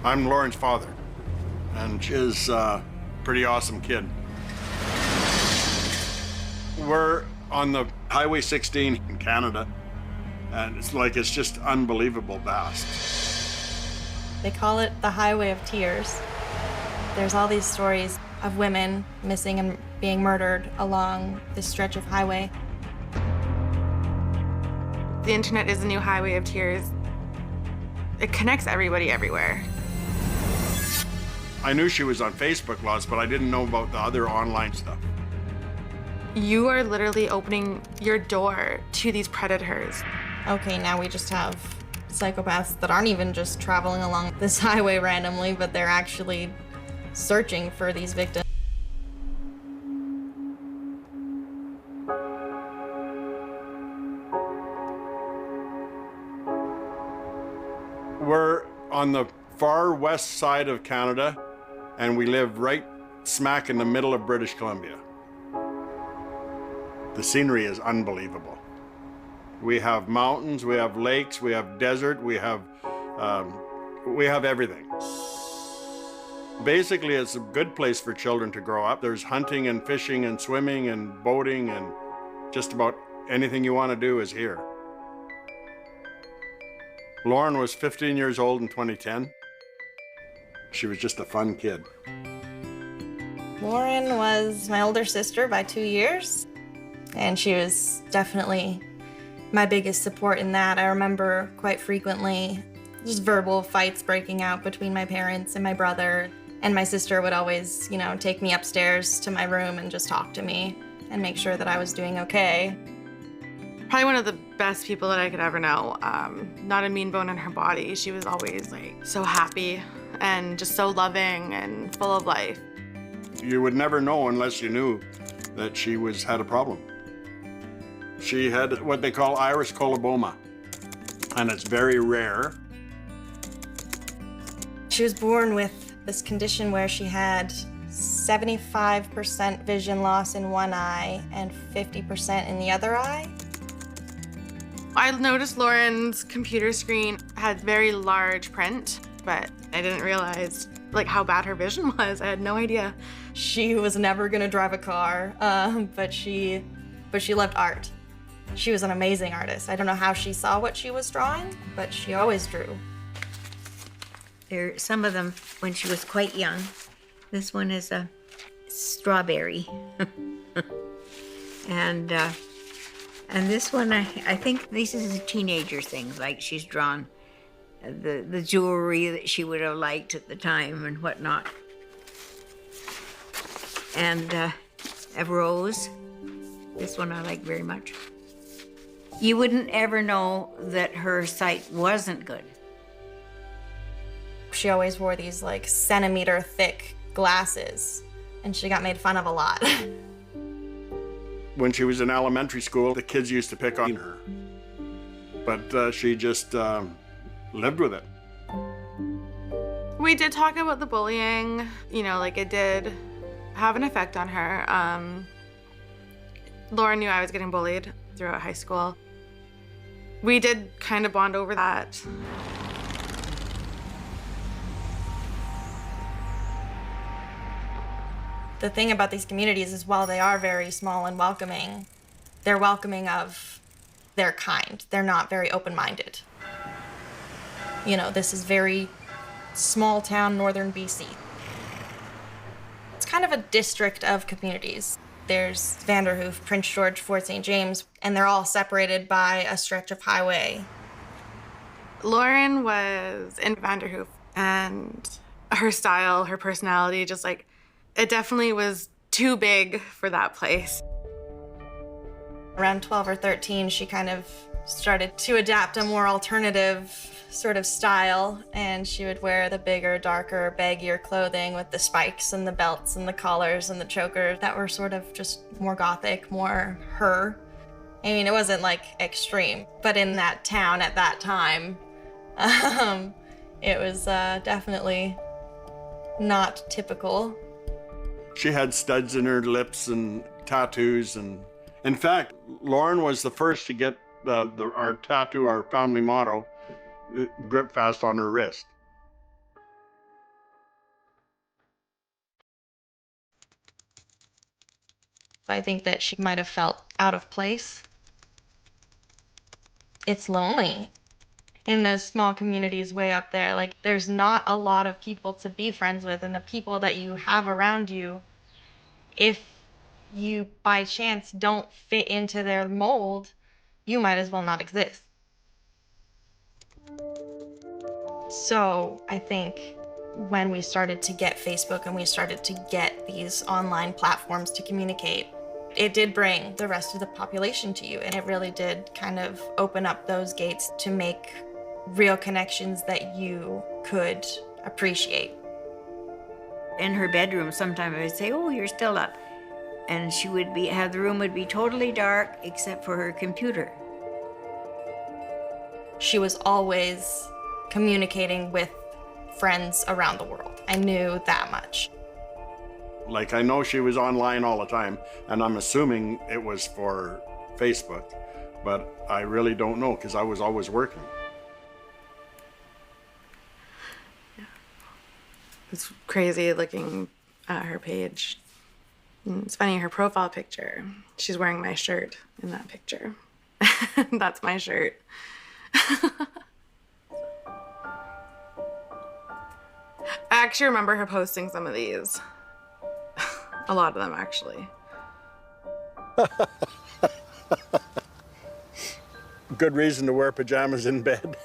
I'm Lauren's father, and she's a pretty awesome kid. We're on the Highway 16 in Canada, and it's just unbelievable vast. They call it the Highway of Tears. There's all these stories of women missing and being murdered along this stretch of highway. The internet is the new highway of tears. It connects everybody everywhere. I knew she was on Facebook lots, but I didn't know about the other online stuff. You are literally opening your door to these predators. Okay, now we just have psychopaths that aren't even just traveling along this highway randomly, but they're actually searching for these victims. We're on the far west side of Canada, and we live right smack in the middle of British Columbia. The scenery is unbelievable. We have mountains, we have lakes, we have desert, we have everything. Basically, it's a good place for children to grow up. There's hunting and fishing and swimming and boating, and just about anything you want to do is here. Lauren was 15 years old in 2010. She was just a fun kid. Lauren was my older sister by 2 years, and she was definitely my biggest support in that. I remember quite frequently just verbal fights breaking out between my parents and my brother, and my sister would always, take me upstairs to my room and just talk to me and make sure that I was doing okay. Probably one of the best people that I could ever know. Not a mean bone in her body. She was always so happy and just so loving and full of life. You would never know unless you knew that she had a problem. She had what they call iris coloboma, and it's very rare. She was born with this condition where she had 75% vision loss in one eye and 50% in the other eye. I noticed Lauren's computer screen had very large print, but I didn't realize how bad her vision was. I had no idea. She was never gonna drive a car, but she loved art. She was an amazing artist. I don't know how she saw what she was drawing, but she always drew. There, some of them when she was quite young. This one is a strawberry. And this one, I think this is a teenager thing, she's drawn the jewelry that she would have liked at the time and whatnot. And a rose. This one I like very much. You wouldn't ever know that her sight wasn't good. She always wore these centimeter thick glasses, and she got made fun of a lot. When she was in elementary school, the kids used to pick on her, but she just lived with it. We did talk about the bullying, it did have an effect on her. Lauren knew I was getting bullied throughout high school. We did kind of bond over that. The thing about these communities is while they are very small and welcoming, they're welcoming of their kind. They're not very open-minded. This is very small town, northern BC. It's kind of a district of communities. There's Vanderhoof, Prince George, Fort St. James, and they're all separated by a stretch of highway. Lauren was in Vanderhoof, and her style, her personality, it definitely was too big for that place. Around 12 or 13, she kind of started to adapt a more alternative sort of style, and she would wear the bigger, darker, baggier clothing with the spikes and the belts and the collars and the chokers that were sort of just more gothic, more her. I mean, it wasn't extreme, but in that town at that time, it was definitely not typical. She had studs in her lips and tattoos, and in fact, Lauren was the first to get our tattoo, our family motto, grip fast on her wrist. I think that she might have felt out of place. It's lonely in those small communities way up there. Like, there's not a lot of people to be friends with, and the people that you have around you, if you by chance don't fit into their mold, you might as well not exist. So I think when we started to get Facebook and we started to get these online platforms to communicate, it did bring the rest of the population to you, and it really did kind of open up those gates to make real connections that you could appreciate. In her bedroom, sometimes I would say, "Oh, you're still up," and she would the room would be totally dark except for her computer. She was always communicating with friends around the world. I knew that much. Like, I know she was online all the time, and I'm assuming it was for Facebook, but I really don't know because I was always working. It's crazy looking at her page. And it's funny, her profile picture, she's wearing my shirt in that picture. That's my shirt. I actually remember her posting some of these. A lot of them, actually. Good reason to wear pajamas in bed.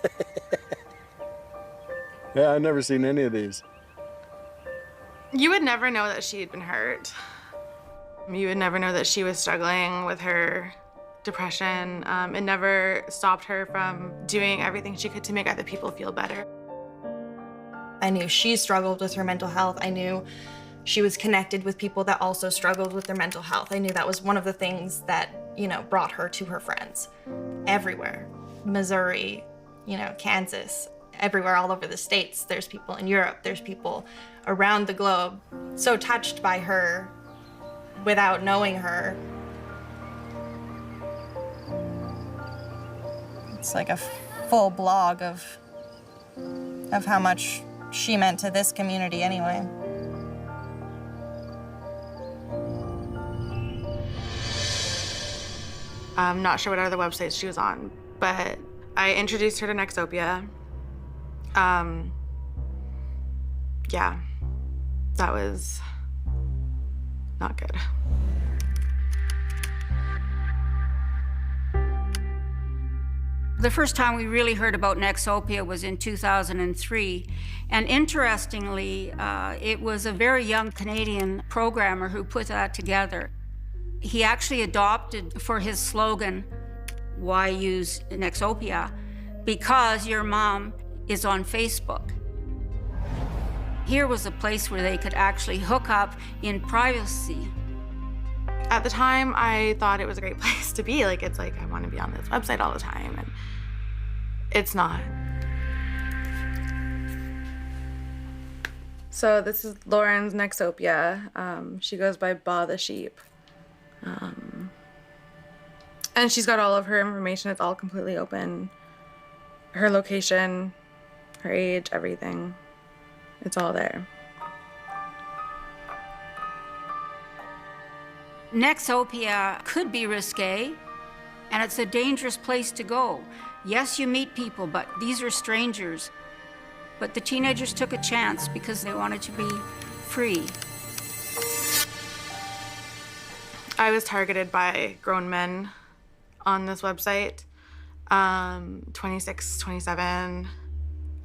Yeah, I've never seen any of these. You would never know that she had been hurt. You would never know that she was struggling with her depression. It never stopped her from doing everything she could to make other people feel better. I knew she struggled with her mental health. I knew she was connected with people that also struggled with their mental health. I knew that was one of the things that, brought her to her friends. Everywhere. Missouri, Kansas, everywhere all over the States. There's people in Europe, there's people around the globe so touched by her without knowing her. It's like a full blog of how much she meant to this community anyway. I'm not sure what other websites she was on, but I introduced her to Nexopia. Yeah, that was not good. The first time we really heard about Nexopia was in 2003. And interestingly, it was a very young Canadian programmer who put that together. He actually adopted for his slogan, "Why use Nexopia?" Because your mom is on Facebook. Here was a place where they could actually hook up in privacy. At the time, I thought it was a great place to be. It's like, I want to be on this website all the time, and it's not. So this is Lauren's Nexopia. She goes by Ba the Sheep. And she's got all of her information. It's all completely open. Her location, her age, everything. It's all there. Nexopia could be risque, and it's a dangerous place to go. Yes, you meet people, but these are strangers. But the teenagers took a chance because they wanted to be free. I was targeted by grown men on this website. 26, 27.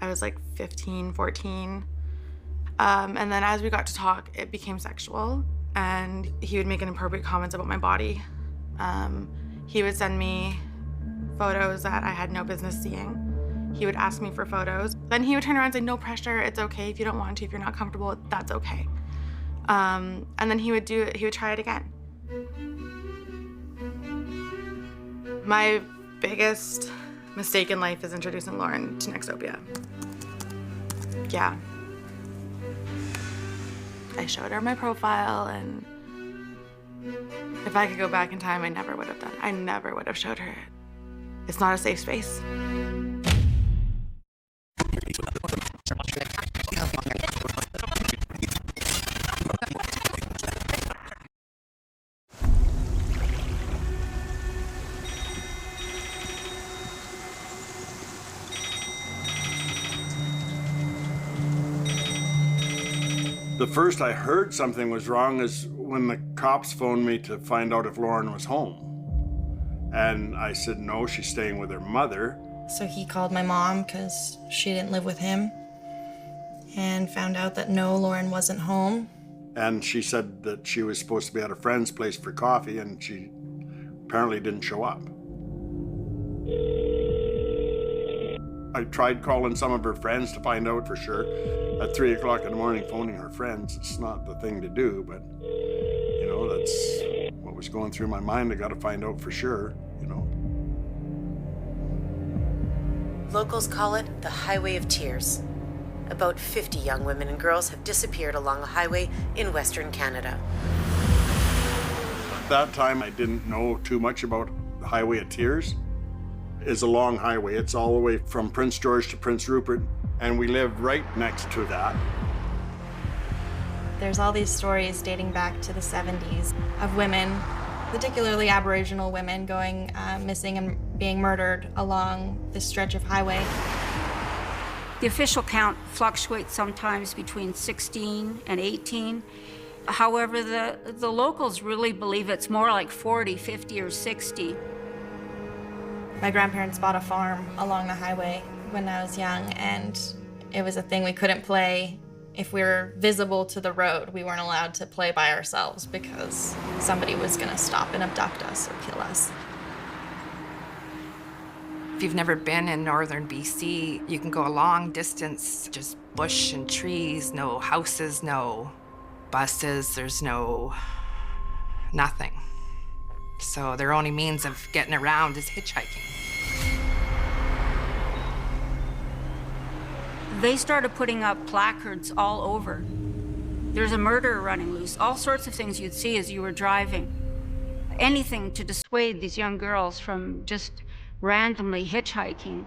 I was like 15, 14. And then as we got to talk, it became sexual, and he would make inappropriate comments about my body. He would send me photos that I had no business seeing. He would ask me for photos. Then he would turn around and say, "No pressure, it's okay if you don't want to, if you're not comfortable, that's okay." And then he would try it again. My biggest mistake in life is introducing Lauren to Nexopia. Yeah. I showed her my profile, and if I could go back in time, I never would have done it. I never would have showed her it. It's not a safe space. The first I heard something was wrong is when the cops phoned me to find out if Lauren was home. And I said, no, she's staying with her mother. So he called my mom because she didn't live with him and found out that no, Lauren wasn't home. And she said that she was supposed to be at a friend's place for coffee, and she apparently didn't show up. I tried calling some of her friends to find out for sure. At 3 o'clock in the morning, phoning her friends, it's not the thing to do, but, you know, that's what was going through my mind. I got to find out for sure, you know. Locals call it the Highway of Tears. About 50 young women and girls have disappeared along the highway in Western Canada. At that time, I didn't know too much about the Highway of Tears. It's a long highway. It's all the way from Prince George to Prince Rupert, and we live right next to that. There's all these stories dating back to the 70s of women, particularly Aboriginal women, going missing and being murdered along this stretch of highway. The official count fluctuates sometimes between 16 and 18. However, the locals really believe it's more like 40, 50, or 60. My grandparents bought a farm along the highway when I was young, and it was a thing we couldn't play. If we were visible to the road, we weren't allowed to play by ourselves because somebody was gonna stop and abduct us or kill us. If you've never been in northern BC, you can go a long distance, just bush and trees, no houses, no buses, there's nothing. So their only means of getting around is hitchhiking. They started putting up placards all over. There's a murderer running loose, all sorts of things you'd see as you were driving. Anything to dissuade these young girls from just randomly hitchhiking.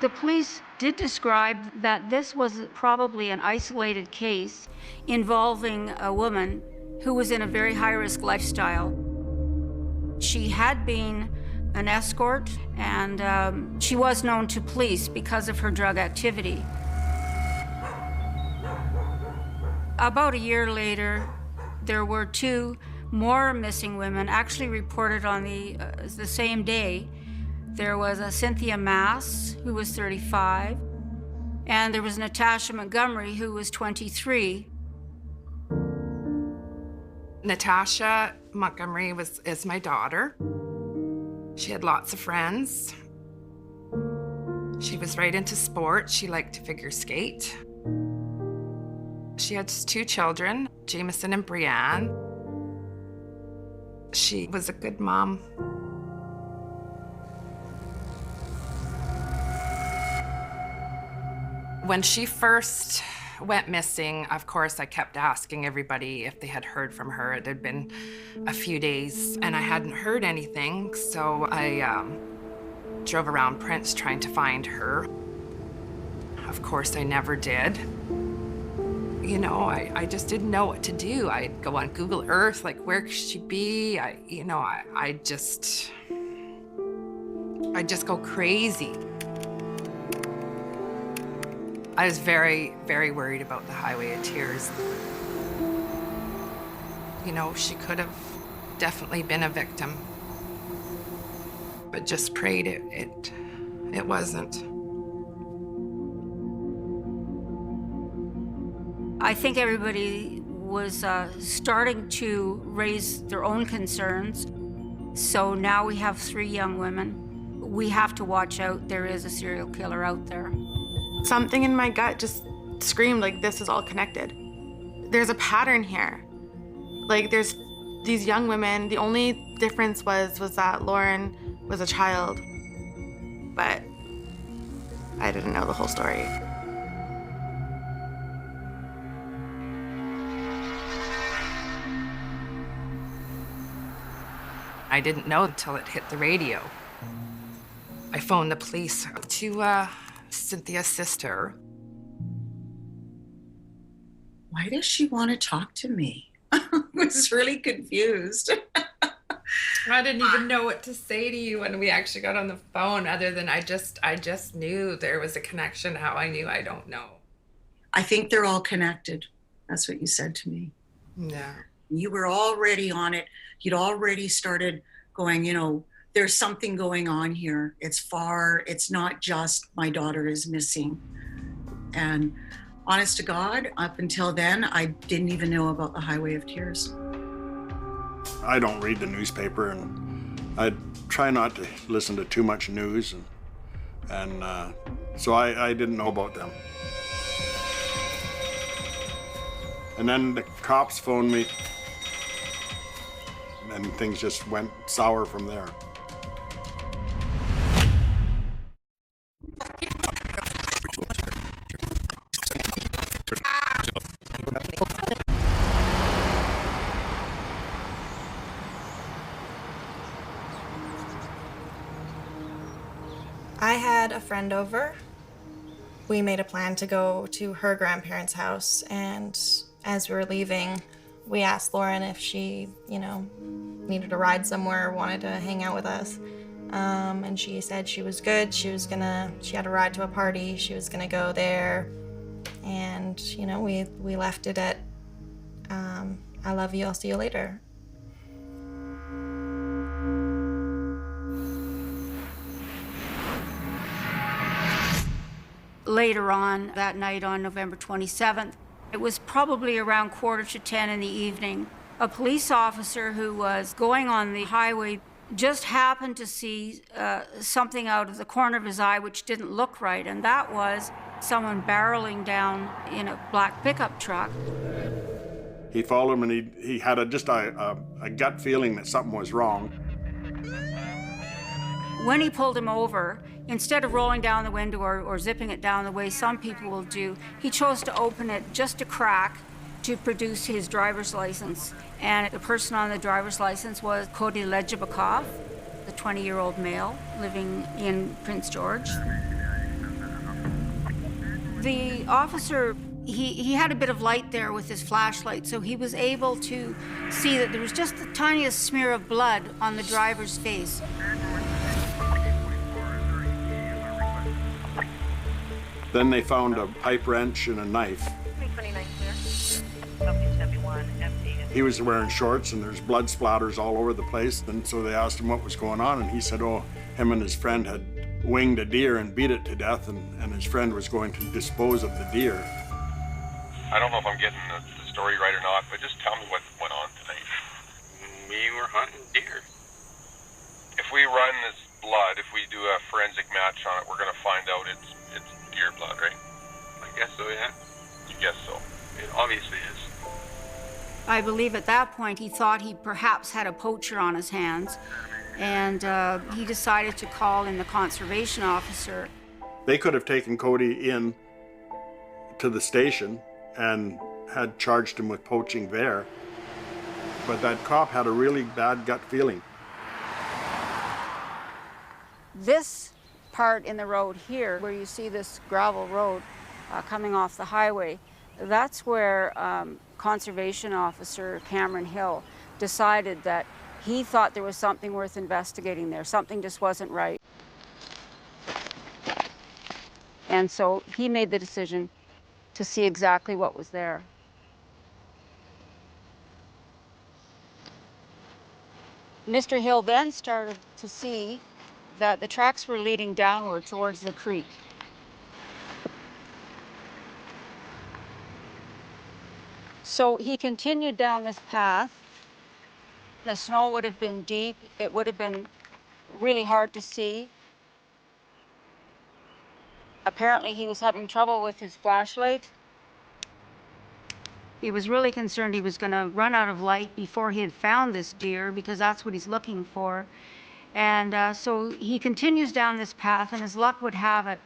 The police did describe that this was probably an isolated case involving a woman who was in a very high-risk lifestyle. She had been an escort, and she was known to police because of her drug activity. About a year later, there were 2 more missing women actually reported on the same day. There was a Cynthia Mass, who was 35, and there was Natasha Montgomery, who was 23. Natasha Montgomery is my daughter. She had lots of friends. She was right into sport. She liked to figure skate. She had 2 children, Jameson and Brianne. She was a good mom. When she first went missing, of course, I kept asking everybody if they had heard from her. It had been a few days, and I hadn't heard anything, so I drove around Prince trying to find her. Of course, I never did. You know, I just didn't know what to do. I'd go on Google Earth, like, where could she be? I'd just go crazy. I was very, very worried about the Highway of Tears. You know, she could have definitely been a victim, but just prayed it wasn't. I think everybody was starting to raise their own concerns. So now we have 3 young women. We have to watch out. There is a serial killer out there. Something in my gut just screamed like this is all connected. There's a pattern here. Like there's these young women, the only difference was that Lauren was a child, but I didn't know the whole story. I didn't know until it hit the radio. I phoned the police to Cynthia's sister. why does she want to talk to me? I was really confused. I didn't even know what to say to you when we actually got on the phone, other than I just knew there was a connection. How I knew, I don't know. I think they're all connected. That's what you said to me. Yeah. You were already on it. You'd already started going, you know, there's something going on here. It's not just my daughter is missing. And honest to God, up until then, I didn't even know about the Highway of Tears. I don't read the newspaper, and I try not to listen to too much news, and so I didn't know about them. And then the cops phoned me, and things just went sour from there. I had a friend over. We made a plan to go to her grandparents' house, and as we were leaving, we asked Lauren if she, you know, needed a ride somewhere or wanted to hang out with us. And she said she was good. She had a ride to a party. She was gonna go there. And, you know, we left it at, I love you, I'll see you later. Later on that night, on November 27th, it was probably around 9:45 in the evening. A police officer who was going on the highway just happened to see something out of the corner of his eye which didn't look right, and that was someone barreling down in a black pickup truck. He followed him, and he had just a gut feeling that something was wrong. When he pulled him over, instead of rolling down the window or zipping it down the way some people will do, he chose to open it just a crack to produce his driver's license. And the person on the driver's license was Cody Lejabakov, the 20-year-old male living in Prince George. The officer, he had a bit of light there with his flashlight, so he was able to see that there was just the tiniest smear of blood on the driver's face. Then they found a pipe wrench and a knife. He was wearing shorts, and there's blood splatters all over the place. And so they asked him what was going on, and he said, oh, him and his friend had winged a deer and beat it to death, and his friend was going to dispose of the deer. I don't know if I'm getting the story right or not, but just tell me what went on tonight. We were hunting deer. If we run this blood, if we do a forensic match on it, we're going to find out it's deer blood, right? I guess so, yeah. You guess so. It obviously is. I believe at that point he thought he perhaps had a poacher on his hands, and he decided to call in the conservation officer. They could have taken Cody in to the station and had charged him with poaching there, but that cop had a really bad gut feeling. This part in the road here, where you see this gravel road coming off the highway, that's where Conservation Officer Cameron Hill decided that he thought there was something worth investigating there. Something just wasn't right. And so he made the decision to see exactly what was there. Mr. Hill then started to see that the tracks were leading downward towards the creek. So he continued down this path. The snow would have been deep. It would have been really hard to see. Apparently he was having trouble with his flashlight. He was really concerned he was going to run out of light before he had found this deer, because that's what he's looking for. And so he continues down this path, and as luck would have it,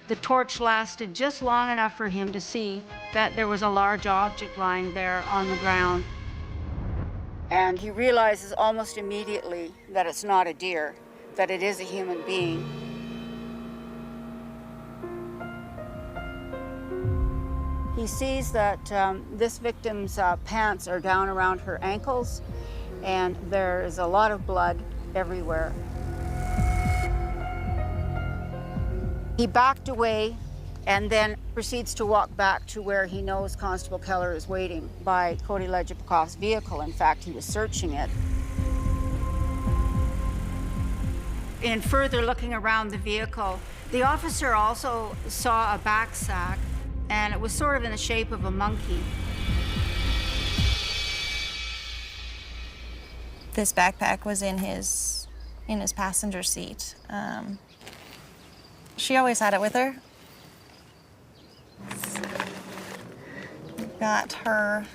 the torch lasted just long enough for him to see that there was a large object lying there on the ground. And he realizes almost immediately that it's not a deer, that it is a human being. He sees that this victim's pants are down around her ankles, and there is a lot of blood everywhere. He backed away and then proceeds to walk back to where he knows Constable Keller is waiting by Cody Lejapakov's vehicle. In fact, he was searching it. In further looking around the vehicle, the officer also saw a back sack, and it was sort of in the shape of a monkey. This backpack was in his passenger seat. She always had it with her. Got her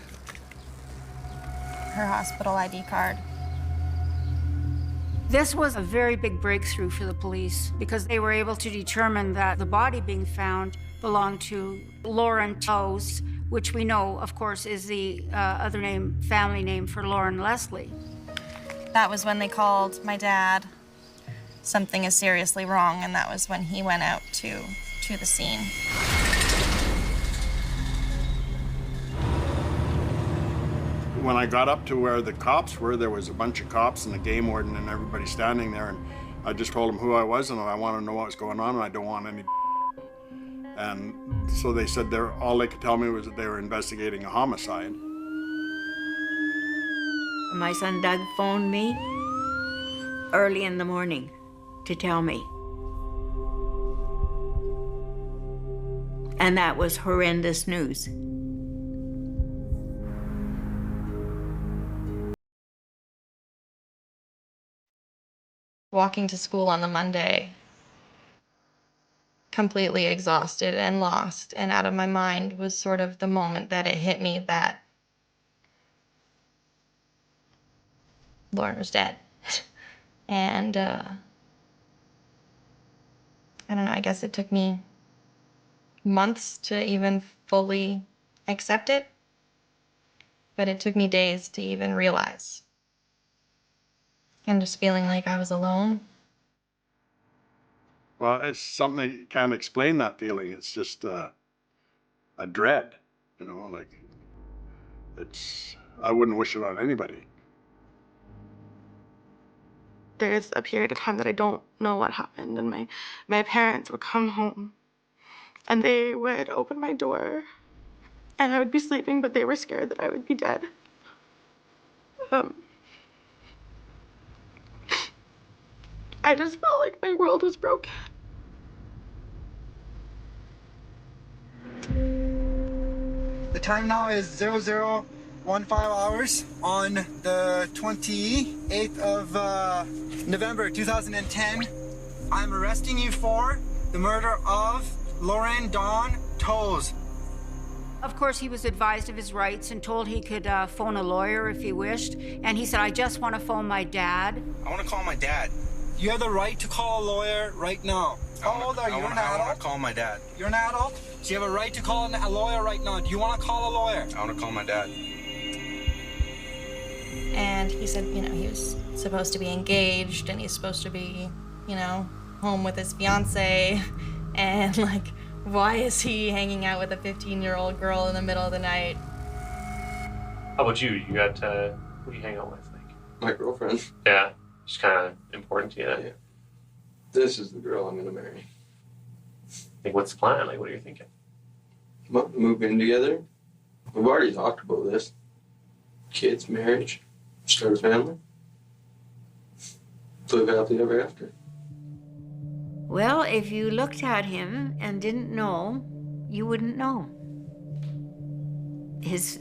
hospital ID card. This was a very big breakthrough for the police because they were able to determine that the body being found belonged to Lauren Toes, which we know, of course, is the family name for Lauren Leslie. That was when they called my dad. Something is seriously wrong, and that was when he went out to the scene. When I got up to where the cops were, there was a bunch of cops and the game warden and everybody standing there, and I just told them who I was and I wanted to know what was going on and I don't want any. And so they said all they could tell me was that they were investigating a homicide. My son Doug phoned me early in the morning to tell me. And that was horrendous news. Walking to school on the Monday, completely exhausted and lost and out of my mind, was sort of the moment that it hit me that Lauren was dead. And I don't know, I guess it took me months to even fully accept it, but it took me days to even realize. And just feeling like I was alone. Well, it's something you can't explain, that feeling. It's just a dread, like I wouldn't wish it on anybody. There's a period of time that I don't know what happened, and my parents would come home and they would open my door and I would be sleeping, but they were scared that I would be dead. I just felt like my world was broken. The time now is 0015 hours on the 28th of November 2010. I'm arresting you for the murder of Lauren Dawn Toes. Of course, he was advised of his rights and told he could phone a lawyer if he wished. And he said, I just want to phone my dad. I want to call my dad. You have the right to call a lawyer right now. How old are you? You're an adult? I want to call my dad. You're an adult? So you have a right to call a lawyer right now. Do you want to call a lawyer? I want to call my dad. And he said, he was supposed to be engaged and he's supposed to be, home with his fiance. And why is he hanging out with a 15-year-old girl in the middle of the night? How about you? You got, who do you hang out with, My girlfriend. Yeah, just kind of important to you. Yeah. This is the girl I'm gonna marry. What's the plan? What are you thinking? Move in together. We've already talked about this. Kids, marriage, start a family. Live happily ever after. Well, if you looked at him and didn't know, you wouldn't know. His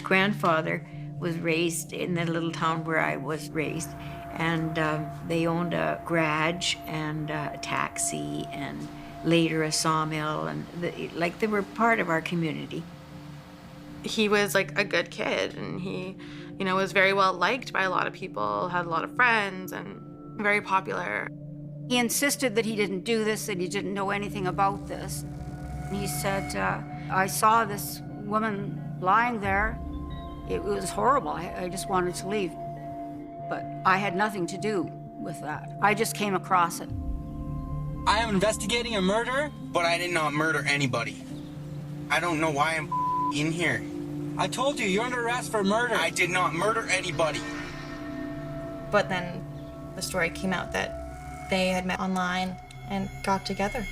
grandfather was raised in the little town where I was raised, and they owned a garage and a taxi and later a sawmill, and they were part of our community. He was a good kid, and he, was very well liked by a lot of people, had a lot of friends, and very popular. He insisted that he didn't do this, that he didn't know anything about this. He said, I saw this woman lying there. It was horrible. I just wanted to leave. But I had nothing to do with that. I just came across it. I am investigating a murder, but I did not murder anybody. I don't know why I'm in here. I told you, you're under arrest for murder. I did not murder anybody. But then the story came out that they had met online and got together.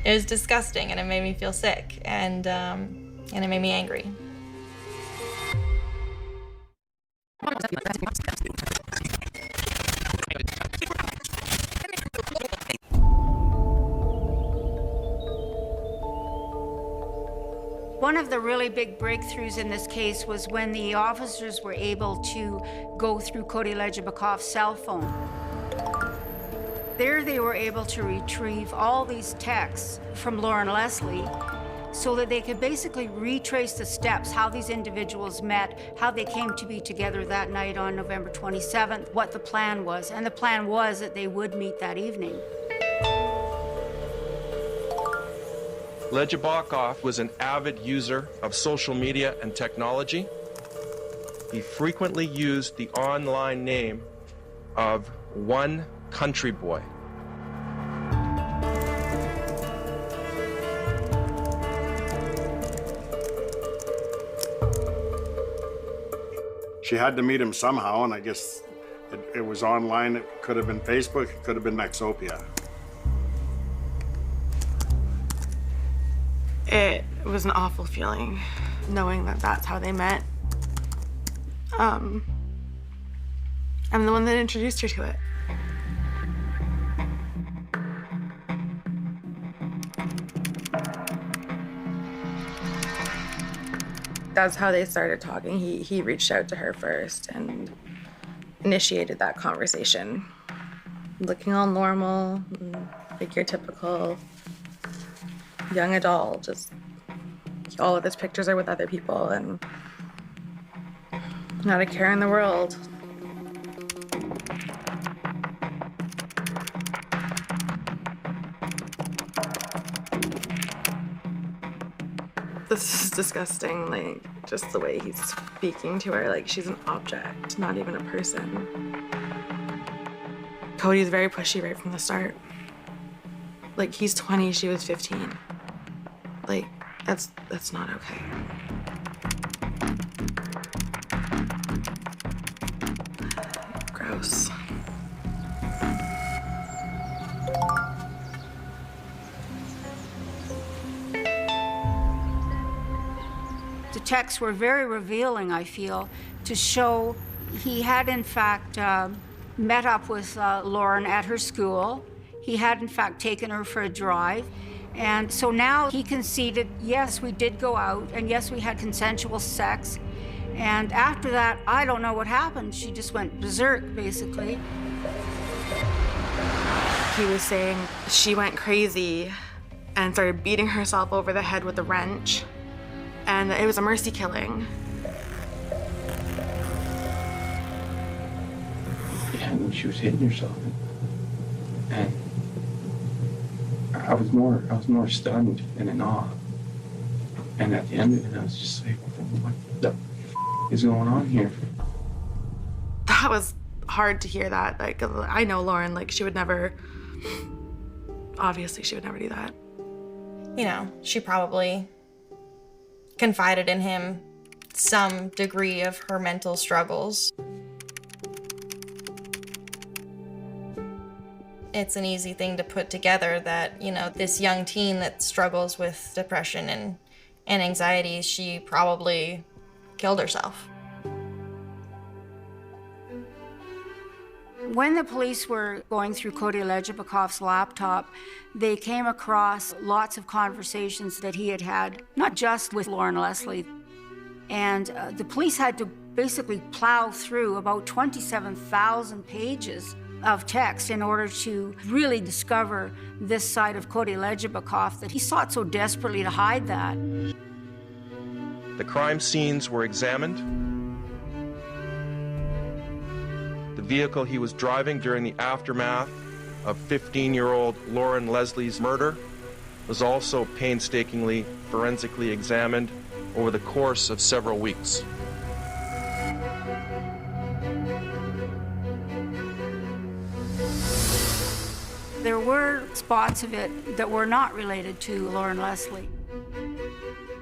It was disgusting, and it made me feel sick, and it made me angry. One of the really big breakthroughs in this case was when the officers were able to go through Cody Lejabakov's cell phone. There they were able to retrieve all these texts from Lauren Leslie so that they could basically retrace the steps, how these individuals met, how they came to be together that night on November 27th, what the plan was. And the plan was that they would meet that evening. Lejabakov was an avid user of social media and technology. He frequently used the online name of One Country Boy. She had to meet him somehow, and I guess it was online. It could have been Facebook, it could have been Nexopia. It was an awful feeling, knowing that that's how they met. I'm the one that introduced her to it. That's how they started talking. He reached out to her first and initiated that conversation. Looking all normal, like your typical young adult, just all of his pictures are with other people and not a care in the world. This is disgusting, like, just the way he's speaking to her, like she's an object, not even a person. Cody's very pushy right from the start. Like, he's 20, she was 15. Like, that's not okay. Gross. The texts were very revealing, I feel, to show he had in fact met up with Lauren at her school. He had in fact taken her for a drive. And so now he conceded, yes, we did go out, and yes, we had consensual sex. And after that, I don't know what happened. She just went berserk, basically. He was saying she went crazy and started beating herself over the head with a wrench. And it was a mercy killing. Yeah, when she was hitting herself. And I was more stunned and in awe. And at the end of it, I was just like, what the f is going on here? That was hard to hear that. Like, I know Lauren, like, she would never, obviously she would never do that. You know, she probably confided in him some degree of her mental struggles. It's an easy thing to put together that, you know, this young teen that struggles with depression and anxiety, she probably killed herself. When the police were going through Cody Lejabakov's laptop, they came across lots of conversations that he had had, not just with Lauren Leslie. And the police had to basically plow through about 27,000 pages of text in order to really discover this side of Cody Lejabakov that he sought so desperately to hide that. The crime scenes were examined. The vehicle he was driving during the aftermath of 15-year-old Lauren Leslie's murder was also painstakingly forensically examined over the course of several weeks. There were spots of it that were not related to Lauren Leslie.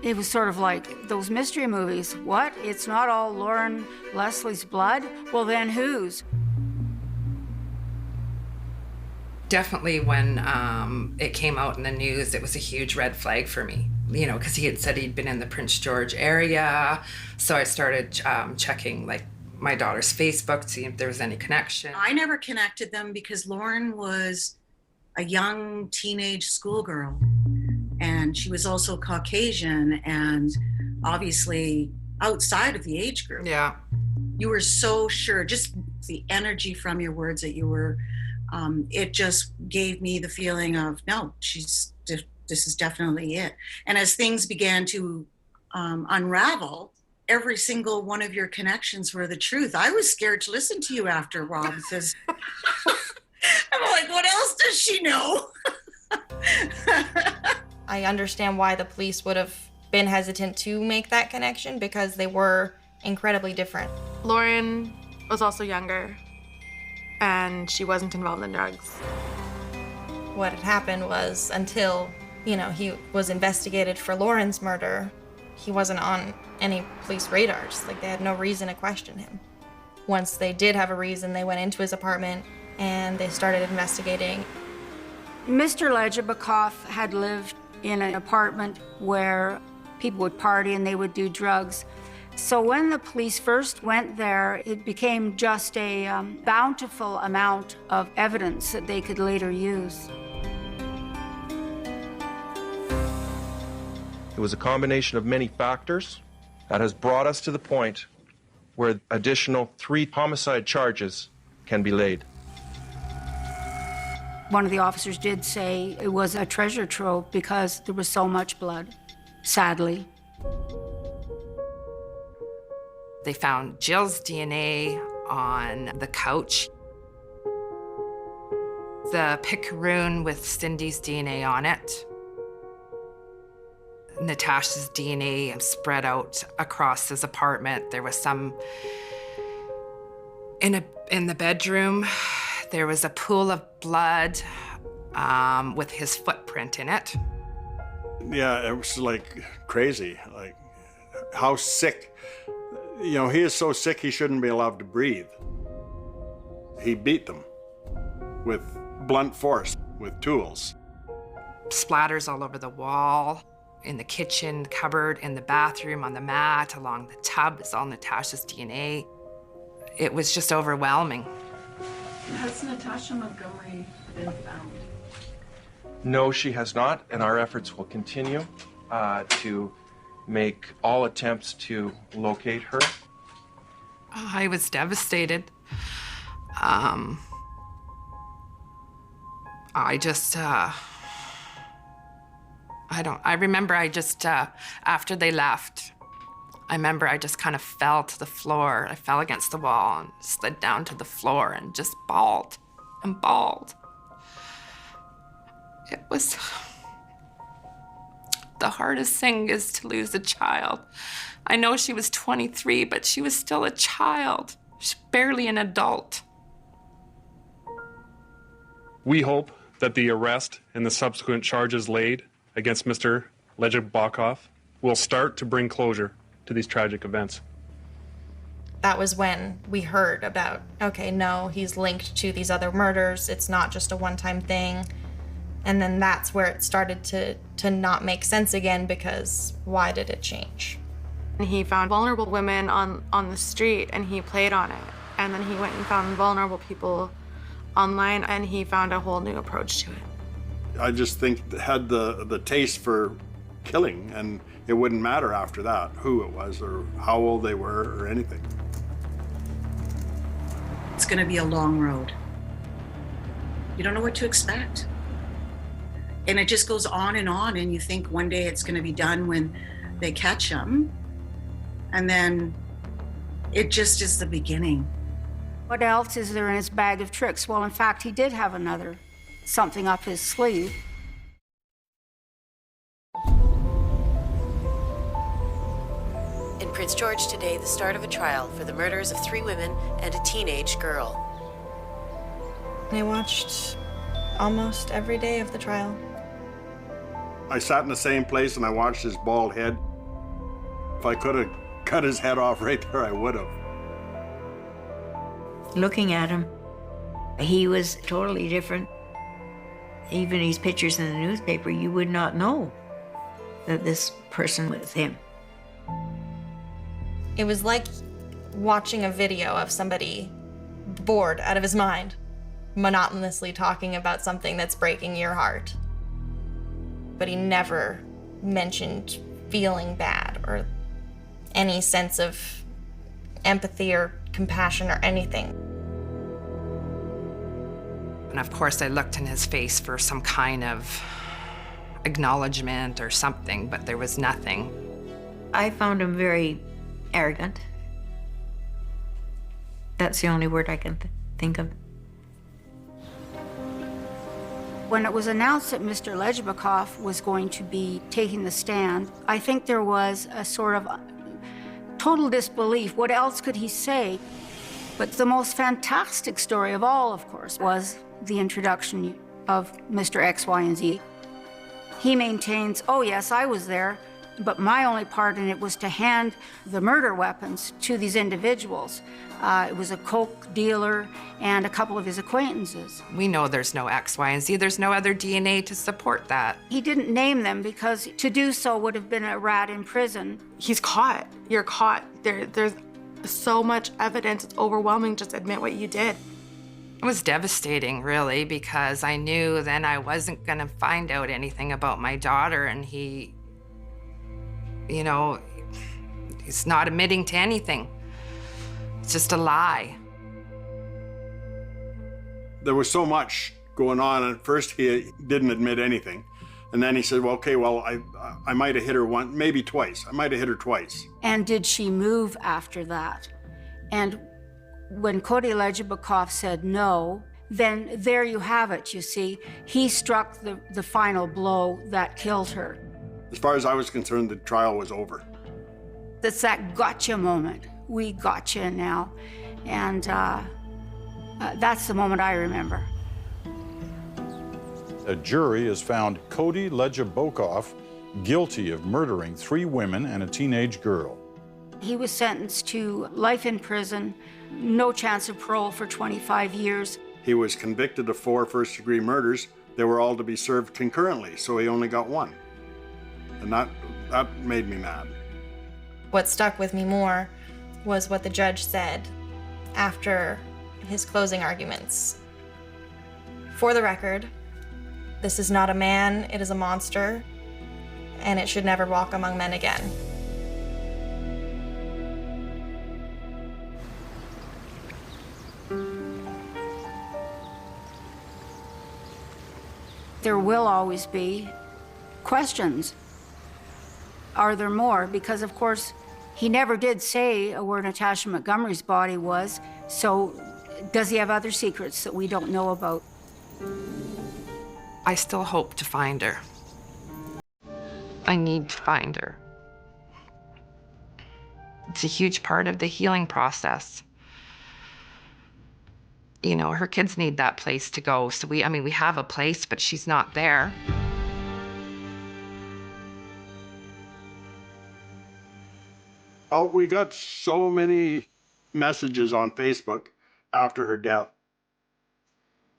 It was sort of like those mystery movies. What? It's not all Lauren Leslie's blood? Well, then whose? Definitely when it came out in the news, it was a huge red flag for me, you know, because he had said he'd been in the Prince George area. So I started checking like my daughter's Facebook to see if there was any connection. I never connected them because Lauren was a young teenage schoolgirl, and she was also Caucasian and obviously outside of the age group. Yeah. You were so sure, just the energy from your words that you were, it just gave me the feeling of, no, this is definitely it. And as things began to unravel, every single one of your connections were the truth. I was scared to listen to you after a while because I'm like, what else does she know? I understand why the police would have been hesitant to make that connection because they were incredibly different. Lauren was also younger, and she wasn't involved in drugs. What had happened was until, you know, he was investigated for Lauren's murder, he wasn't on any police radars. Like, they had no reason to question him. Once they did have a reason, they went into his apartment and they started investigating. Mr. Lejabakov had lived in an apartment where people would party and they would do drugs. So when the police first went there, it became just a bountiful amount of evidence that they could later use. It was a combination of many factors that has brought us to the point where additional 3 homicide charges can be laid. One of the officers did say it was a treasure trove because there was so much blood, sadly. They found Jill's DNA on the couch. The picaroon with Cindy's DNA on it. Natasha's DNA spread out across his apartment. There was some in the bedroom. There was a pool of blood with his footprint in it. Yeah, it was like crazy. Like, how sick. You know, he is so sick he shouldn't be allowed to breathe. He beat them with blunt force, with tools. Splatters all over the wall, in the kitchen, cupboard, in the bathroom, on the mat, along the tub is all Natasha's DNA. It was just overwhelming. Has Natasha Montgomery been found? No, she has not, and our efforts will continue to make all attempts to locate her. I was devastated. I remember after they left, I remember I just kind of fell to the floor. I fell against the wall and slid down to the floor and just bawled and bawled. It was, the hardest thing is to lose a child. I know she was 23, but she was still a child. She's barely an adult. We hope that the arrest and the subsequent charges laid against Mr. Lejabakov will start to bring closure to these tragic events. That was when we heard about, okay, no, he's linked to these other murders. It's not just a one-time thing. And then that's where it started to not make sense again, because why did it change? And he found vulnerable women on the street and he played on it. And then he went and found vulnerable people online and he found a whole new approach to it. I just think it had the taste for killing, and it wouldn't matter after that who it was or how old they were or anything. It's going to be a long road. You don't know what to expect. And it just goes on, and you think one day it's going to be done when they catch him. And then it just is the beginning. What else is there in his bag of tricks? Well, in fact, he did have something up his sleeve. In Prince George today, the start of a trial for the murders of 3 women and a teenage girl. I watched almost every day of the trial. I sat in the same place and I watched his bald head. If I could have cut his head off right there, I would have. Looking at him, he was totally different. Even his pictures in the newspaper, you would not know that this person was him. It was like watching a video of somebody bored out of his mind, monotonously talking about something that's breaking your heart. But he never mentioned feeling bad or any sense of empathy or compassion or anything. And of course, I looked in his face for some kind of acknowledgement or something, but there was nothing. I found him very arrogant. That's the only word I can think of. When it was announced that Mr. Lejbakov was going to be taking the stand, I think there was a sort of total disbelief. What else could he say? But the most fantastic story of all, of course, was the introduction of Mr. X, Y, and Z. He maintains, oh yes, I was there, but my only part in it was to hand the murder weapons to these individuals. It was a coke dealer and a couple of his acquaintances. We know there's no X, Y, and Z. There's no other DNA to support that. He didn't name them because to do so would have been a rat in prison. He's caught. You're caught. There's so much evidence. It's overwhelming. Just admit what you did. It was devastating, really, because I knew then I wasn't going to find out anything about my daughter, and he, you know, he's not admitting to anything. It's just a lie. There was so much going on. At first, he didn't admit anything. And then he said, well, okay, well, I might have hit her once, maybe twice. I might have hit her twice. And did she move after that? And when Cody Lejbakov said no, then there you have it, you see. He struck the final blow that killed her. As far as I was concerned, the trial was over. It's that gotcha moment. We gotcha now. And that's the moment I remember. A jury has found Cody Lejbakov guilty of murdering 3 women and a teenage girl. He was sentenced to life in prison, no chance of parole for 25 years. He was convicted of 4 first-degree murders. They were all to be served concurrently, so he only got 1. And that made me mad. What stuck with me more was what the judge said after his closing arguments. For the record, this is not a man, it is a monster, and it should never walk among men again. There will always be questions. Are there more? Because, of course, he never did say where Natasha Montgomery's body was, so does he have other secrets that we don't know about? I still hope to find her. I need to find her. It's a huge part of the healing process. You know, her kids need that place to go. So we have a place, but she's not there. Oh, we got so many messages on Facebook after her death.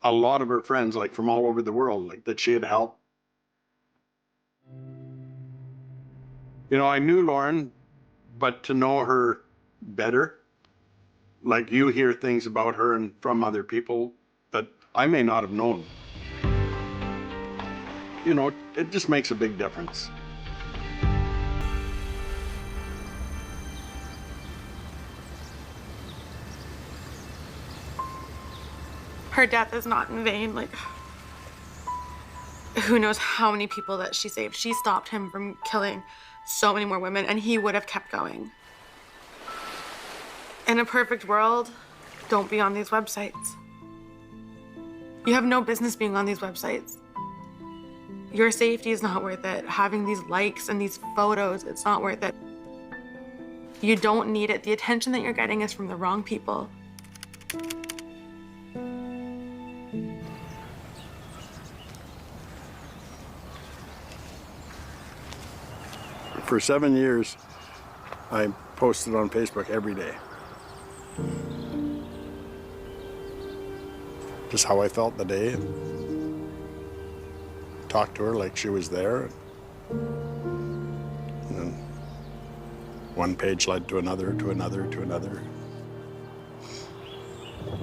A lot of her friends, like from all over the world, like that she had helped. You know, I knew Lauren, but to know her better, like you hear things about her and from other people that I may not have known. You know, it just makes a big difference. Her death is not in vain. Like, who knows how many people that she saved. She stopped him from killing so many more women, and he would have kept going. In a perfect world, don't be on these websites. You have no business being on these websites. Your safety is not worth it. Having these likes and these photos, it's not worth it. You don't need it. The attention that you're getting is from the wrong people. For 7 years, I posted on Facebook every day. Just how I felt the day. Talked to her like she was there. And then one page led to another, to another, to another.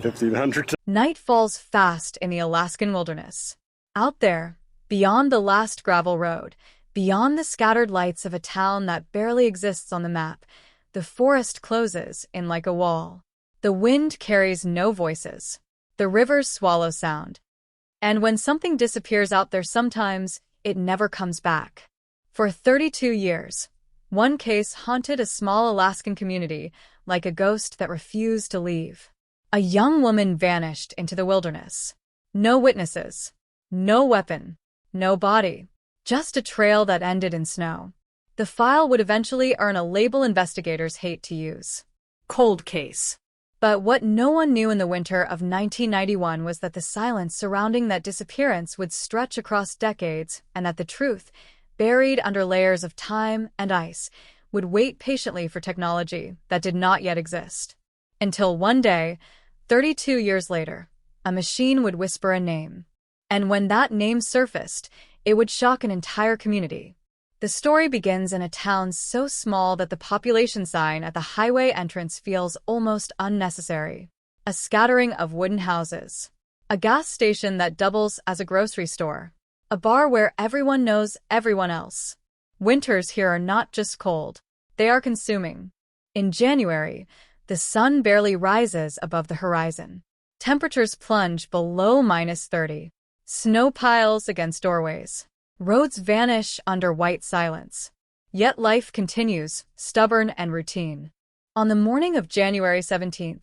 1,500. Night falls fast in the Alaskan wilderness. Out there, beyond the last gravel road, beyond the scattered lights of a town that barely exists on the map, the forest closes in like a wall. The wind carries no voices. The rivers swallow sound. And when something disappears out there sometimes, it never comes back. For 32 years, one case haunted a small Alaskan community like a ghost that refused to leave. A young woman vanished into the wilderness. No witnesses, no weapon, no body, just a trail that ended in snow. The file would eventually earn a label investigators hate to use: cold case. But what no one knew in the winter of 1991 was that the silence surrounding that disappearance would stretch across decades, and that the truth, buried under layers of time and ice, would wait patiently for technology that did not yet exist. Until one day, 32 years later, a machine would whisper a name. And when that name surfaced, it would shock an entire community. The story begins in a town so small that the population sign at the highway entrance feels almost unnecessary. A scattering of wooden houses. A gas station that doubles as a grocery store. A bar where everyone knows everyone else. Winters here are not just cold. They are consuming. In January, the sun barely rises above the horizon. Temperatures plunge below -30. Snow piles against doorways. Roads vanish under white silence. Yet life continues, stubborn and routine. On the morning of January 17,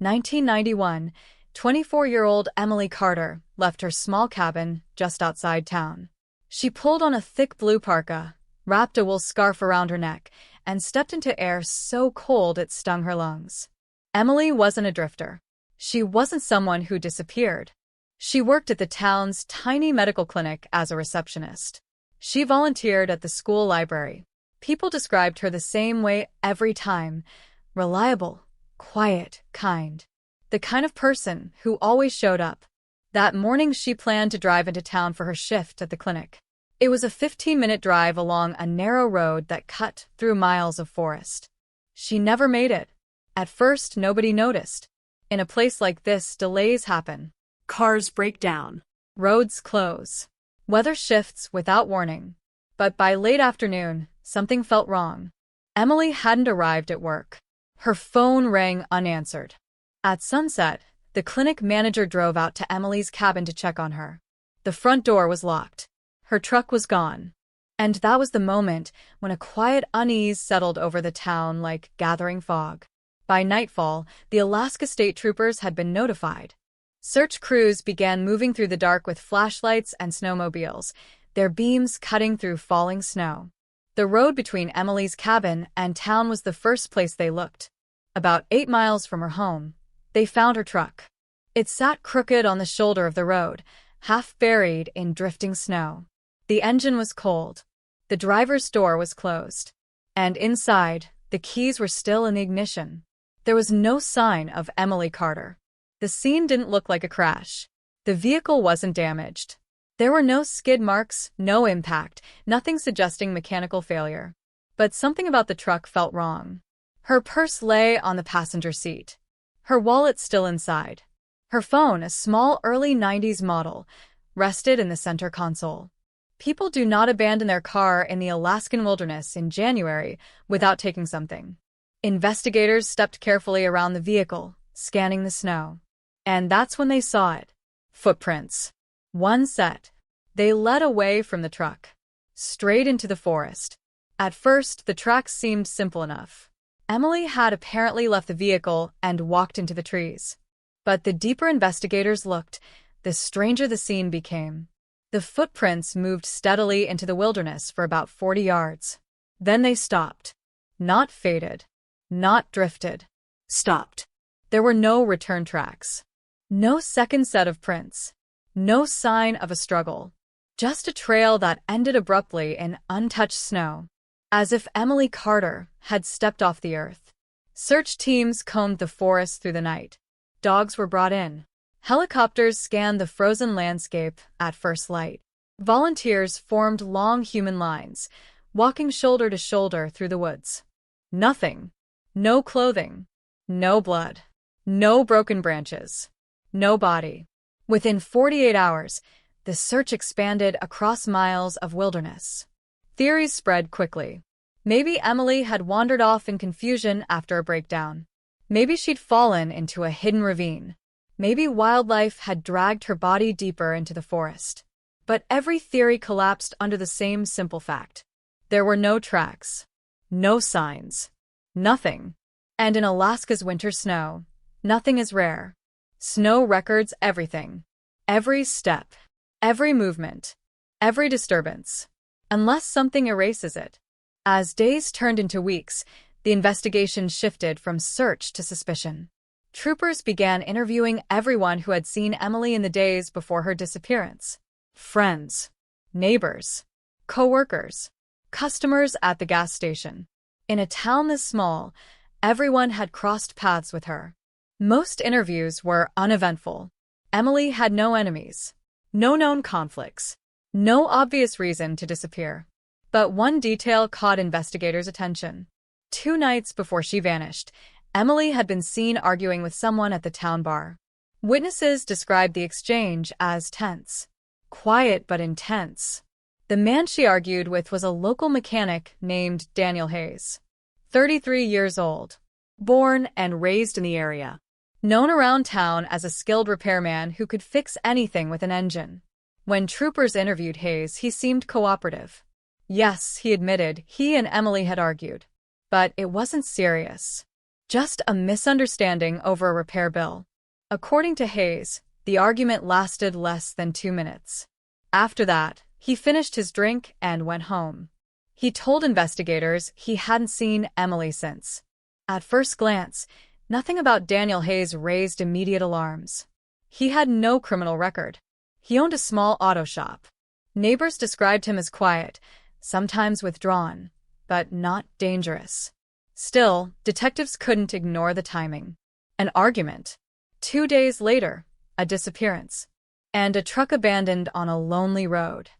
1991, 24-year-old Emily Carter left her small cabin just outside town. She pulled on a thick blue parka, wrapped a wool scarf around her neck, and stepped into air so cold it stung her lungs. Emily wasn't a drifter. She wasn't someone who disappeared. She worked at the town's tiny medical clinic as a receptionist. She volunteered at the school library. People described her the same way every time: reliable, quiet, kind. The kind of person who always showed up. That morning she planned to drive into town for her shift at the clinic. It was a 15-minute drive along a narrow road that cut through miles of forest. She never made it. At first, nobody noticed. In a place like this, delays happen. Cars break down. Roads close. Weather shifts without warning. But by late afternoon, something felt wrong. Emily hadn't arrived at work. Her phone rang unanswered. At sunset, the clinic manager drove out to Emily's cabin to check on her. The front door was locked. Her truck was gone. And that was the moment when a quiet unease settled over the town like gathering fog. By nightfall, the Alaska State Troopers had been notified. Search crews began moving through the dark with flashlights and snowmobiles, their beams cutting through falling snow. The road between Emily's cabin and town was the first place they looked. About 8 miles from her home, they found her truck. It sat crooked on the shoulder of the road, half buried in drifting snow. The engine was cold. The driver's door was closed. And inside, the keys were still in the ignition. There was no sign of Emily Carter. The scene didn't look like a crash. The vehicle wasn't damaged. There were no skid marks, no impact, nothing suggesting mechanical failure. But something about the truck felt wrong. Her purse lay on the passenger seat. Her wallet still inside. Her phone, a small early 90s model, rested in the center console. People do not abandon their car in the Alaskan wilderness in January without taking something. Investigators stepped carefully around the vehicle, scanning the snow. And that's when they saw it. Footprints. One set. They led away from the truck. Straight into the forest. At first, the tracks seemed simple enough. Emily had apparently left the vehicle and walked into the trees. But the deeper investigators looked, the stranger the scene became. The footprints moved steadily into the wilderness for about 40 yards. Then they stopped. Not faded. Not drifted. Stopped. There were no return tracks. No second set of prints. No sign of a struggle. Just a trail that ended abruptly in untouched snow. as if Emily Carter had stepped off the earth. Search teams combed the forest through the night. Dogs were brought in. Helicopters scanned the frozen landscape at first light. Volunteers formed long human lines, walking shoulder to shoulder through the woods. Nothing. No clothing. No blood. No broken branches. No body. Within 48 hours, the search expanded across miles of wilderness. Theories spread quickly. Maybe Emily had wandered off in confusion after a breakdown. Maybe she'd fallen into a hidden ravine. Maybe wildlife had dragged her body deeper into the forest. But every theory collapsed under the same simple fact. There were no tracks. No signs. Nothing. And in Alaska's winter snow, nothing is rare. Snow records everything. Every step. Every movement. Every disturbance. Unless something erases it. As days turned into weeks, the investigation shifted from search to suspicion. Troopers began interviewing everyone who had seen Emily in the days before her disappearance. Friends, neighbors, co-workers, customers at the gas station. In a town this small, everyone had crossed paths with her. Most interviews were uneventful. Emily had no enemies, no known conflicts, no obvious reason to disappear. But one detail caught investigators' attention. 2 nights before she vanished, Emily had been seen arguing with someone at the town bar. Witnesses described the exchange as tense. Quiet but intense. The man she argued with was a local mechanic named Daniel Hayes. 33 years old. Born and raised in the area. Known around town as a skilled repairman who could fix anything with an engine. When troopers interviewed Hayes, he seemed cooperative. Yes, he admitted he and Emily had argued. But it wasn't serious. Just a misunderstanding over a repair bill. According to Hayes, the argument lasted less than 2 minutes. After that, he finished his drink and went home. He told investigators he hadn't seen Emily since. At first glance, nothing about Daniel Hayes raised immediate alarms. He had no criminal record. He owned a small auto shop. Neighbors described him as quiet, sometimes withdrawn, but not dangerous. Still, detectives couldn't ignore the timing. An argument. 2 days later, a disappearance. And a truck abandoned on a lonely road.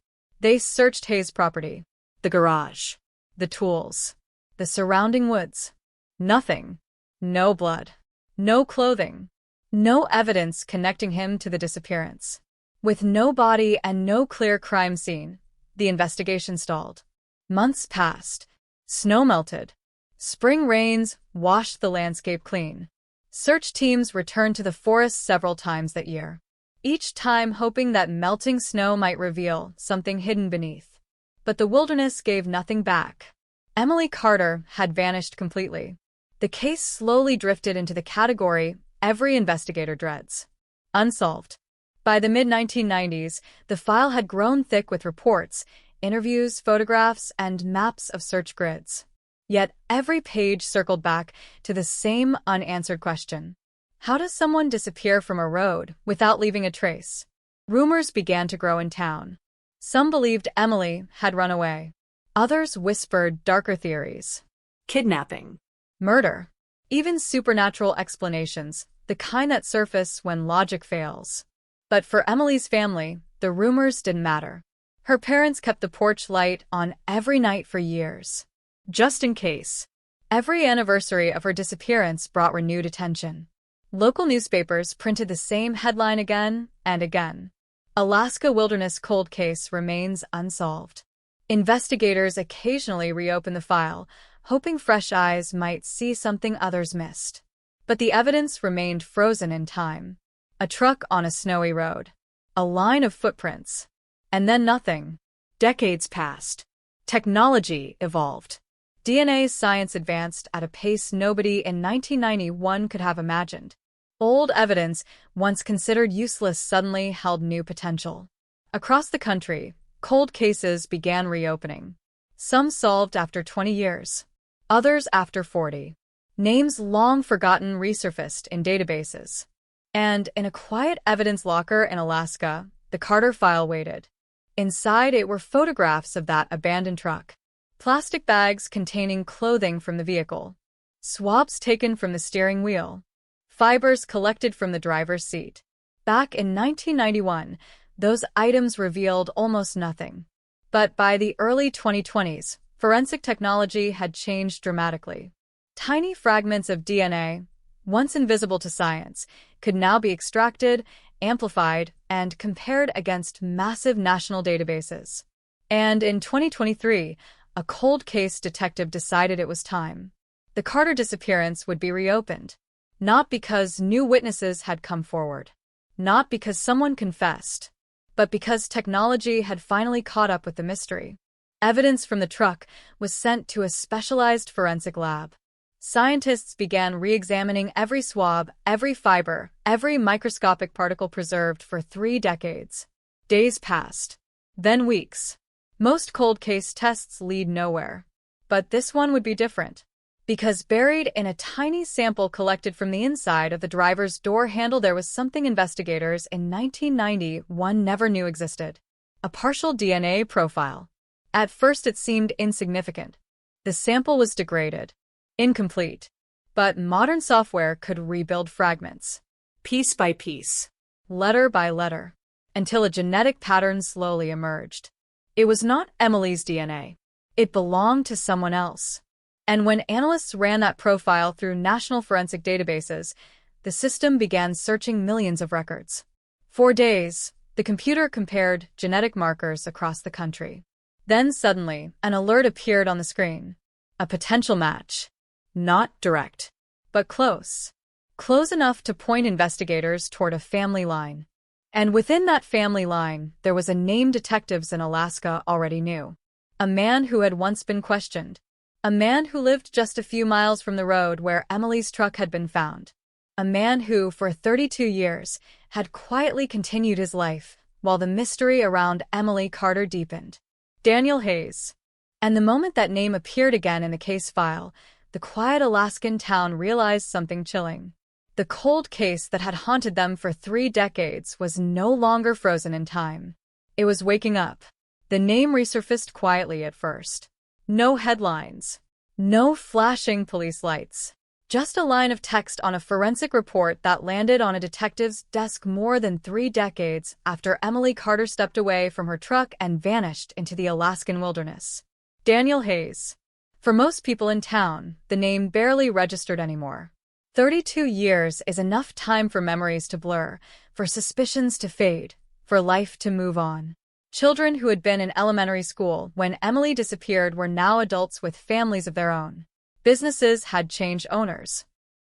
They searched Hayes' property, the garage, the tools, the surrounding woods. Nothing. No blood. No clothing. No evidence connecting him to the disappearance. With no body and no clear crime scene, the investigation stalled. Months passed. Snow melted. Spring rains washed the landscape clean. Search teams returned to the forest several times that year, each time hoping that melting snow might reveal something hidden beneath. But the wilderness gave nothing back. Emily Carter had vanished completely. The case slowly drifted into the category every investigator dreads: unsolved. By the mid-1990s, the file had grown thick with reports, interviews, photographs, and maps of search grids. Yet every page circled back to the same unanswered question. How does someone disappear from a road without leaving a trace? Rumors began to grow in town. Some believed Emily had run away. Others whispered darker theories. Kidnapping. Murder. Even supernatural explanations, the kind that surface when logic fails. But for Emily's family, the rumors didn't matter. Her parents kept the porch light on every night for years. Just in case. Every anniversary of her disappearance brought renewed attention. Local newspapers printed the same headline again and again. Alaska Wilderness Cold Case remains unsolved. Investigators occasionally reopened the file, hoping fresh eyes might see something others missed. But the evidence remained frozen in time. A truck on a snowy road. A line of footprints. And then nothing. Decades passed. Technology evolved. DNA science advanced at a pace nobody in 1991 could have imagined. Old evidence, once considered useless, suddenly held new potential. Across the country, cold cases began reopening. Some solved after 20 years. Others after 40. Names long forgotten resurfaced in databases. And in a quiet evidence locker in Alaska, the Carter file waited. Inside it were photographs of that abandoned truck. plastic bags containing clothing from the vehicle, swabs taken from the steering wheel, fibers collected from the driver's seat. Back in 1991, those items revealed almost nothing. But by the early 2020s, forensic technology had changed dramatically. Tiny fragments of DNA, once invisible to science, could now be extracted, amplified, and compared against massive national databases. And in 2023, a cold case detective decided it was time. The Carter disappearance would be reopened. Not because new witnesses had come forward. Not because someone confessed. But because technology had finally caught up with the mystery. Evidence from the truck was sent to a specialized forensic lab. Scientists began re-examining every swab, every fiber, every microscopic particle preserved for 3 decades. Days passed. Then weeks. Most cold case tests lead nowhere. But this one would be different. Because buried in a tiny sample collected from the inside of the driver's door handle, there was something investigators in 1991 never knew existed. A partial DNA profile. At first it seemed insignificant. The sample was degraded. Incomplete. But modern software could rebuild fragments. Piece by piece. Letter by letter. Until a genetic pattern slowly emerged. It was not Emily's DNA. It belonged to someone else. And when analysts ran that profile through national forensic databases, the system began searching millions of records. For days, the computer compared genetic markers across the country. Then suddenly, an alert appeared on the screen. A potential match. Not direct, but close. Close enough to point investigators toward a family line. And within that family line, there was a name detectives in Alaska already knew. A man who had once been questioned. A man who lived just a few miles from the road where Emily's truck had been found. A man who, for 32 years, had quietly continued his life while the mystery around Emily Carter deepened. Daniel Hayes. And the moment that name appeared again in the case file, the quiet Alaskan town realized something chilling. The cold case that had haunted them for 3 decades was no longer frozen in time. It was waking up. The name resurfaced quietly at first. No headlines. No flashing police lights. Just a line of text on a forensic report that landed on a detective's desk more than 3 decades after Emily Carter stepped away from her truck and vanished into the Alaskan wilderness. Daniel Hayes. For most people in town, the name barely registered anymore. 32 years is enough time for memories to blur, for suspicions to fade, for life to move on. Children who had been in elementary school when Emily disappeared were now adults with families of their own. Businesses had changed owners.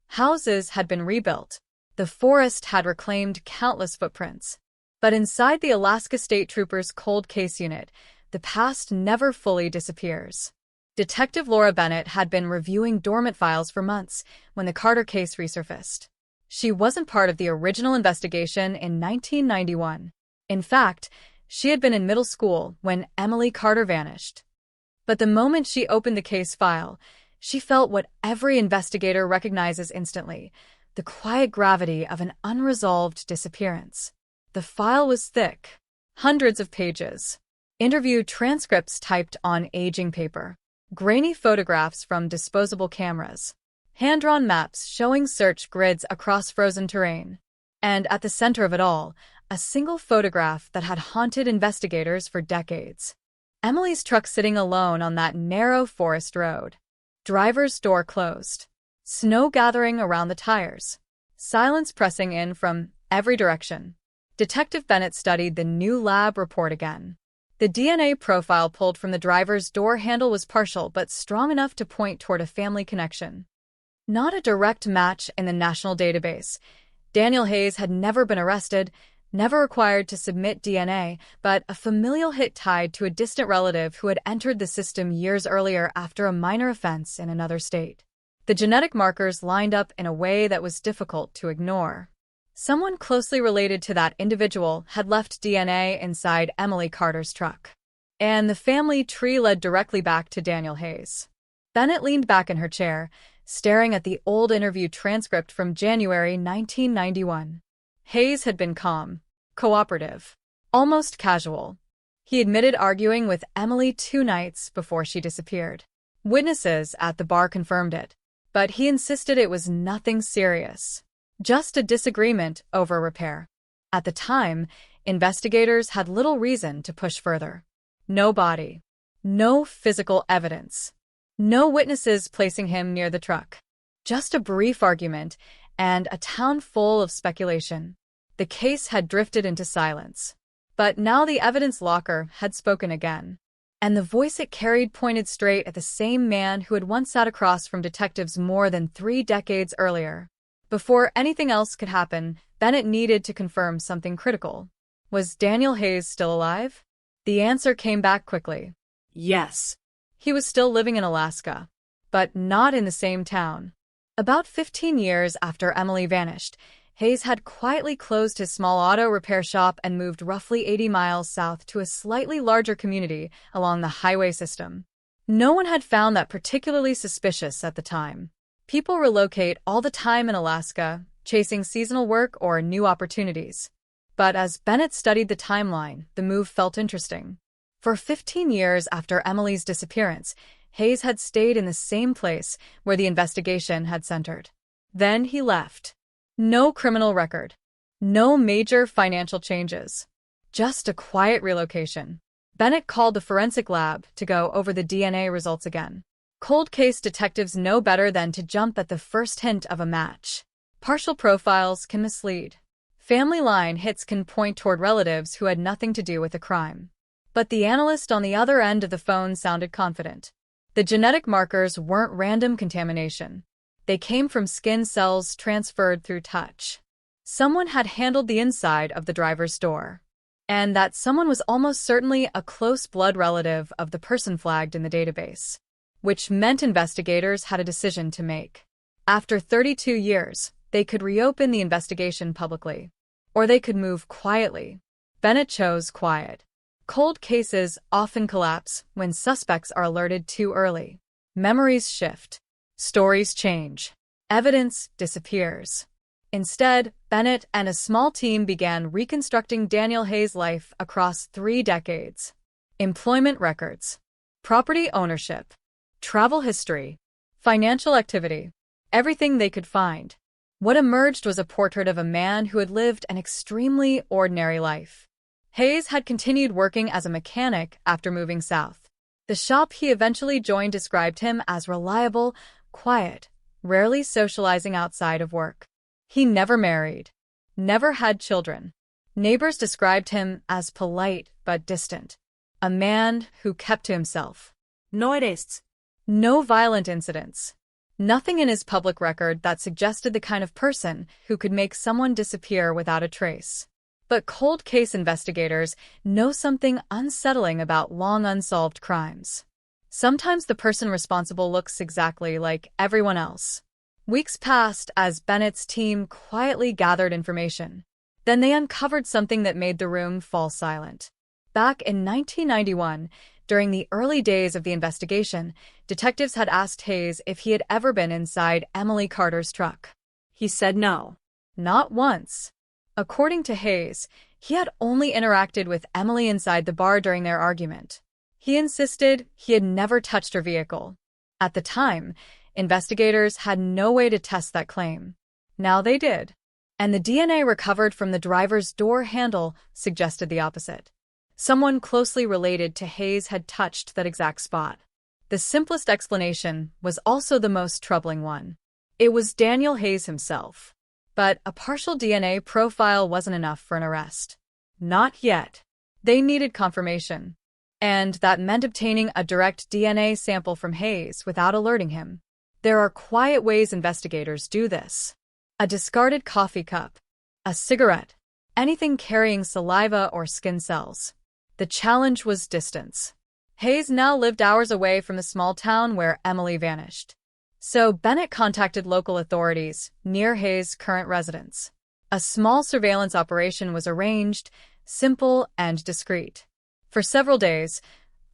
Houses had been rebuilt. The forest had reclaimed countless footprints. But inside the Alaska State Troopers' cold case unit, the past never fully disappears. Detective Laura Bennett had been reviewing dormant files for months when the Carter case resurfaced. She wasn't part of the original investigation in 1991. In fact, she had been in middle school when Emily Carter vanished. But the moment she opened the case file, she felt what every investigator recognizes instantly, the quiet gravity of an unresolved disappearance. The file was thick, hundreds of pages, interview transcripts typed on aging paper, grainy photographs from disposable cameras, hand-drawn maps showing search grids across frozen terrain, and at the center of it all, a single photograph that had haunted investigators for decades. Emily's truck sitting alone on that narrow forest road. Driver's door closed. Snow gathering around the tires. Silence pressing in from every direction. Detective Bennett studied the new lab report again. The DNA profile pulled from the driver's door handle was partial but strong enough to point toward a family connection. Not a direct match in the national database. Daniel Hayes had never been arrested, never required to submit DNA, but a familial hit tied to a distant relative who had entered the system years earlier after a minor offense in another state. The genetic markers lined up in a way that was difficult to ignore. Someone closely related to that individual had left DNA inside Emily Carter's truck. And the family tree led directly back to Daniel Hayes. Bennett leaned back in her chair, staring at the old interview transcript from January 1991. Hayes had been calm, cooperative, almost casual. He admitted arguing with Emily 2 nights before she disappeared. Witnesses at the bar confirmed it, but he insisted it was nothing serious, just a disagreement over repair. At the time, investigators had little reason to push further. No body, no physical evidence, no witnesses placing him near the truck. Just a brief argument and a town full of speculation. The case had drifted into silence. But now the evidence locker had spoken again, and the voice it carried pointed straight at the same man who had once sat across from detectives more than 3 decades earlier. Before anything else could happen, Bennett needed to confirm something critical. Was Daniel Hayes still alive? The answer came back quickly. Yes. He was still living in Alaska, but not in the same town. About 15 years after Emily vanished, Hayes had quietly closed his small auto repair shop and moved roughly 80 miles south to a slightly larger community along the highway system. No one had found that particularly suspicious at the time. People relocate all the time in Alaska, chasing seasonal work or new opportunities. But as Bennett studied the timeline, the move felt interesting. For 15 years after Emily's disappearance, Hayes had stayed in the same place where the investigation had centered. Then he left. No criminal record. No major financial changes. Just a quiet relocation. Bennett called the forensic lab to go over the DNA results again. Cold case detectives know better than to jump at the first hint of a match. Partial profiles can mislead. Family line hits can point toward relatives who had nothing to do with the crime. But the analyst on the other end of the phone sounded confident. The genetic markers weren't random contamination. They came from skin cells transferred through touch. Someone had handled the inside of the driver's door. And that someone was almost certainly a close blood relative of the person flagged in the database, which meant investigators had a decision to make. After 32 years, they could reopen the investigation publicly, or they could move quietly. Bennett chose quiet. Cold cases often collapse when suspects are alerted too early. Memories shift. Stories change. Evidence disappears. Instead, Bennett and a small team began reconstructing Daniel Hayes' life across 3 decades. Employment records, property ownership, travel history, financial activity, everything they could find. What emerged was a portrait of a man who had lived an extremely ordinary life. Hayes had continued working as a mechanic after moving south. The shop he eventually joined described him as reliable, quiet, rarely socializing outside of work. He never married, never had children. Neighbors described him as polite but distant, a man who kept to himself. No arrests. No violent incidents. Nothing in his public record that suggested the kind of person who could make someone disappear without a trace. But cold case investigators know something unsettling about long unsolved crimes. Sometimes the person responsible looks exactly like everyone else. Weeks passed as Bennett's team quietly gathered information. Then they uncovered something that made the room fall silent. Back in 1991, during the early days of the investigation, detectives had asked Hayes if he had ever been inside Emily Carter's truck. He said no. Not once. According to Hayes, he had only interacted with Emily inside the bar during their argument. He insisted he had never touched her vehicle. At the time, investigators had no way to test that claim. Now they did. And the DNA recovered from the driver's door handle suggested the opposite. Someone closely related to Hayes had touched that exact spot. The simplest explanation was also the most troubling one. It was Daniel Hayes himself. But a partial DNA profile wasn't enough for an arrest. Not yet. They needed confirmation. And that meant obtaining a direct DNA sample from Hayes without alerting him. There are quiet ways investigators do this. A discarded coffee cup, a cigarette, anything carrying saliva or skin cells. The challenge was distance. Hayes now lived hours away from the small town where Emily vanished. So Bennett contacted local authorities near Hayes' current residence. A small surveillance operation was arranged, simple and discreet. For several days,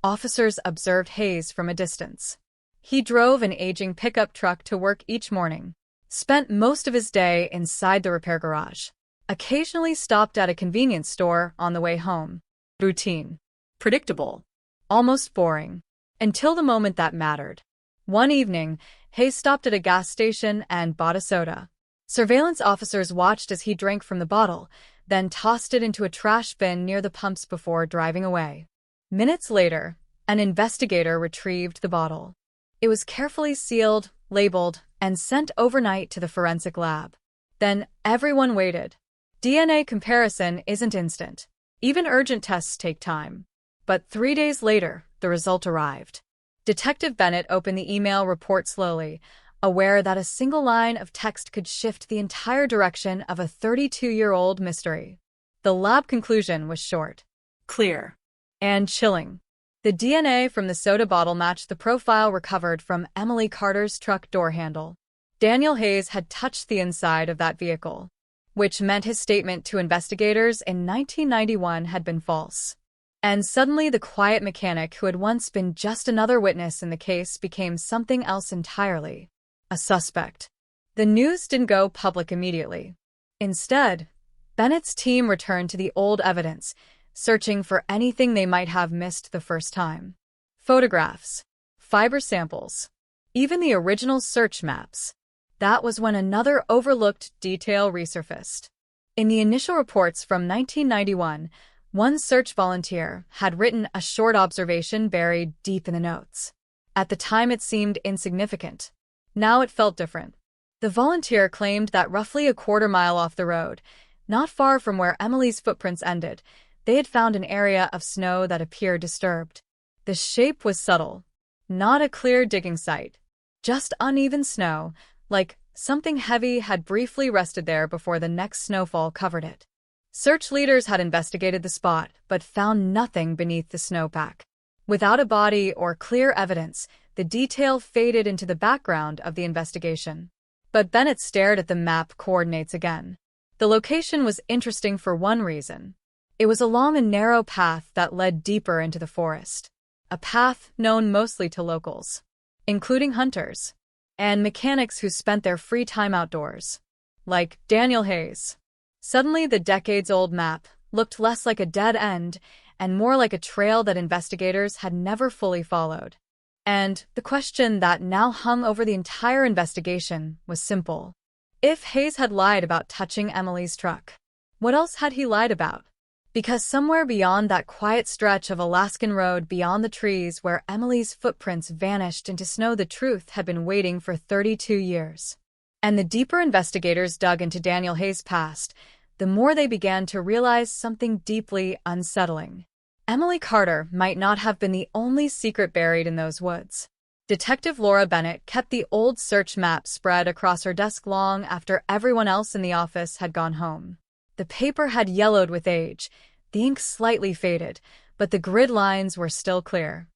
officers observed Hayes from a distance. He drove an aging pickup truck to work each morning, spent most of his day inside the repair garage, occasionally stopped at a convenience store on the way home. Routine. Predictable. Almost boring. Until the moment that mattered. One evening, Hayes stopped at a gas station and bought a soda. Surveillance officers watched as he drank from the bottle, then tossed it into a trash bin near the pumps before driving away. Minutes later, an investigator retrieved the bottle. It was carefully sealed, labeled, and sent overnight to the forensic lab. Then everyone waited. DNA comparison isn't instant. Even urgent tests take time. But 3 days later, the result arrived. Detective Bennett opened the email report slowly, aware that a single line of text could shift the entire direction of a 32-year-old mystery. The lab conclusion was short, clear, and chilling. The DNA from the soda bottle matched the profile recovered from Emily Carter's truck door handle. Daniel Hayes had touched the inside of that vehicle, which meant his statement to investigators in 1991 had been false. And suddenly the quiet mechanic who had once been just another witness in the case became something else entirely. A suspect. The news didn't go public immediately. Instead, Bennett's team returned to the old evidence, searching for anything they might have missed the first time. Photographs, fiber samples, even the original search maps. That was when another overlooked detail resurfaced. In the initial reports from 1991, one search volunteer had written a short observation buried deep in the notes. At the time it seemed insignificant. Now it felt different. The volunteer claimed that roughly a quarter-mile off the road, not far from where Emily's footprints ended, they had found an area of snow that appeared disturbed. The shape was subtle. Not a clear digging site. Just uneven snow, like something heavy had briefly rested there before the next snowfall covered it. Search leaders had investigated the spot, but found nothing beneath the snowpack. Without a body or clear evidence, the detail faded into the background of the investigation. But Bennett stared at the map coordinates again. The location was interesting for one reason. It was along a narrow path that led deeper into the forest. A path known mostly to locals, including hunters, and mechanics who spent their free time outdoors, like Daniel Hayes. Suddenly, the decades-old map looked less like a dead end and more like a trail that investigators had never fully followed. And the question that now hung over the entire investigation was simple. If Hayes had lied about touching Emily's truck, what else had he lied about? Because somewhere beyond that quiet stretch of Alaskan road beyond the trees where Emily's footprints vanished into snow, the truth had been waiting for 32 years. And the deeper investigators dug into Daniel Hayes' past, the more they began to realize something deeply unsettling. Emily Carter might not have been the only secret buried in those woods. Detective Laura Bennett kept the old search map spread across her desk long after everyone else in the office had gone home. The paper had yellowed with age, the ink slightly faded, but the grid lines were still clear.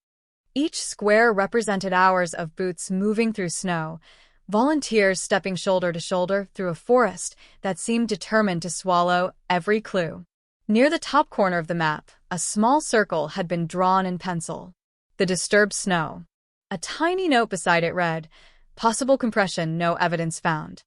Each square represented hours of boots moving through snow, volunteers stepping shoulder to shoulder through a forest that seemed determined to swallow every clue. Near the top corner of the map, a small circle had been drawn in pencil. The disturbed snow. A tiny note beside it read, "Possible compression, no evidence found."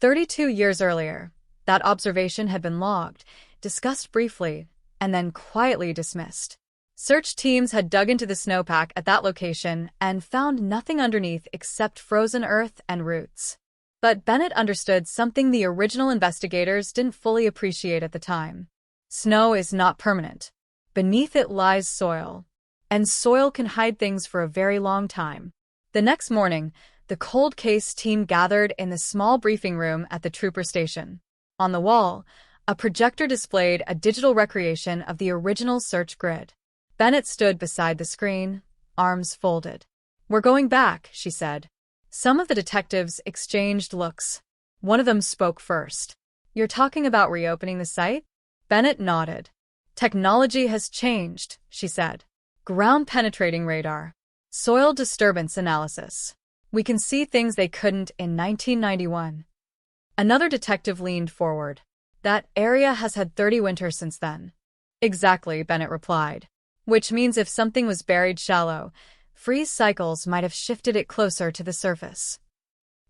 32 years earlier, that observation had been logged, discussed briefly, and then quietly dismissed. Search teams had dug into the snowpack at that location and found nothing underneath except frozen earth and roots. But Bennett understood something the original investigators didn't fully appreciate at the time. Snow is not permanent. Beneath it lies soil. And soil can hide things for a very long time. The next morning, the cold case team gathered in the small briefing room at the trooper station. On the wall, a projector displayed a digital recreation of the original search grid. Bennett stood beside the screen, arms folded. "We're going back," she said. Some of the detectives exchanged looks. One of them spoke first. "You're talking about reopening the site?" Bennett nodded. "Technology has changed," she said. "Ground-penetrating radar. Soil disturbance analysis. We can see things they couldn't in 1991. Another detective leaned forward. "That area has had 30 winters since then." "Exactly," Bennett replied. "Which means if something was buried shallow, freeze cycles might have shifted it closer to the surface."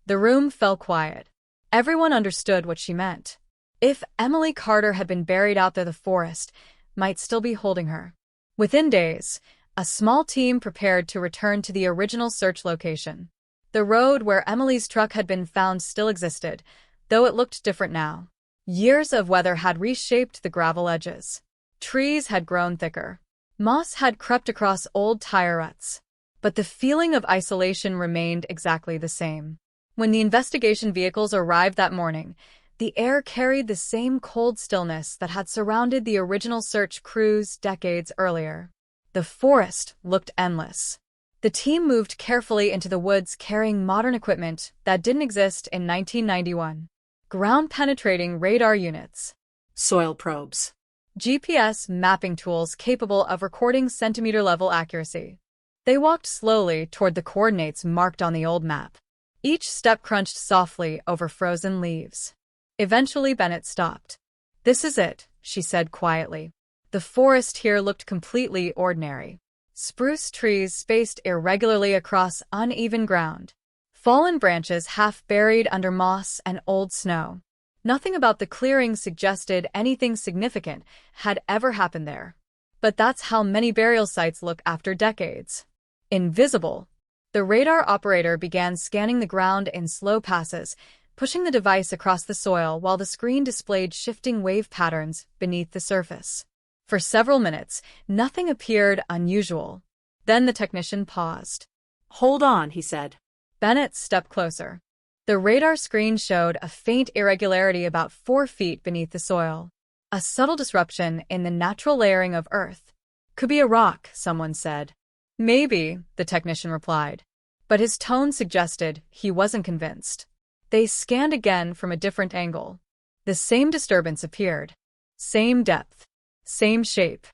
The room fell quiet. Everyone understood what she meant. If Emily Carter had been buried out there, the forest might still be holding her. Within days, a small team prepared to return to the original search location. The road where Emily's truck had been found still existed, though it looked different now. Years of weather had reshaped the gravel edges. Trees had grown thicker. Moss had crept across old tire ruts. But the feeling of isolation remained exactly the same. When the investigation vehicles arrived that morning, the air carried the same cold stillness that had surrounded the original search crews decades earlier. The forest looked endless. The team moved carefully into the woods carrying modern equipment that didn't exist in 1991. Ground-penetrating radar units, soil probes, GPS mapping tools capable of recording centimeter-level accuracy. They walked slowly toward the coordinates marked on the old map. Each step crunched softly over frozen leaves. Eventually, Bennett stopped. "This is it," she said quietly. The forest here looked completely ordinary. Spruce trees spaced irregularly across uneven ground. Fallen branches half buried under moss and old snow. Nothing about the clearing suggested anything significant had ever happened there. But that's how many burial sites look after decades. Invisible. The radar operator began scanning the ground in slow passes, pushing the device across the soil while the screen displayed shifting wave patterns beneath the surface. For several minutes, nothing appeared unusual. Then the technician paused. "Hold on," he said. Bennett stepped closer. The radar screen showed a faint irregularity about 4 feet beneath the soil. A subtle disruption in the natural layering of Earth. "Could be a rock," someone said. "Maybe," the technician replied. But his tone suggested he wasn't convinced. They scanned again from a different angle. The same disturbance appeared. Same depth. Same shape.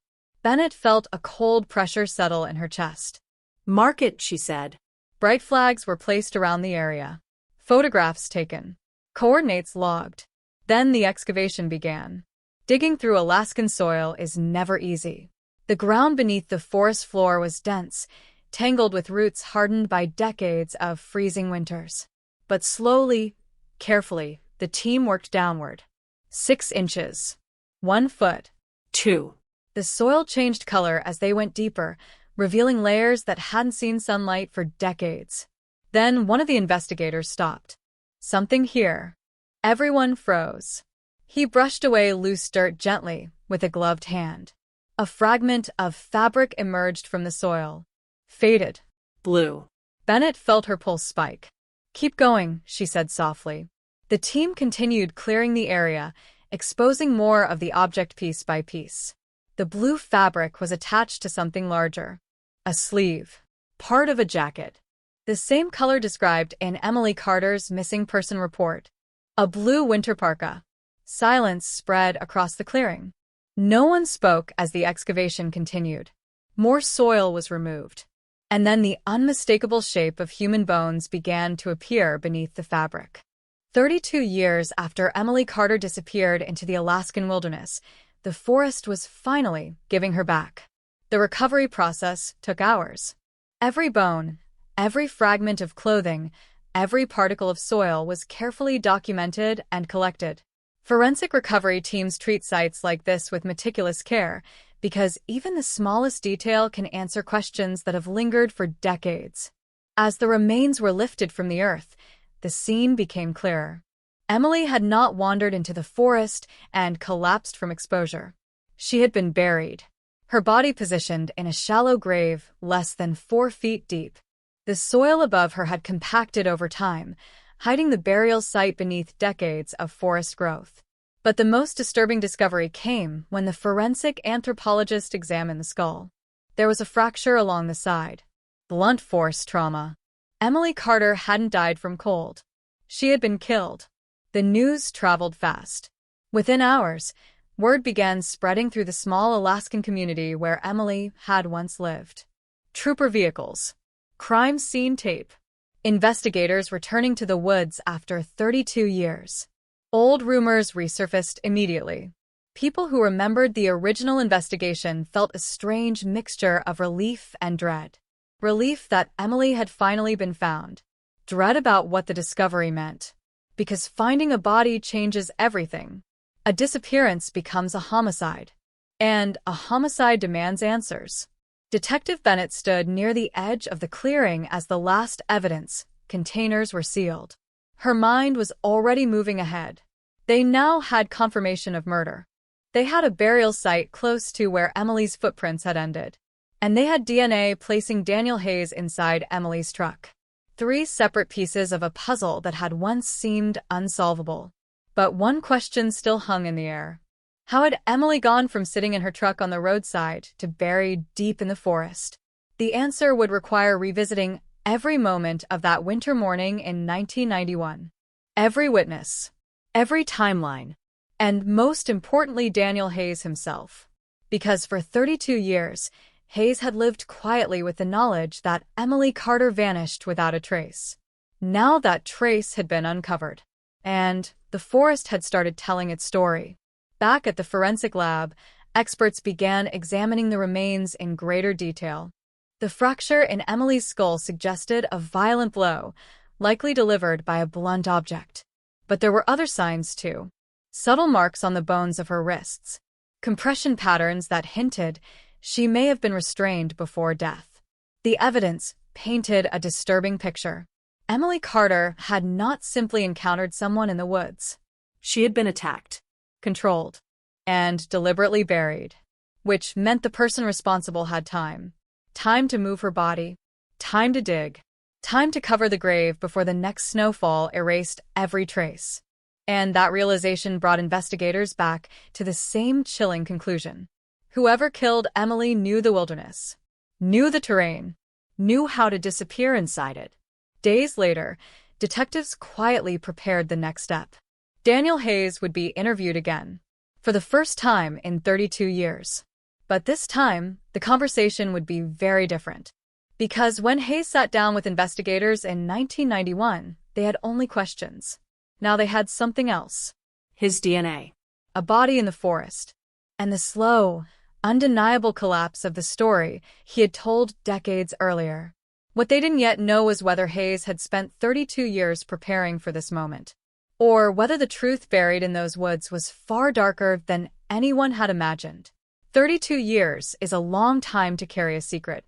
Bennett felt a cold pressure settle in her chest. "Mark it," she said. Bright flags were placed around the area. Photographs taken. Coordinates logged. Then the excavation began. Digging through Alaskan soil is never easy. The ground beneath the forest floor was dense, tangled with roots hardened by decades of freezing winters. But slowly, carefully, the team worked downward. 6 inches. 1 foot. 2. The soil changed color as they went deeper, revealing layers that hadn't seen sunlight for decades. Then one of the investigators stopped. "Something here." Everyone froze. He brushed away loose dirt gently with a gloved hand. A fragment of fabric emerged from the soil. Faded. Blue. Bennett felt her pulse spike. "Keep going," she said softly. The team continued clearing the area, exposing more of the object piece by piece. The blue fabric was attached to something larger. A sleeve. Part of a jacket. The same color described in Emily Carter's missing person report. A blue winter parka. Silence spread across the clearing. No one spoke as the excavation continued. More soil was removed. And then the unmistakable shape of human bones began to appear beneath the fabric. 32 years after Emily Carter disappeared into the Alaskan wilderness, the forest was finally giving her back. The recovery process took hours. Every bone, every fragment of clothing, every particle of soil was carefully documented and collected. Forensic recovery teams treat sites like this with meticulous care because even the smallest detail can answer questions that have lingered for decades. As the remains were lifted from the earth, the scene became clearer. Emily had not wandered into the forest and collapsed from exposure. She had been buried, her body positioned in a shallow grave less than 4 feet deep. The soil above her had compacted over time, hiding the burial site beneath decades of forest growth. But the most disturbing discovery came when the forensic anthropologist examined the skull. There was a fracture along the side. Blunt force trauma. Emily Carter hadn't died from cold. She had been killed. The news traveled fast. Within hours, word began spreading through the small Alaskan community where Emily had once lived. Trooper vehicles. Crime scene tape. Investigators returning to the woods after 32 years. Old rumors resurfaced immediately. People who remembered the original investigation felt a strange mixture of relief and dread. Relief that Emily had finally been found. Dread about what the discovery meant. Because finding a body changes everything. A disappearance becomes a homicide. and a homicide demands answers. Detective Bennett stood near the edge of the clearing as the last evidence containers were sealed. Her mind was already moving ahead. They now had confirmation of murder. They had a burial site close to where Emily's footprints had ended. And they had DNA placing Daniel Hayes inside Emily's truck. 3 separate pieces of a puzzle that had once seemed unsolvable. But one question still hung in the air. How had Emily gone from sitting in her truck on the roadside to buried deep in the forest? The answer would require revisiting every moment of that winter morning in 1991. Every witness, every timeline, and most importantly Daniel Hayes himself. Because for 32 years, Hayes had lived quietly with the knowledge that Emily Carter vanished without a trace. Now that trace had been uncovered, and the forest had started telling its story. Back at the forensic lab, experts began examining the remains in greater detail. The fracture in Emily's skull suggested a violent blow, likely delivered by a blunt object. But there were other signs too. Subtle marks on the bones of her wrists. Compression patterns that hinted she may have been restrained before death. The evidence painted a disturbing picture. Emily Carter had not simply encountered someone in the woods. She had been attacked, controlled, and deliberately buried, which meant the person responsible had time. Time to move her body, time to dig, time to cover the grave before the next snowfall erased every trace. And that realization brought investigators back to the same chilling conclusion. Whoever killed Emily knew the wilderness, knew the terrain, knew how to disappear inside it. Days later, detectives quietly prepared the next step. Daniel Hayes would be interviewed again, for the first time in 32 years. But this time, the conversation would be very different. Because when Hayes sat down with investigators in 1991, they had only questions. Now they had something else. His DNA. A body in the forest. And the slow, undeniable collapse of the story he had told decades earlier. What they didn't yet know was whether Hayes had spent 32 years preparing for this moment, or whether the truth buried in those woods was far darker than anyone had imagined. 32 years is a long time to carry a secret.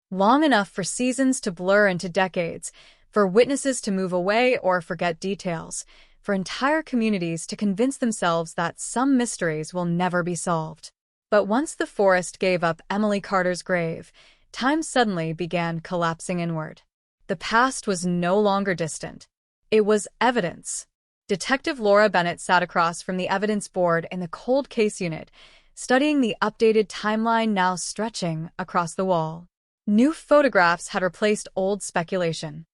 Long enough for seasons to blur into decades, for witnesses to move away or forget details, for entire communities to convince themselves that some mysteries will never be solved. But once the forest gave up Emily Carter's grave, time suddenly began collapsing inward. The past was no longer distant. It was evidence. Detective Laura Bennett sat across from the evidence board in the cold case unit, studying the updated timeline now stretching across the wall. New photographs had replaced old speculation.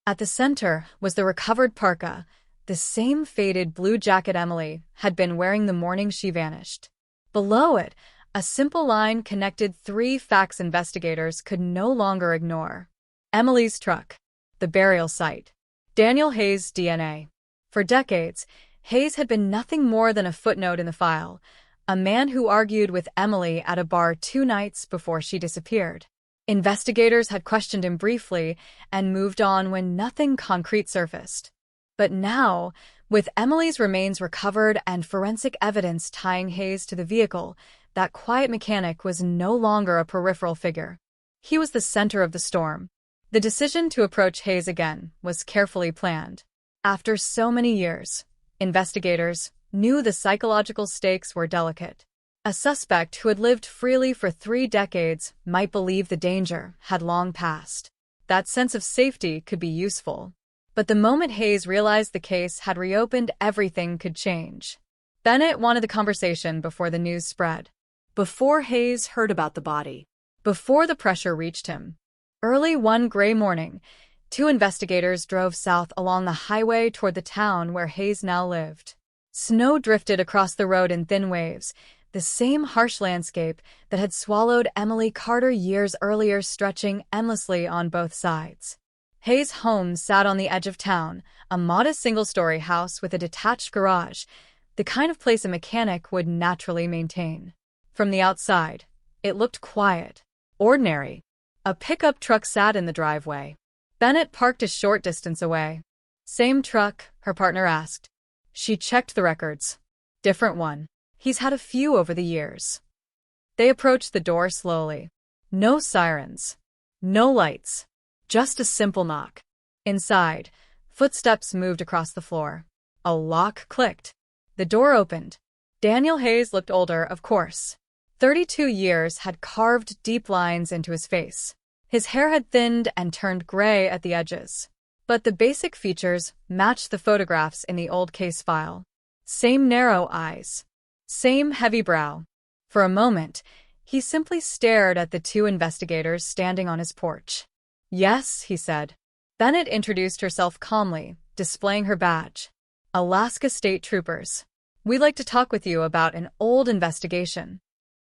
At the center was the recovered parka, the same faded blue jacket Emily had been wearing the morning she vanished. Below it, a simple line connected 3 facts investigators could no longer ignore. Emily's truck, the burial site, Daniel Hayes' DNA. For decades, Hayes had been nothing more than a footnote in the file, a man who argued with Emily at a bar 2 nights before she disappeared. Investigators had questioned him briefly and moved on when nothing concrete surfaced. But now, with Emily's remains recovered and forensic evidence tying Hayes to the vehicle, that quiet mechanic was no longer a peripheral figure. He was the center of the storm. The decision to approach Hayes again was carefully planned. After so many years, investigators knew the psychological stakes were delicate. A suspect who had lived freely for 3 decades might believe the danger had long passed. That sense of safety could be useful. But the moment Hayes realized the case had reopened, everything could change. Bennett wanted the conversation before the news spread. Before Hayes heard about the body. Before the pressure reached him. Early one gray morning, 2 investigators drove south along the highway toward the town where Hayes now lived. Snow drifted across the road in thin waves, the same harsh landscape that had swallowed Emily Carter years earlier, stretching endlessly on both sides. Hayes' home sat on the edge of town, a modest single-story house with a detached garage, the kind of place a mechanic would naturally maintain. From the outside, it looked quiet, ordinary. A pickup truck sat in the driveway. Bennett parked a short distance away. Same truck, her partner asked. She checked the records. Different one. He's had a few over the years. They approached the door slowly. No sirens. No lights. Just a simple knock. Inside, footsteps moved across the floor. A lock clicked. The door opened. Daniel Hayes looked older, of course. 32 years had carved deep lines into his face. His hair had thinned and turned gray at the edges. But the basic features matched the photographs in the old case file. Same narrow eyes. Same heavy brow. For a moment, he simply stared at the two investigators standing on his porch. "Yes," he said. Bennett introduced herself calmly, displaying her badge. "Alaska State Troopers. We'd like to talk with you about an old investigation."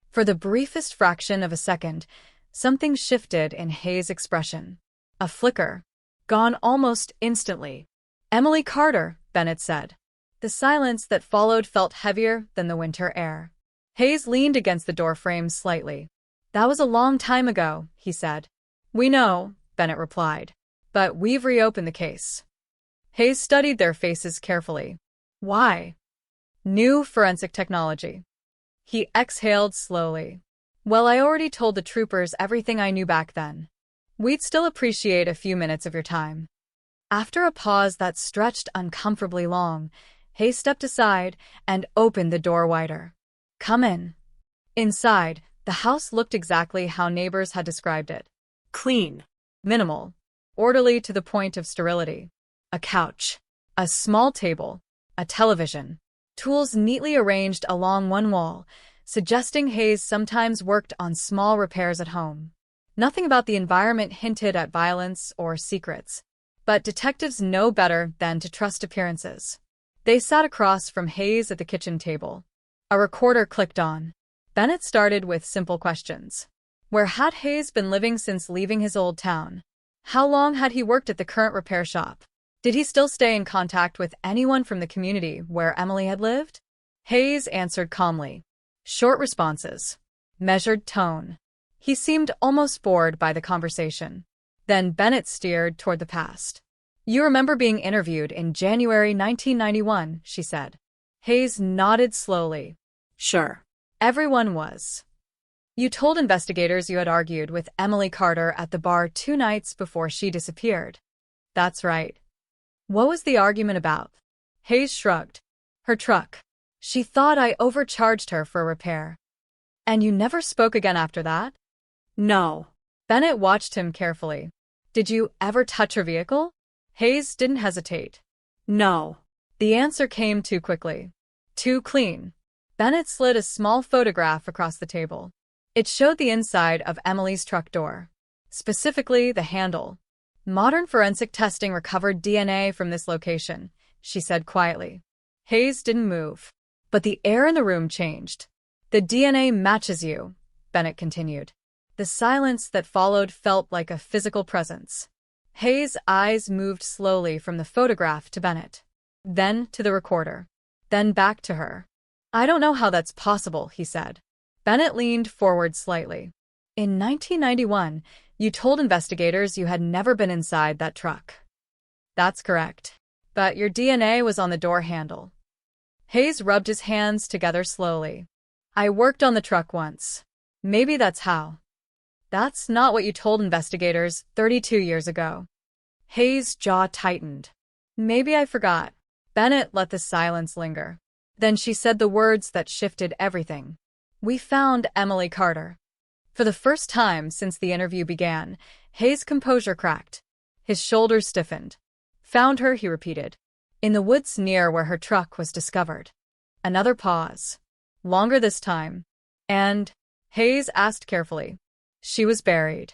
For the briefest fraction of a second, something shifted in Hayes' expression. A flicker. Gone almost instantly. "Emily Carter," Bennett said. The silence that followed felt heavier than the winter air. Hayes leaned against the doorframe slightly. "That was a long time ago," he said. "We know," Bennett replied. "But we've reopened the case." Hayes studied their faces carefully. "Why?" "New forensic technology." He exhaled slowly. "Well, I already told the troopers everything I knew back then. We'd still appreciate a few minutes of your time." After a pause that stretched uncomfortably long, Hayes stepped aside and opened the door wider. "Come in." Inside, the house looked exactly how neighbors had described it. Clean. Minimal. Orderly to the point of sterility. A couch. A small table. A television. Tools neatly arranged along one wall, suggesting Hayes sometimes worked on small repairs at home. Nothing about the environment hinted at violence or secrets, but detectives know better than to trust appearances. They sat across from Hayes at the kitchen table. A recorder clicked on. Bennett started with simple questions. Where had Hayes been living since leaving his old town? How long had he worked at the current repair shop? Did he still stay in contact with anyone from the community where Emily had lived? Hayes answered calmly. Short responses. Measured tone. He seemed almost bored by the conversation. Then Bennett steered toward the past. "You remember being interviewed in January 1991, she said. Hayes nodded slowly. "Sure." Everyone was. "You told investigators you had argued with Emily Carter at the bar 2 nights before she disappeared." "That's right." "What was the argument about?" Hayes shrugged. "Her truck. She thought I overcharged her for a repair." "And you never spoke again after that?" "No." Bennett watched him carefully. "Did you ever touch her vehicle?" Hayes didn't hesitate. "No." The answer came too quickly. Too clean. Bennett slid a small photograph across the table. It showed the inside of Emily's truck door. Specifically, the handle. "Modern forensic testing recovered DNA from this location," she said quietly. Hayes didn't move. But the air in the room changed. "The DNA matches you," Bennett continued. The silence that followed felt like a physical presence. Hayes' eyes moved slowly from the photograph to Bennett, then to the recorder, then back to her. "I don't know how that's possible," he said. Bennett leaned forward slightly. "In 1991, you told investigators you had never been inside that truck." "That's correct. But your DNA was on the door handle." Hayes rubbed his hands together slowly. "I worked on the truck once. Maybe that's how." "That's not what you told investigators 32 years ago." Hayes' jaw tightened. "Maybe I forgot." Bennett let the silence linger. Then she said the words that shifted everything. "We found Emily Carter." For the first time since the interview began, Hayes' composure cracked. His shoulders stiffened. "Found her," he repeated. "In the woods near where her truck was discovered." Another pause. Longer this time. "And," Hayes asked carefully, "she was buried."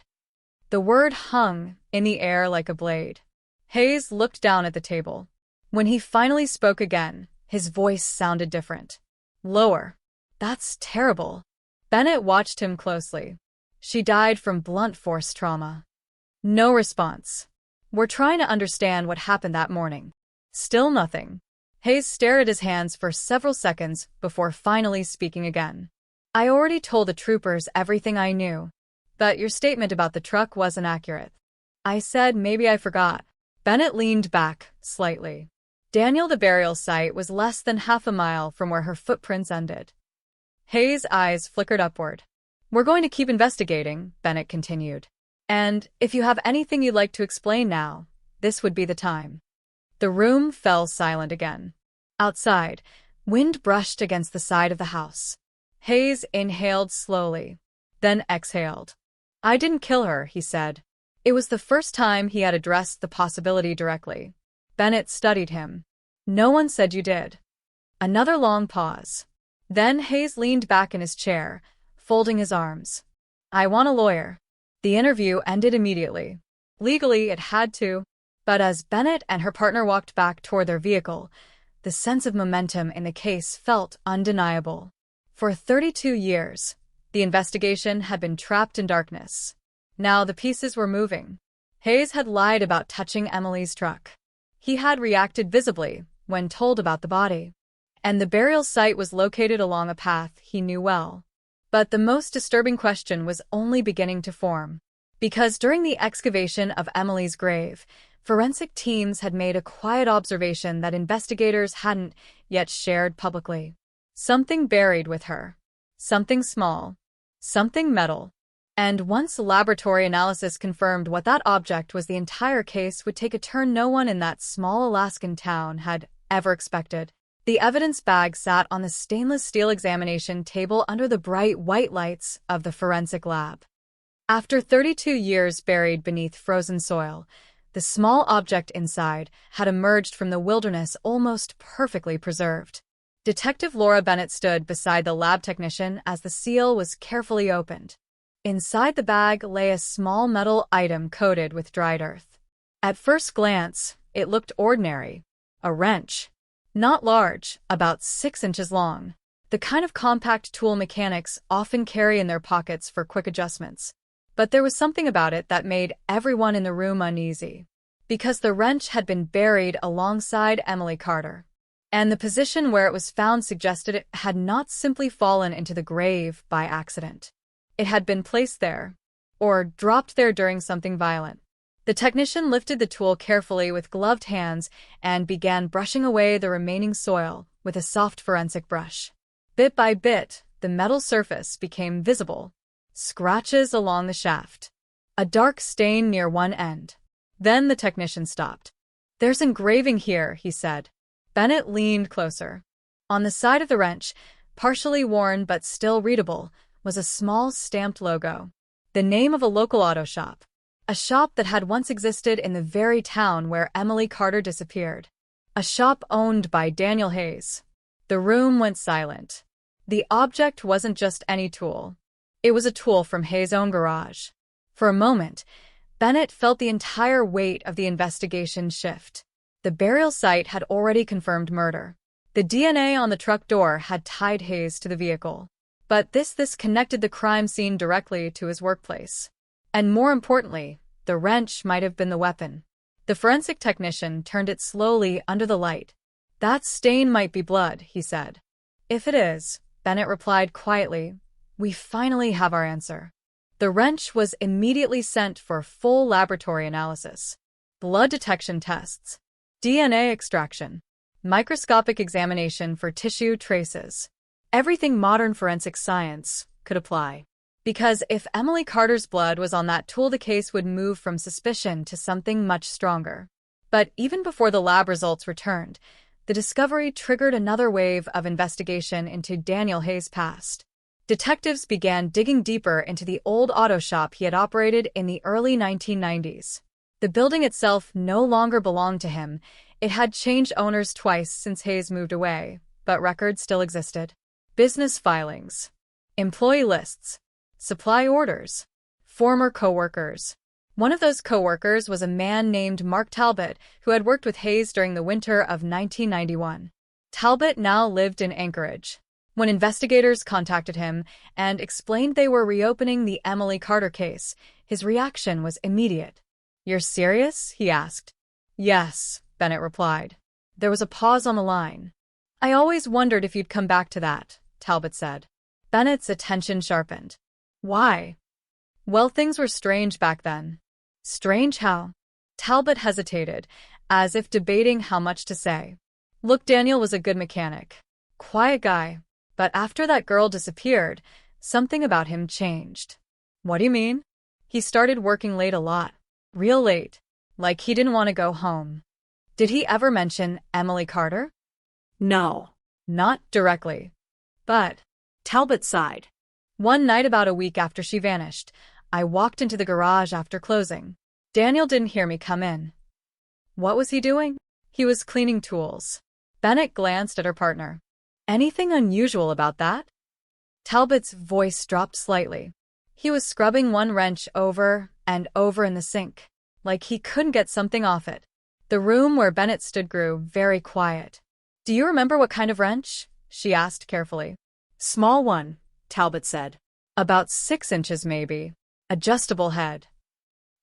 The word hung in the air like a blade. Hayes looked down at the table. When he finally spoke again, his voice sounded different. Lower. "That's terrible." Bennett watched him closely. "She died from blunt force trauma." No response. "We're trying to understand what happened that morning." Still nothing. Hayes stared at his hands for several seconds before finally speaking again. "I already told the troopers everything I knew. But your statement about the truck wasn't accurate." I said maybe I forgot. Bennett leaned back slightly. "Daniel, the burial site was less than half a mile from where her footprints ended." Hayes' eyes flickered upward. We're going to keep investigating, Bennett continued. And if you have anything you'd like to explain now, this would be the time. The room fell silent again. Outside, wind brushed against the side of the house. Hayes inhaled slowly, then exhaled. I didn't kill her, he said. It was the first time he had addressed the possibility directly. Bennett studied him. No one said you did. Another long pause. Then Hayes leaned back in his chair, folding his arms. I want a lawyer. The interview ended immediately. Legally, it had to. But as Bennett and her partner walked back toward their vehicle, the sense of momentum in the case felt undeniable. For 32 years, the investigation had been trapped in darkness. Now the pieces were moving. Hayes had lied about touching Emily's truck. He had reacted visibly when told about the body. And the burial site was located along a path he knew well. But the most disturbing question was only beginning to form. Because during the excavation of Emily's grave, forensic teams had made a quiet observation that investigators hadn't yet shared publicly. Something buried with her. Something small. Something metal. And once laboratory analysis confirmed what that object was, the entire case would take a turn no one in that small Alaskan town had ever expected. The evidence bag sat on the stainless steel examination table under the bright white lights of the forensic lab. After 32 years buried beneath frozen soil, the small object inside had emerged from the wilderness almost perfectly preserved. Detective Laura Bennett stood beside the lab technician as the seal was carefully opened. Inside the bag lay a small metal item coated with dried earth. At first glance, it looked ordinary. A wrench. Not large, about 6 inches long. The kind of compact tool mechanics often carry in their pockets for quick adjustments. But there was something about it that made everyone in the room uneasy. Because the wrench had been buried alongside Emily Carter. And the position where it was found suggested it had not simply fallen into the grave by accident. It had been placed there, or dropped there during something violent. The technician lifted the tool carefully with gloved hands and began brushing away the remaining soil with a soft forensic brush. Bit by bit, the metal surface became visible. Scratches along the shaft. A dark stain near one end. Then the technician stopped. There's engraving here, he said. Bennett leaned closer. On the side of the wrench, partially worn but still readable, was a small stamped logo. The name of a local auto shop. A shop that had once existed in the very town where Emily Carter disappeared. A shop owned by Daniel Hayes. The room went silent. The object wasn't just any tool. It was a tool from Hayes' own garage. For a moment, Bennett felt the entire weight of the investigation shift. The burial site had already confirmed murder. The DNA on the truck door had tied Hayes to the vehicle. But this connected the crime scene directly to his workplace. And more importantly, the wrench might have been the weapon. The forensic technician turned it slowly under the light. That stain might be blood, he said. If it is, Bennett replied quietly, we finally have our answer. The wrench was immediately sent for full laboratory analysis. Blood detection tests. DNA extraction. Microscopic examination for tissue traces. Everything modern forensic science could apply. Because if Emily Carter's blood was on that tool, the case would move from suspicion to something much stronger. But even before the lab results returned, the discovery triggered another wave of investigation into Daniel Hayes' past. Detectives began digging deeper into the old auto shop he had operated in the early 1990s. The building itself no longer belonged to him. It had changed owners twice since Hayes moved away, but records still existed. Business filings. Employee lists. Supply orders. Former co-workers. One of those co-workers was a man named Mark Talbot, who had worked with Hayes during the winter of 1991. Talbot now lived in Anchorage. When investigators contacted him and explained they were reopening the Emily Carter case, his reaction was immediate. You're serious? He asked. Yes, Bennett replied. There was a pause on the line. I always wondered if you'd come back to that, Talbot said. Bennett's attention sharpened. Why? Well, things were strange back then. Strange how? Talbot hesitated, as if debating how much to say. Look, Daniel was a good mechanic. Quiet guy. But after that girl disappeared, something about him changed. What do you mean? He started working late a lot. Real late. Like he didn't want to go home. Did he ever mention Emily Carter? No. Not directly. But Talbot sighed. one night about a week after she vanished, I walked into the garage after closing. Daniel didn't hear me come in. What was he doing? He was cleaning tools. Bennett glanced at her partner. Anything unusual about that? Talbot's voice dropped slightly. He was scrubbing one wrench over and over in the sink, like he couldn't get something off it. The room where Bennett stood grew very quiet. Do you remember what kind of wrench? She asked carefully. Small one, Talbot said. About 6 inches maybe. Adjustable head.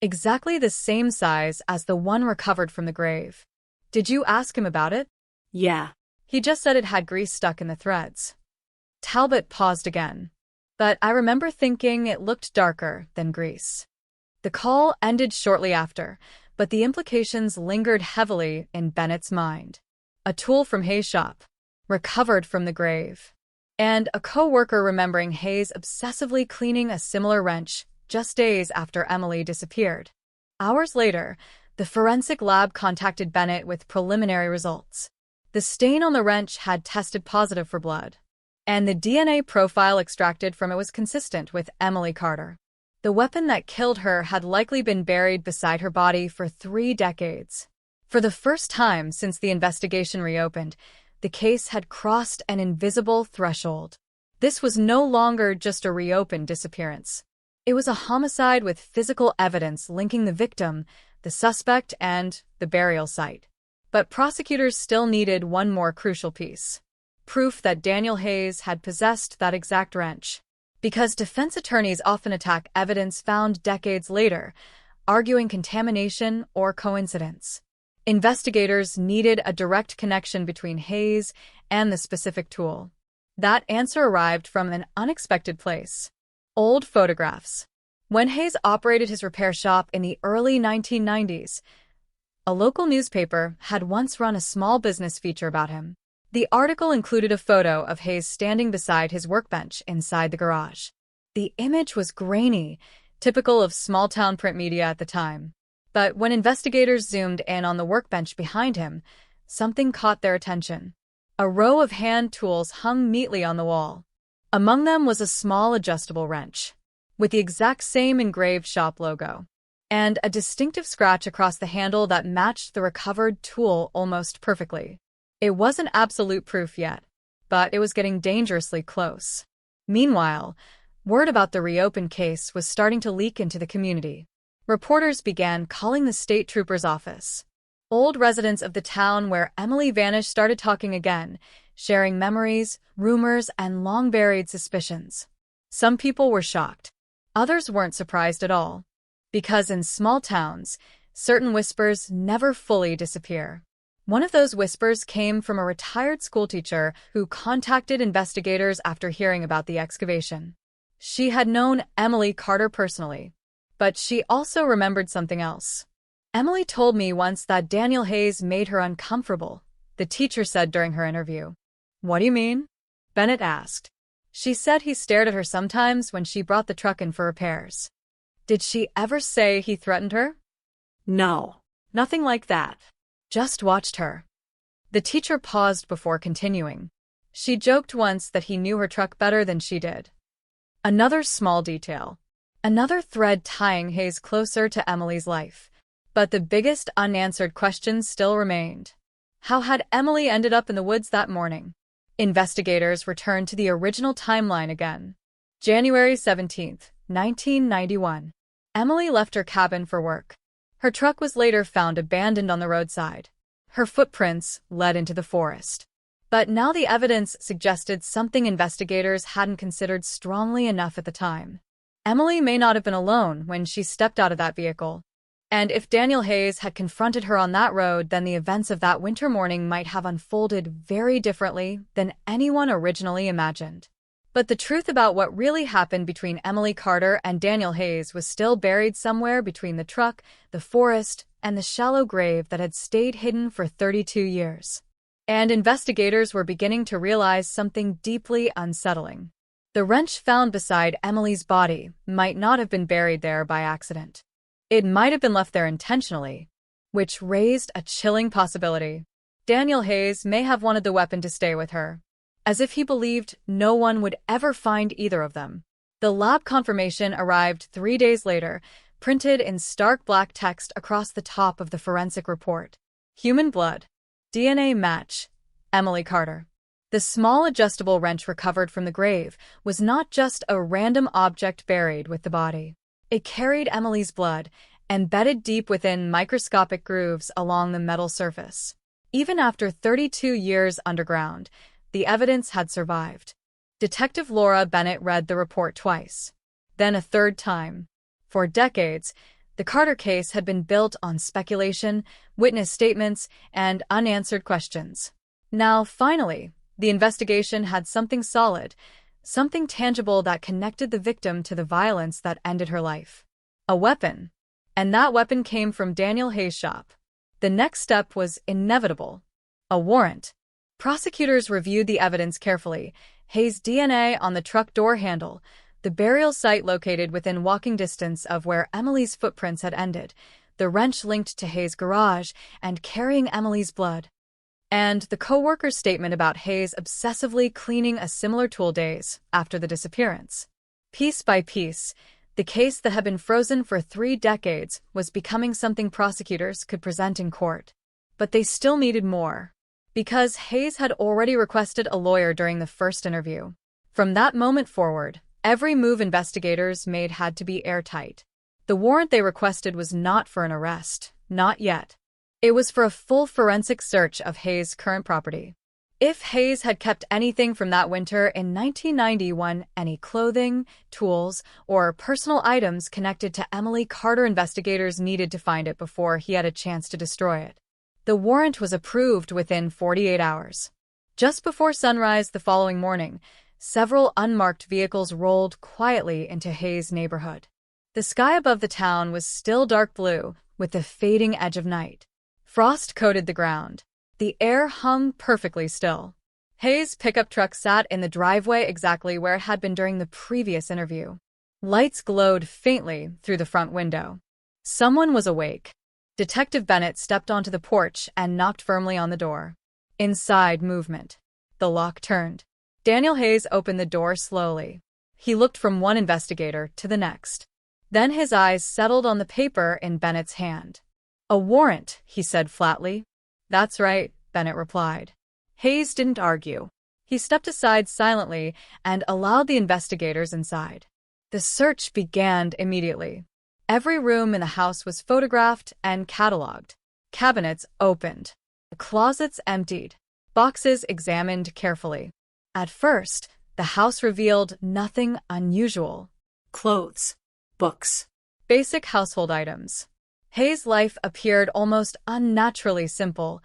Exactly the same size as the one recovered from the grave. Did you ask him about it? Yeah. He just said it had grease stuck in the threads. Talbot paused again. But I remember thinking it looked darker than grease. The call ended shortly after, but the implications lingered heavily in Bennett's mind. A tool from Hayes' shop, recovered from the grave, and a co-worker remembering Hayes obsessively cleaning a similar wrench just days after Emily disappeared. Hours later, the forensic lab contacted Bennett with preliminary results. The stain on the wrench had tested positive for blood, and the DNA profile extracted from it was consistent with Emily Carter. The weapon that killed her had likely been buried beside her body for 3 decades. For the first time since the investigation reopened, the case had crossed an invisible threshold. This was no longer just a reopened disappearance. It was a homicide with physical evidence linking the victim, the suspect, and the burial site. But prosecutors still needed one more crucial piece: proof that Daniel Hayes had possessed that exact wrench. Because defense attorneys often attack evidence found decades later, arguing contamination or coincidence. Investigators needed a direct connection between Hayes and the specific tool. That answer arrived from an unexpected place: old photographs. When Hayes operated his repair shop in the early 1990s, a local newspaper had once run a small business feature about him. The article included a photo of Hayes standing beside his workbench inside the garage. The image was grainy, typical of small-town print media at the time. But when investigators zoomed in on the workbench behind him, something caught their attention. A row of hand tools hung neatly on the wall. Among them was a small adjustable wrench, with the exact same engraved shop logo, and a distinctive scratch across the handle that matched the recovered tool almost perfectly. It wasn't absolute proof yet, but it was getting dangerously close. Meanwhile, word about the reopened case was starting to leak into the community. Reporters began calling the state trooper's office. Old residents of the town where Emily vanished started talking again, sharing memories, rumors, and long-buried suspicions. Some people were shocked. Others weren't surprised at all. Because in small towns, certain whispers never fully disappear. One of those whispers came from a retired schoolteacher who contacted investigators after hearing about the excavation. She had known Emily Carter personally, but she also remembered something else. Emily told me once that Daniel Hayes made her uncomfortable, the teacher said during her interview. What do you mean? Bennett asked. She said he stared at her sometimes when she brought the truck in for repairs. Did she ever say he threatened her? No, nothing like that. Just watched her. The teacher paused before continuing. She joked once that he knew her truck better than she did. Another small detail. Another thread tying Hayes closer to Emily's life. But the biggest unanswered question still remained. How had Emily ended up in the woods that morning? Investigators returned to the original timeline again. January 17th, 1991. Emily left her cabin for work. Her truck was later found abandoned on the roadside. Her footprints led into the forest. But now the evidence suggested something investigators hadn't considered strongly enough at the time. Emily may not have been alone when she stepped out of that vehicle. And if Daniel Hayes had confronted her on that road, then the events of that winter morning might have unfolded very differently than anyone originally imagined. But the truth about what really happened between Emily Carter and Daniel Hayes was still buried somewhere between the truck, the forest, and the shallow grave that had stayed hidden for 32 years. And investigators were beginning to realize something deeply unsettling. The wrench found beside Emily's body might not have been buried there by accident. It might have been left there intentionally, which raised a chilling possibility. Daniel Hayes may have wanted the weapon to stay with her, as if he believed no one would ever find either of them. The lab confirmation arrived 3 days later, printed in stark black text across the top of the forensic report. Human blood. DNA match. Emily Carter. The small adjustable wrench recovered from the grave was not just a random object buried with the body. It carried Emily's blood, embedded deep within microscopic grooves along the metal surface. Even after 32 years underground, the evidence had survived. Detective Laura Bennett read the report twice, then a third time. For decades, the Carter case had been built on speculation, witness statements, and unanswered questions. Now, finally, the investigation had something solid, something tangible that connected the victim to the violence that ended her life. A weapon. And that weapon came from Daniel Hayes' shop. The next step was inevitable. A warrant. Prosecutors reviewed the evidence carefully. Hayes' DNA on the truck door handle, the burial site located within walking distance of where Emily's footprints had ended, the wrench linked to Hayes' garage and carrying Emily's blood, and the co-worker's statement about Hayes obsessively cleaning a similar tool days after the disappearance. Piece by piece, the case that had been frozen for 3 decades was becoming something prosecutors could present in court. But they still needed more, because Hayes had already requested a lawyer during the first interview. From that moment forward, every move investigators made had to be airtight. The warrant they requested was not for an arrest, not yet. It was for a full forensic search of Hayes' current property. If Hayes had kept anything from that winter in 1991, any clothing, tools, or personal items connected to Emily Carter, investigators needed to find it before he had a chance to destroy it. The warrant was approved within 48 hours. Just before sunrise the following morning, several unmarked vehicles rolled quietly into Hayes' neighborhood. The sky above the town was still dark blue, with the fading edge of night. Frost coated the ground. The air hung perfectly still. Hayes' pickup truck sat in the driveway exactly where it had been during the previous interview. Lights glowed faintly through the front window. Someone was awake. Detective Bennett stepped onto the porch and knocked firmly on the door. Inside, movement. The lock turned. Daniel Hayes opened the door slowly. He looked from one investigator to the next. Then his eyes settled on the paper in Bennett's hand. "A warrant," he said flatly. "That's right," Bennett replied. Hayes didn't argue. He stepped aside silently and allowed the investigators inside. The search began immediately. Every room in the house was photographed and cataloged. Cabinets opened. Closets emptied. Boxes examined carefully. At first, the house revealed nothing unusual. Clothes, books, basic household items. Hayes' life appeared almost unnaturally simple,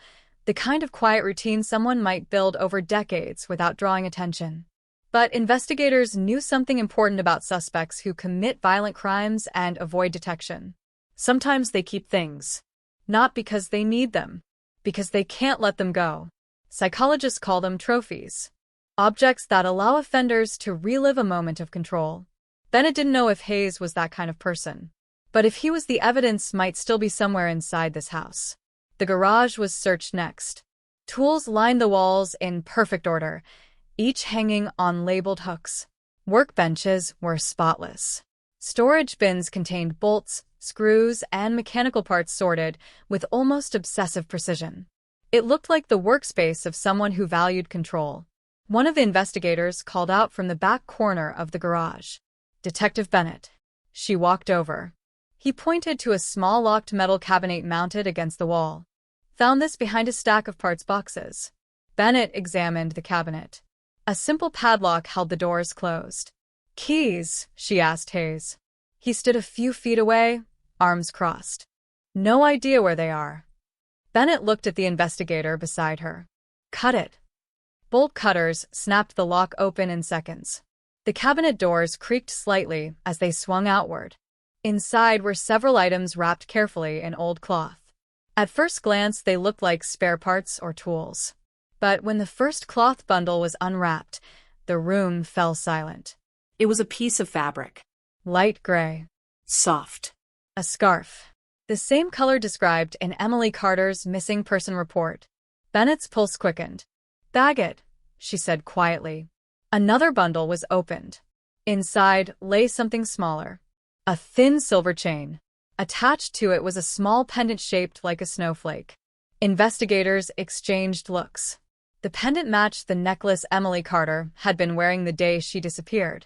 the kind of quiet routine someone might build over decades without drawing attention. But investigators knew something important about suspects who commit violent crimes and avoid detection. Sometimes they keep things, not because they need them, because they can't let them go. Psychologists call them trophies, objects that allow offenders to relive a moment of control. Bennett didn't know if Hayes was that kind of person. But if he was, the evidence might still be somewhere inside this house. The garage was searched next. Tools lined the walls in perfect order, each hanging on labeled hooks. Workbenches were spotless. Storage bins contained bolts, screws, and mechanical parts sorted with almost obsessive precision. It looked like the workspace of someone who valued control. One of the investigators called out from the back corner of the garage. "Detective Bennett." She walked over. He pointed to a small locked metal cabinet mounted against the wall. "Found this behind a stack of parts boxes." Bennett examined the cabinet. A simple padlock held the doors closed. "Keys?" she asked Hayes. He stood a few feet away, arms crossed. "No idea where they are." Bennett looked at the investigator beside her. "Cut it." Bolt cutters snapped the lock open in seconds. The cabinet doors creaked slightly as they swung outward. Inside were several items wrapped carefully in old cloth. At first glance, they looked like spare parts or tools. But when the first cloth bundle was unwrapped, the room fell silent. It was a piece of fabric. Light gray. Soft. A scarf. The same color described in Emily Carter's missing person report. Bennett's pulse quickened. "Bag it," she said quietly. Another bundle was opened. Inside lay something smaller. A thin silver chain. Attached to it was a small pendant shaped like a snowflake. Investigators exchanged looks. The pendant matched the necklace Emily Carter had been wearing the day she disappeared.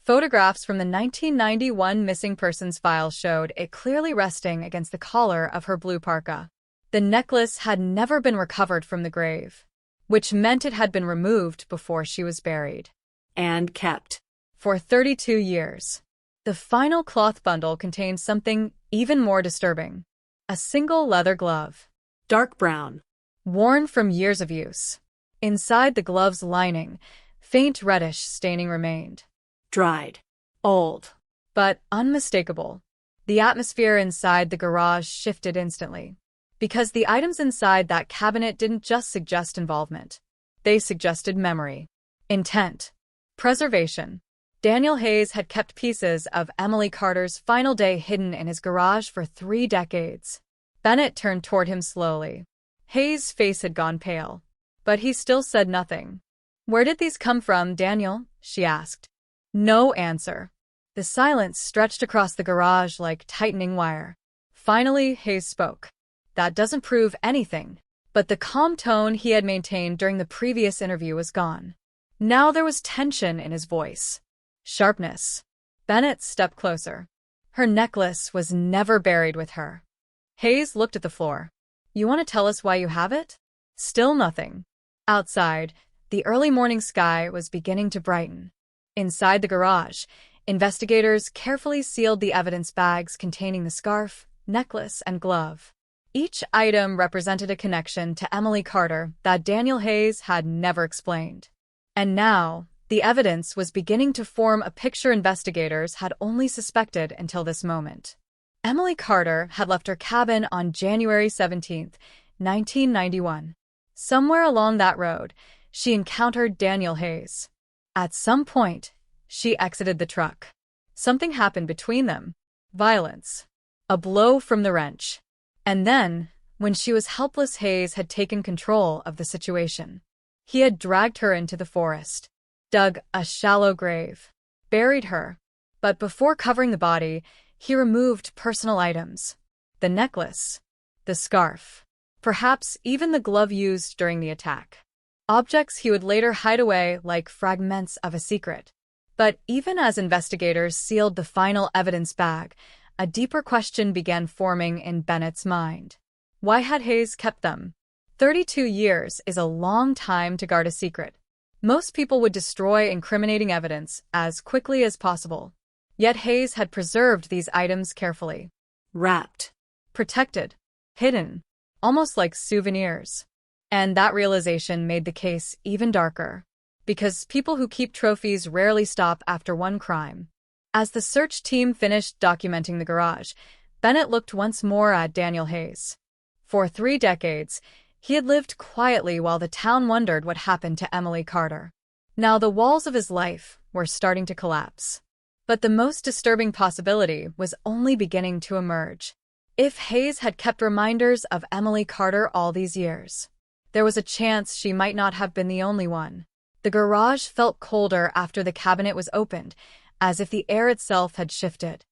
Photographs from the 1991 missing persons file showed it clearly resting against the collar of her blue parka. The necklace had never been recovered from the grave, which meant it had been removed before she was buried. And kept. For 32 years. The final cloth bundle contained something even more disturbing. A single leather glove. Dark brown. Worn from years of use. Inside the glove's lining, faint reddish staining remained. Dried. Old. But unmistakable. The atmosphere inside the garage shifted instantly. Because the items inside that cabinet didn't just suggest involvement. They suggested memory. Intent. Preservation. Daniel Hayes had kept pieces of Emily Carter's final day hidden in his garage for 3 decades. Bennett turned toward him slowly. Hayes' face had gone pale, but he still said nothing. "Where did these come from, Daniel?" she asked. No answer. The silence stretched across the garage like tightening wire. Finally, Hayes spoke. That doesn't prove anything. But the calm tone he had maintained during the previous interview was gone. Now there was tension in his voice. Sharpness. Bennett stepped closer. Her necklace was never buried with her. Hayes looked at the floor. "You want to tell us why you have it?" Still nothing. Outside, the early morning sky was beginning to brighten. Inside the garage, investigators carefully sealed the evidence bags containing the scarf, necklace, and glove. Each item represented a connection to Emily Carter that Daniel Hayes had never explained. And now, the evidence was beginning to form a picture investigators had only suspected until this moment. Emily Carter had left her cabin on January 17, 1991. Somewhere along that road, she encountered Daniel Hayes. At some point, she exited the truck. Something happened between them. Violence. A blow from the wrench. And then, when she was helpless, Hayes had taken control of the situation. He had dragged her into the forest, dug a shallow grave, buried her. But before covering the body, he removed personal items. The necklace, the scarf, perhaps even the glove used during the attack. Objects he would later hide away like fragments of a secret. But even as investigators sealed the final evidence bag, a deeper question began forming in Bennett's mind. Why had Hayes kept them? 32 years is a long time to guard a secret. Most people would destroy incriminating evidence as quickly as possible. Yet Hayes had preserved these items carefully. Wrapped. Protected. Hidden. Almost like souvenirs. And that realization made the case even darker. Because people who keep trophies rarely stop after one crime. As the search team finished documenting the garage, Bennett looked once more at Daniel Hayes. For 3 decades, he had lived quietly while the town wondered what happened to Emily Carter. Now the walls of his life were starting to collapse. But the most disturbing possibility was only beginning to emerge. If Hayes had kept reminders of Emily Carter all these years, there was a chance she might not have been the only one. The garage felt colder after the cabinet was opened, as if the air itself had shifted.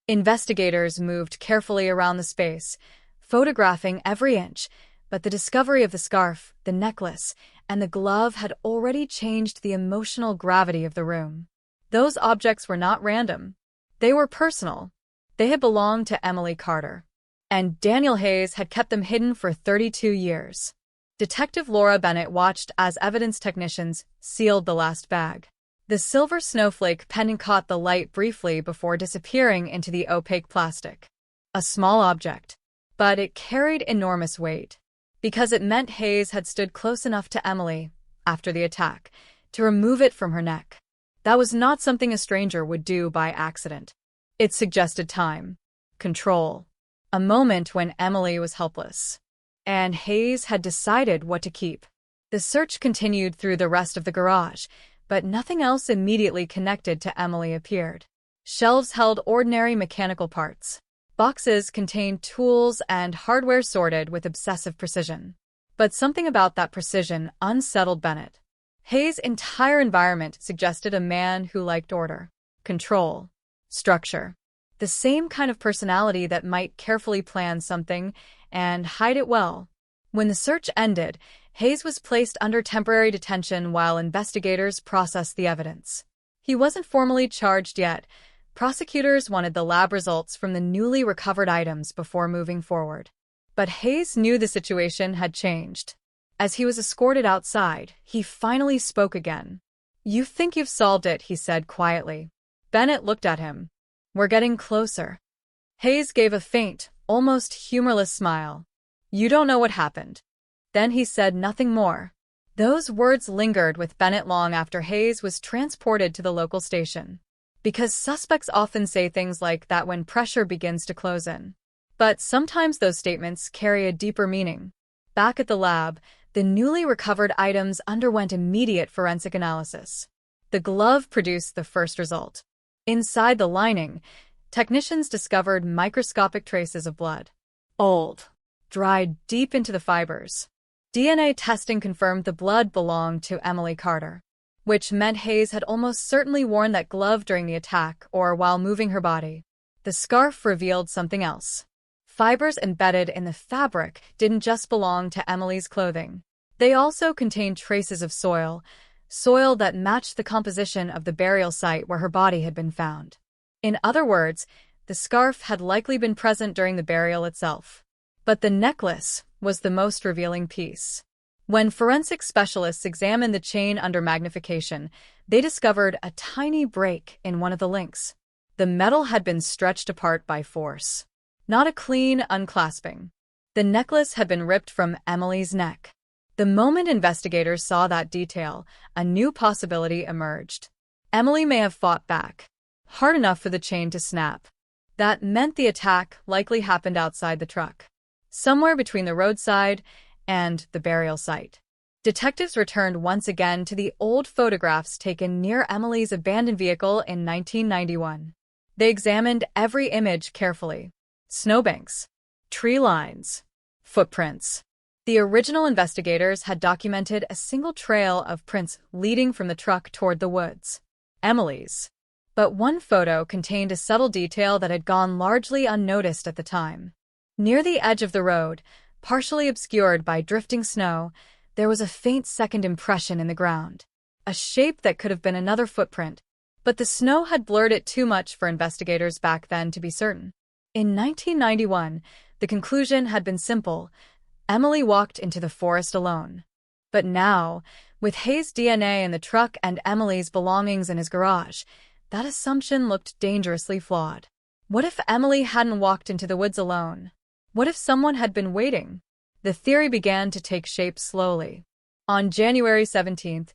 Investigators moved carefully around the space, photographing every inch, but the discovery of the scarf, the necklace, and the glove had already changed the emotional gravity of the room. Those objects were not random. They were personal. They had belonged to Emily Carter. And Daniel Hayes had kept them hidden for 32 years. Detective Laura Bennett watched as evidence technicians sealed the last bag. The silver snowflake pendant caught the light briefly before disappearing into the opaque plastic. A small object, but it carried enormous weight, because it meant Hayes had stood close enough to Emily, after the attack, to remove it from her neck. That was not something a stranger would do by accident. It suggested time, control, a moment when Emily was helpless. And Hayes had decided what to keep. The search continued through the rest of the garage, but nothing else immediately connected to Emily appeared. Shelves held ordinary mechanical parts. Boxes contained tools and hardware sorted with obsessive precision. But something about that precision unsettled Bennett. Hayes' entire environment suggested a man who liked order, control, structure. The same kind of personality that might carefully plan something and hide it well. When the search ended, Hayes was placed under temporary detention while investigators processed the evidence. He wasn't formally charged yet. Prosecutors wanted the lab results from the newly recovered items before moving forward. But Hayes knew the situation had changed. As he was escorted outside, he finally spoke again. "You think you've solved it," he said quietly. Bennett looked at him. "We're getting closer." Hayes gave a faint, almost humorless smile. "You don't know what happened." Then he said nothing more. Those words lingered with Bennett long after Hayes was transported to the local station. Because suspects often say things like that when pressure begins to close in. But sometimes those statements carry a deeper meaning. Back at the lab, the newly recovered items underwent immediate forensic analysis. The glove produced the first result. Inside the lining, technicians discovered microscopic traces of blood. Old, dried deep into the fibers. DNA testing confirmed the blood belonged to Emily Carter, which meant Hayes had almost certainly worn that glove during the attack or while moving her body. The scarf revealed something else. Fibers embedded in the fabric didn't just belong to Emily's clothing. They also contained traces of soil that matched the composition of the burial site where her body had been found. In other words, the scarf had likely been present during the burial itself. But the necklace was the most revealing piece. When forensic specialists examined the chain under magnification, they discovered a tiny break in one of the links. The metal had been stretched apart by force. Not a clean unclasping. The necklace had been ripped from Emily's neck. The moment investigators saw that detail, a new possibility emerged. Emily may have fought back, hard enough for the chain to snap. That meant the attack likely happened outside the truck, somewhere between the roadside and the burial site. Detectives returned once again to the old photographs taken near Emily's abandoned vehicle in 1991. They examined every image carefully. Snowbanks, tree lines, footprints. The original investigators had documented a single trail of prints leading from the truck toward the woods. Emily's. But one photo contained a subtle detail that had gone largely unnoticed at the time. Near the edge of the road, partially obscured by drifting snow, there was a faint second impression in the ground. A shape that could have been another footprint, but the snow had blurred it too much for investigators back then to be certain. In 1991, the conclusion had been simple. Emily walked into the forest alone. But now, with Hayes' DNA in the truck and Emily's belongings in his garage, that assumption looked dangerously flawed. What if Emily hadn't walked into the woods alone? What if someone had been waiting? The theory began to take shape slowly. On January 17,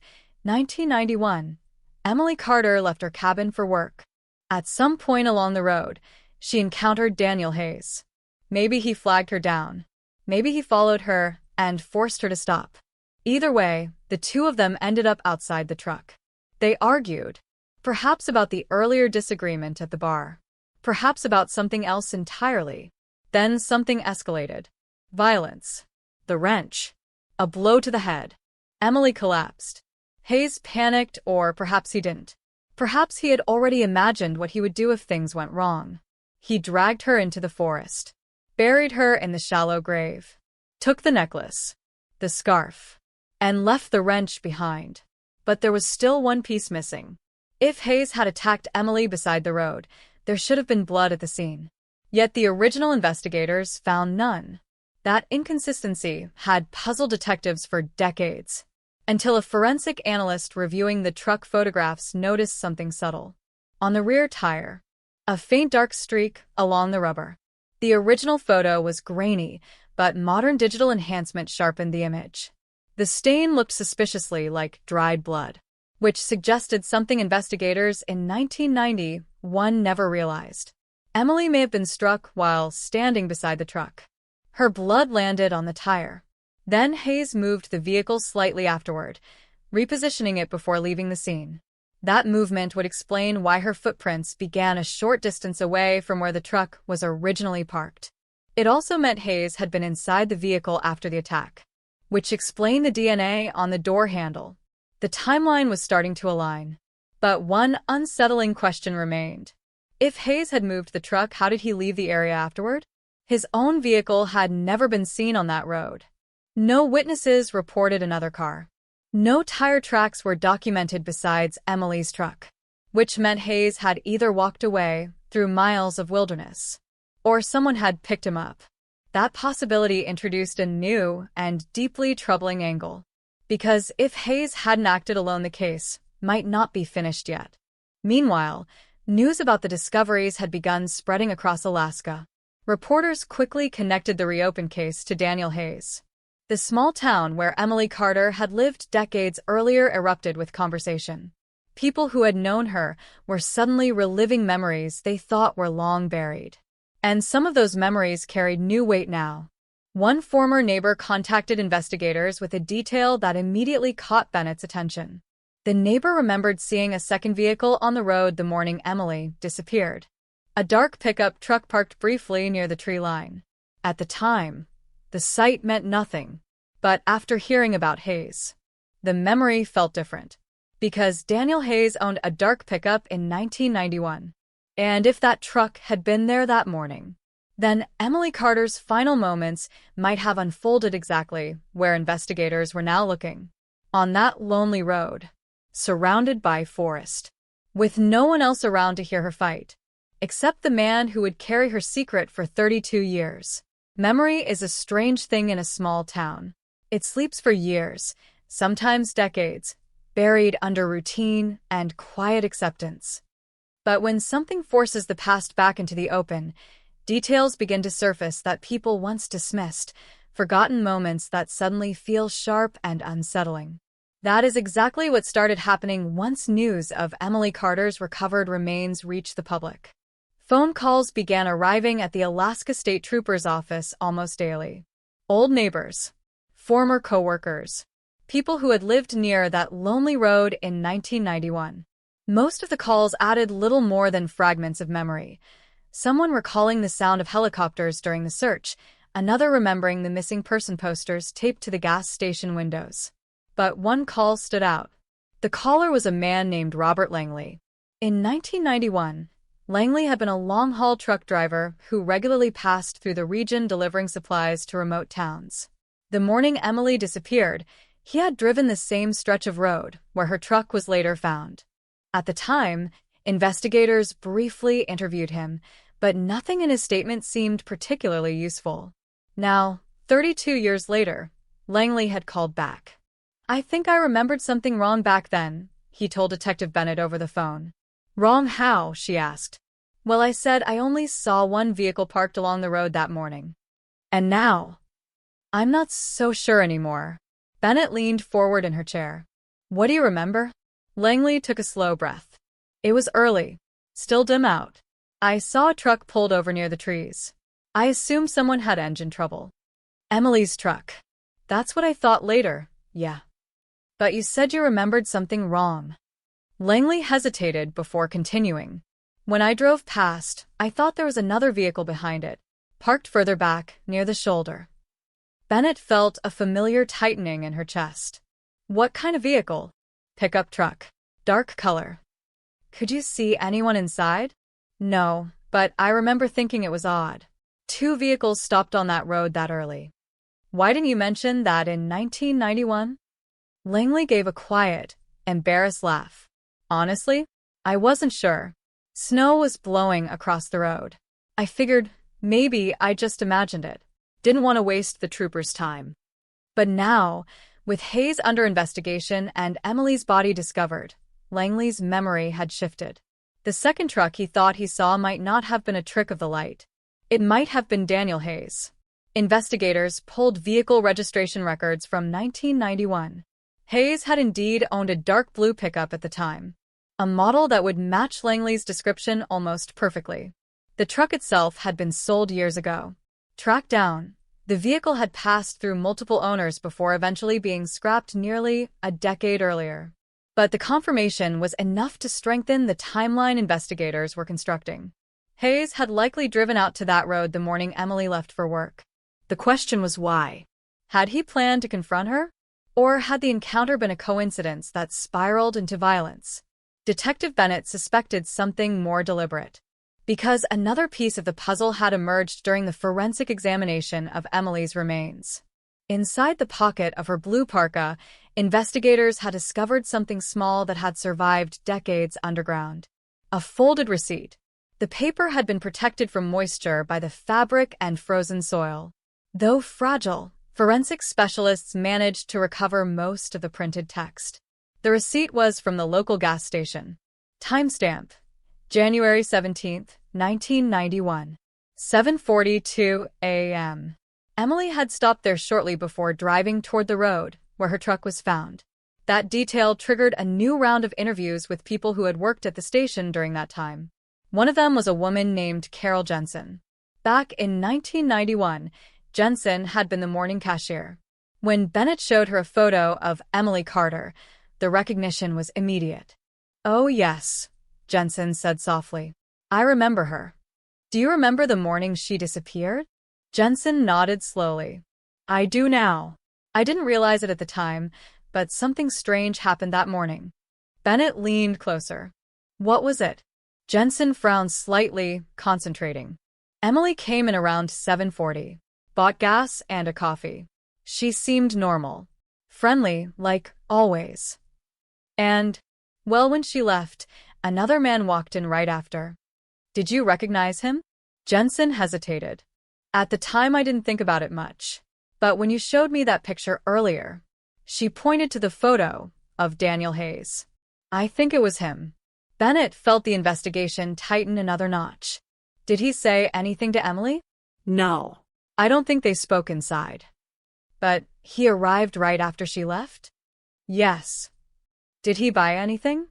1991, Emily Carter left her cabin for work. At some point along the road, she encountered Daniel Hayes. Maybe he flagged her down. Maybe he followed her and forced her to stop. Either way, the two of them ended up outside the truck. They argued, perhaps about the earlier disagreement at the bar, perhaps about something else entirely. Then something escalated. Violence. The wrench. A blow to the head. Emily collapsed. Hayes panicked, or perhaps he didn't. Perhaps he had already imagined what he would do if things went wrong. He dragged her into the forest, buried her in the shallow grave, took the necklace, the scarf, and left the wrench behind. But there was still one piece missing. If Hayes had attacked Emily beside the road, there should have been blood at the scene. Yet the original investigators found none. That inconsistency had puzzled detectives for decades, until a forensic analyst reviewing the truck photographs noticed something subtle. On the rear tire, a faint dark streak along the rubber. The original photo was grainy, but modern digital enhancement sharpened the image. The stain looked suspiciously like dried blood, which suggested something investigators in 1991 never realized. Emily may have been struck while standing beside the truck. Her blood landed on the tire. Then Hayes moved the vehicle slightly afterward, repositioning it before leaving the scene. That movement would explain why her footprints began a short distance away from where the truck was originally parked. It also meant Hayes had been inside the vehicle after the attack, which explained the DNA on the door handle. The timeline was starting to align. But one unsettling question remained. If Hayes had moved the truck, how did he leave the area afterward? His own vehicle had never been seen on that road. No witnesses reported another car. No tire tracks were documented besides Emily's truck, which meant Hayes had either walked away through miles of wilderness, or someone had picked him up. That possibility introduced a new and deeply troubling angle, because if Hayes hadn't acted alone, the case might not be finished yet. Meanwhile, news about the discoveries had begun spreading across Alaska. Reporters quickly connected the reopened case to Daniel Hayes. The small town where Emily Carter had lived decades earlier erupted with conversation. People who had known her were suddenly reliving memories they thought were long buried. And some of those memories carried new weight now. One former neighbor contacted investigators with a detail that immediately caught Bennett's attention. The neighbor remembered seeing a second vehicle on the road the morning Emily disappeared. A dark pickup truck parked briefly near the tree line. At the time, the sight meant nothing. But after hearing about Hayes, the memory felt different. Because Daniel Hayes owned a dark pickup in 1991. And if that truck had been there that morning, then Emily Carter's final moments might have unfolded exactly where investigators were now looking. On that lonely road, surrounded by forest, with no one else around to hear her fight, except the man who would carry her secret for 32 years. Memory is a strange thing in a small town. It sleeps for years, sometimes decades, buried under routine and quiet acceptance. But when something forces the past back into the open, details begin to surface that people once dismissed, forgotten moments that suddenly feel sharp and unsettling. That is exactly what started happening once news of Emily Carter's recovered remains reached the public. Phone calls began arriving at the Alaska State Trooper's office almost daily. Old neighbors, former coworkers, people who had lived near that lonely road in 1991. Most of the calls added little more than fragments of memory. Someone recalling the sound of helicopters during the search, another remembering the missing person posters taped to the gas station windows. But one call stood out. The caller was a man named Robert Langley. In 1991, Langley had been a long-haul truck driver who regularly passed through the region delivering supplies to remote towns. The morning Emily disappeared, he had driven the same stretch of road where her truck was later found. At the time, investigators briefly interviewed him, but nothing in his statement seemed particularly useful. Now, 32 years later, Langley had called back. "I think I remembered something wrong back then," he told Detective Bennett over the phone. "Wrong how?" she asked. "Well, I said I only saw one vehicle parked along the road that morning. And now, I'm not so sure anymore." Bennett leaned forward in her chair. "What do you remember?" Langley took a slow breath. "It was early, still dim out. I saw a truck pulled over near the trees. I assumed someone had engine trouble. Emily's truck. That's what I thought later, yeah. But you said you remembered something wrong." Langley hesitated before continuing. "When I drove past, I thought there was another vehicle behind it, parked further back, near the shoulder." Bennett felt a familiar tightening in her chest. "What kind of vehicle?" "Pickup truck. Dark color." "Could you see anyone inside?" "No, but I remember thinking it was odd. 2 vehicles stopped on that road that early." "Why didn't you mention that in 1991? Langley gave a quiet, embarrassed laugh. "Honestly, I wasn't sure. Snow was blowing across the road. I figured maybe I just imagined it. Didn't want to waste the troopers' time." But now, with Hayes under investigation and Emily's body discovered, Langley's memory had shifted. The second truck he thought he saw might not have been a trick of the light. It might have been Daniel Hayes. Investigators pulled vehicle registration records from 1991. Hayes had indeed owned a dark blue pickup at the time, a model that would match Langley's description almost perfectly. The truck itself had been sold years ago, tracked down, The vehicle had passed through multiple owners before eventually being scrapped nearly a decade earlier. But the confirmation was enough to strengthen the timeline investigators were constructing. Hayes had likely driven out to that road the morning Emily left for work. The question was why. Had he planned to confront her? Or had the encounter been a coincidence that spiraled into violence? Detective Bennett suspected something more deliberate, because another piece of the puzzle had emerged during the forensic examination of Emily's remains. Inside the pocket of her blue parka, investigators had discovered something small that had survived decades underground. A folded receipt. The paper had been protected from moisture by the fabric and frozen soil. Though fragile, forensic specialists managed to recover most of the printed text. The receipt was from the local gas station. Timestamp: January 17, 1991. 7:42 a.m. Emily had stopped there shortly before driving toward the road where her truck was found. That detail triggered a new round of interviews with people who had worked at the station during that time. One of them was a woman named Carol Jensen. Back in 1991, Jensen had been the morning cashier. When Bennett showed her a photo of Emily Carter, the recognition was immediate. "Oh yes," Jensen said softly. "I remember her." "Do you remember the morning she disappeared?" Jensen nodded slowly. "I do now. I didn't realize it at the time, but something strange happened that morning." Bennett leaned closer. "What was it?" Jensen frowned slightly, concentrating. "Emily came in around 7:40, bought gas and a coffee. She seemed normal, friendly, like always. And, well, when she left, another man walked in right after." "Did you recognize him?" Jensen hesitated. "At the time, I didn't think about it much. But when you showed me that picture earlier," she pointed to the photo of Daniel Hayes. "I think it was him." Bennett felt the investigation tighten another notch. "Did he say anything to Emily?" No. "I don't think they spoke inside." "But he arrived right after she left?" "Yes." "Did he buy anything?"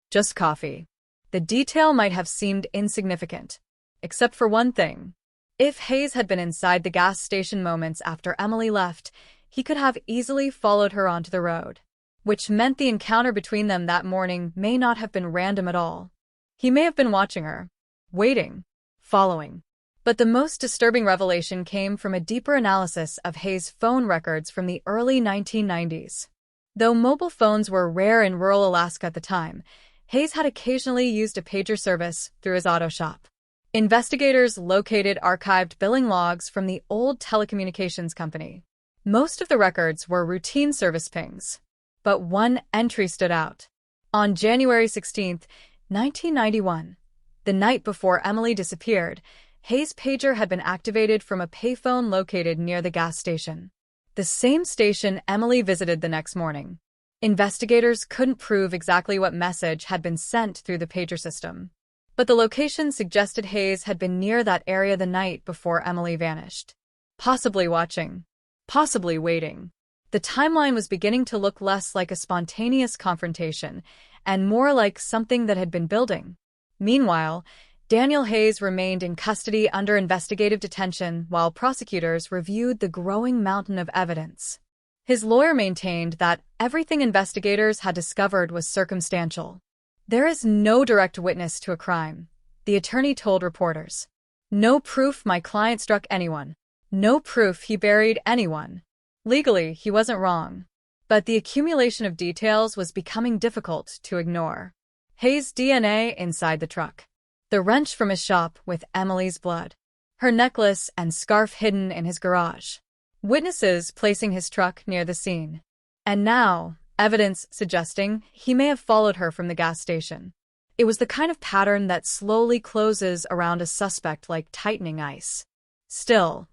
"Just coffee." The detail might have seemed insignificant, except for one thing. If Hayes had been inside the gas station moments after Emily left, he could have easily followed her onto the road, which meant the encounter between them that morning may not have been random at all. He may have been watching her, waiting, following. But the most disturbing revelation came from a deeper analysis of Hayes' phone records from the early 1990s. Though mobile phones were rare in rural Alaska at the time, Hayes had occasionally used a pager service through his auto shop. Investigators located archived billing logs from the old telecommunications company. Most of the records were routine service pings, but one entry stood out. On January 16, 1991, the night before Emily disappeared, Hayes' pager had been activated from a payphone located near the gas station, the same station Emily visited the next morning. Investigators couldn't prove exactly what message had been sent through the pager system, but the location suggested Hayes had been near that area the night before Emily vanished. Possibly watching, possibly waiting. The timeline was beginning to look less like a spontaneous confrontation and more like something that had been building. Meanwhile, Daniel Hayes remained in custody under investigative detention while prosecutors reviewed the growing mountain of evidence. His lawyer maintained that everything investigators had discovered was circumstantial. "There is no direct witness to a crime," the attorney told reporters. "No proof my client struck anyone. No proof he buried anyone." Legally, he wasn't wrong, but the accumulation of details was becoming difficult to ignore. Hayes' DNA inside the truck, the wrench from his shop with Emily's blood, her necklace and scarf hidden in his garage, witnesses placing his truck near the scene. And now, evidence suggesting he may have followed her from the gas station. It was the kind of pattern that slowly closes around a suspect like tightening ice. Still,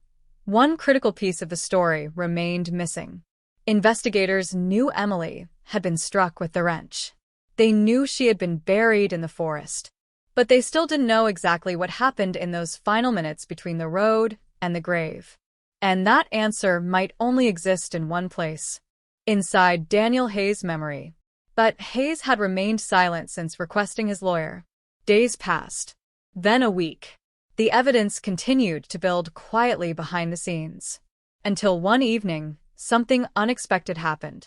one critical piece of the story remained missing. Investigators knew Emily had been struck with the wrench. They knew she had been buried in the forest, but they still didn't know exactly what happened in those final minutes between the road and the grave. And that answer might only exist in one place: inside Daniel Hayes' memory. But Hayes had remained silent since requesting his lawyer. Days passed. Then a week. The evidence continued to build quietly behind the scenes. Until one evening, something unexpected happened.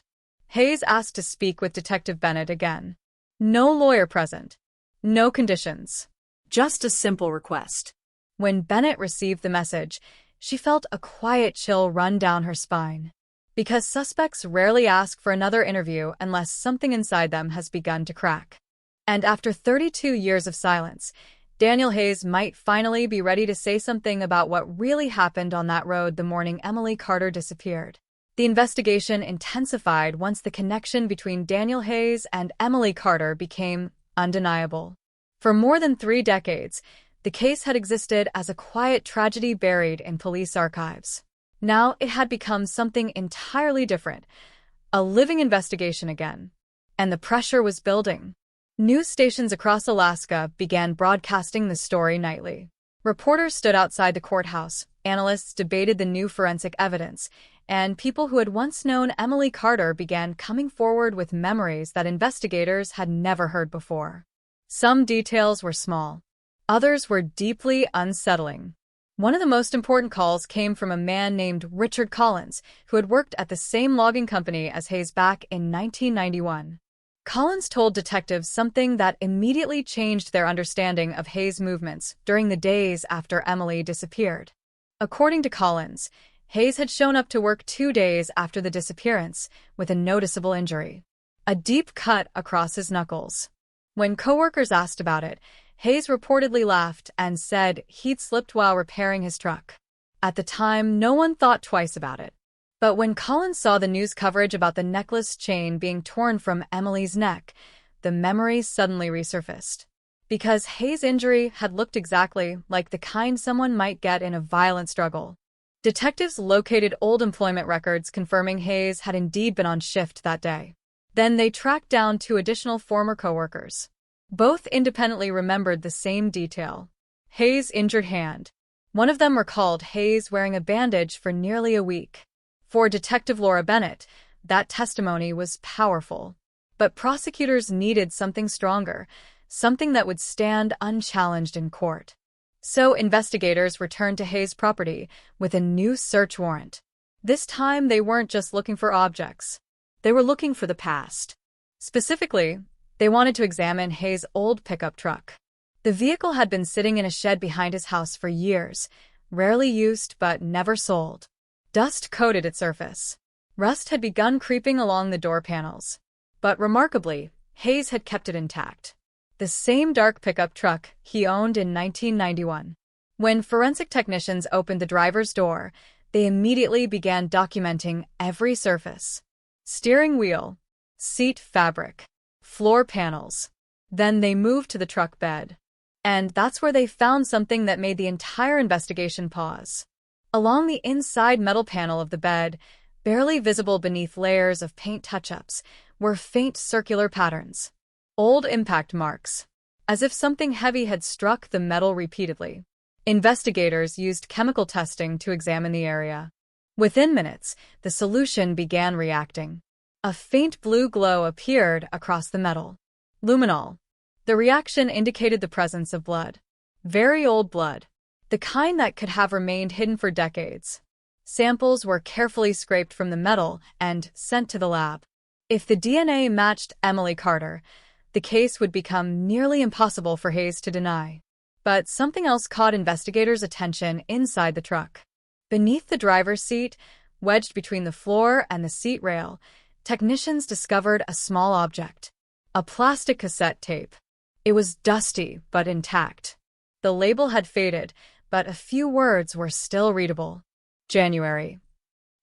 Hayes asked to speak with Detective Bennett again. No lawyer present. No conditions. Just a simple request. When Bennett received the message, she felt a quiet chill run down her spine. Because suspects rarely ask for another interview unless something inside them has begun to crack. And after 32 years of silence, Daniel Hayes might finally be ready to say something about what really happened on that road the morning Emily Carter disappeared. The investigation intensified once the connection between Daniel Hayes and Emily Carter became undeniable. For more than 3 decades, the case had existed as a quiet tragedy buried in police archives. Now it had become something entirely different, a living investigation again. And the pressure was building. News stations across Alaska began broadcasting the story nightly. Reporters stood outside the courthouse, analysts debated the new forensic evidence, and people who had once known Emily Carter began coming forward with memories that investigators had never heard before. Some details were small. Others were deeply unsettling. One of the most important calls came from a man named Richard Collins, who had worked at the same logging company as Hayes back in 1991. Collins told detectives something that immediately changed their understanding of Hayes' movements during the days after Emily disappeared. According to Collins, Hayes had shown up to work 2 days after the disappearance with a noticeable injury, a deep cut across his knuckles. When coworkers asked about it, Hayes reportedly laughed and said he'd slipped while repairing his truck. At the time, no one thought twice about it. But when Collins saw the news coverage about the necklace chain being torn from Emily's neck, the memory suddenly resurfaced. Because Hayes' injury had looked exactly like the kind someone might get in a violent struggle. Detectives located old employment records confirming Hayes had indeed been on shift that day. Then they tracked down 2 additional former coworkers. Both independently remembered the same detail: Hayes' injured hand. One of them recalled Hayes wearing a bandage for nearly a week. For Detective Laura Bennett, that testimony was powerful. But prosecutors needed something stronger, something that would stand unchallenged in court. So investigators returned to Hayes' property with a new search warrant. This time they weren't just looking for objects. They were looking for the past. Specifically, they wanted to examine Hayes' old pickup truck. The vehicle had been sitting in a shed behind his house for years, rarely used but never sold. Dust coated its surface. Rust had begun creeping along the door panels. But remarkably, Hayes had kept it intact. The same dark pickup truck he owned in 1991. When forensic technicians opened the driver's door, they immediately began documenting every surface: steering wheel, seat fabric, floor panels. Then they moved to the truck bed. And that's where they found something that made the entire investigation pause. Along the inside metal panel of the bed, barely visible beneath layers of paint touch-ups, were faint circular patterns. Old impact marks, as if something heavy had struck the metal repeatedly. Investigators used chemical testing to examine the area. Within minutes, the solution began reacting. A faint blue glow appeared across the metal. Luminol. The reaction indicated the presence of blood. Very old blood. The kind that could have remained hidden for decades. Samples were carefully scraped from the metal and sent to the lab. If the DNA matched Emily Carter, the case would become nearly impossible for Hayes to deny. But something else caught investigators' attention inside the truck. Beneath the driver's seat, wedged between the floor and the seat rail, technicians discovered a small object. A plastic cassette tape. It was dusty but intact. The label had faded, but a few words were still readable. January.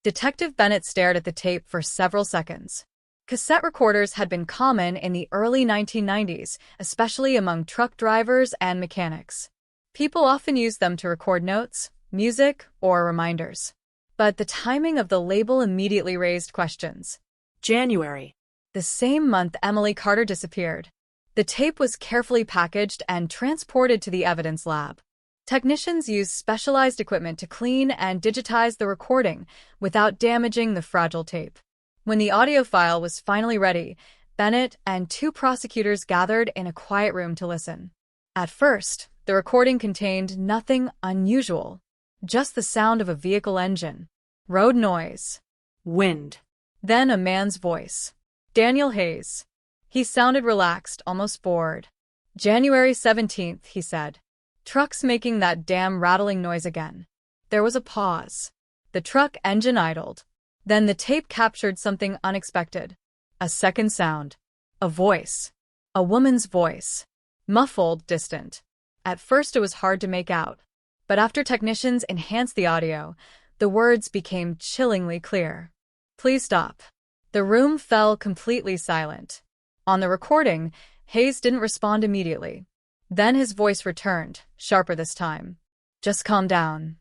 Detective Bennett stared at the tape for several seconds. Cassette recorders had been common in the early 1990s, especially among truck drivers and mechanics. People often used them to record notes, music, or reminders. But the timing of the label immediately raised questions. January. The same month Emily Carter disappeared. The tape was carefully packaged and transported to the evidence lab. Technicians used specialized equipment to clean and digitize the recording without damaging the fragile tape. When the audio file was finally ready, Bennett and 2 prosecutors gathered in a quiet room to listen. At first, the recording contained nothing unusual, just the sound of a vehicle engine, Road noise. Wind. Then a man's voice. Daniel Hayes. He sounded relaxed, almost bored. January 17th, he said. Trucks making that damn rattling noise again. There was a pause. The truck engine idled. Then the tape captured something unexpected. A second sound. A voice. A woman's voice. Muffled, distant. At first it was hard to make out. But after technicians enhanced the audio, the words became chillingly clear. Please stop. The room fell completely silent. On the recording, Hayes didn't respond immediately. Then his voice returned, sharper this time. Just calm down.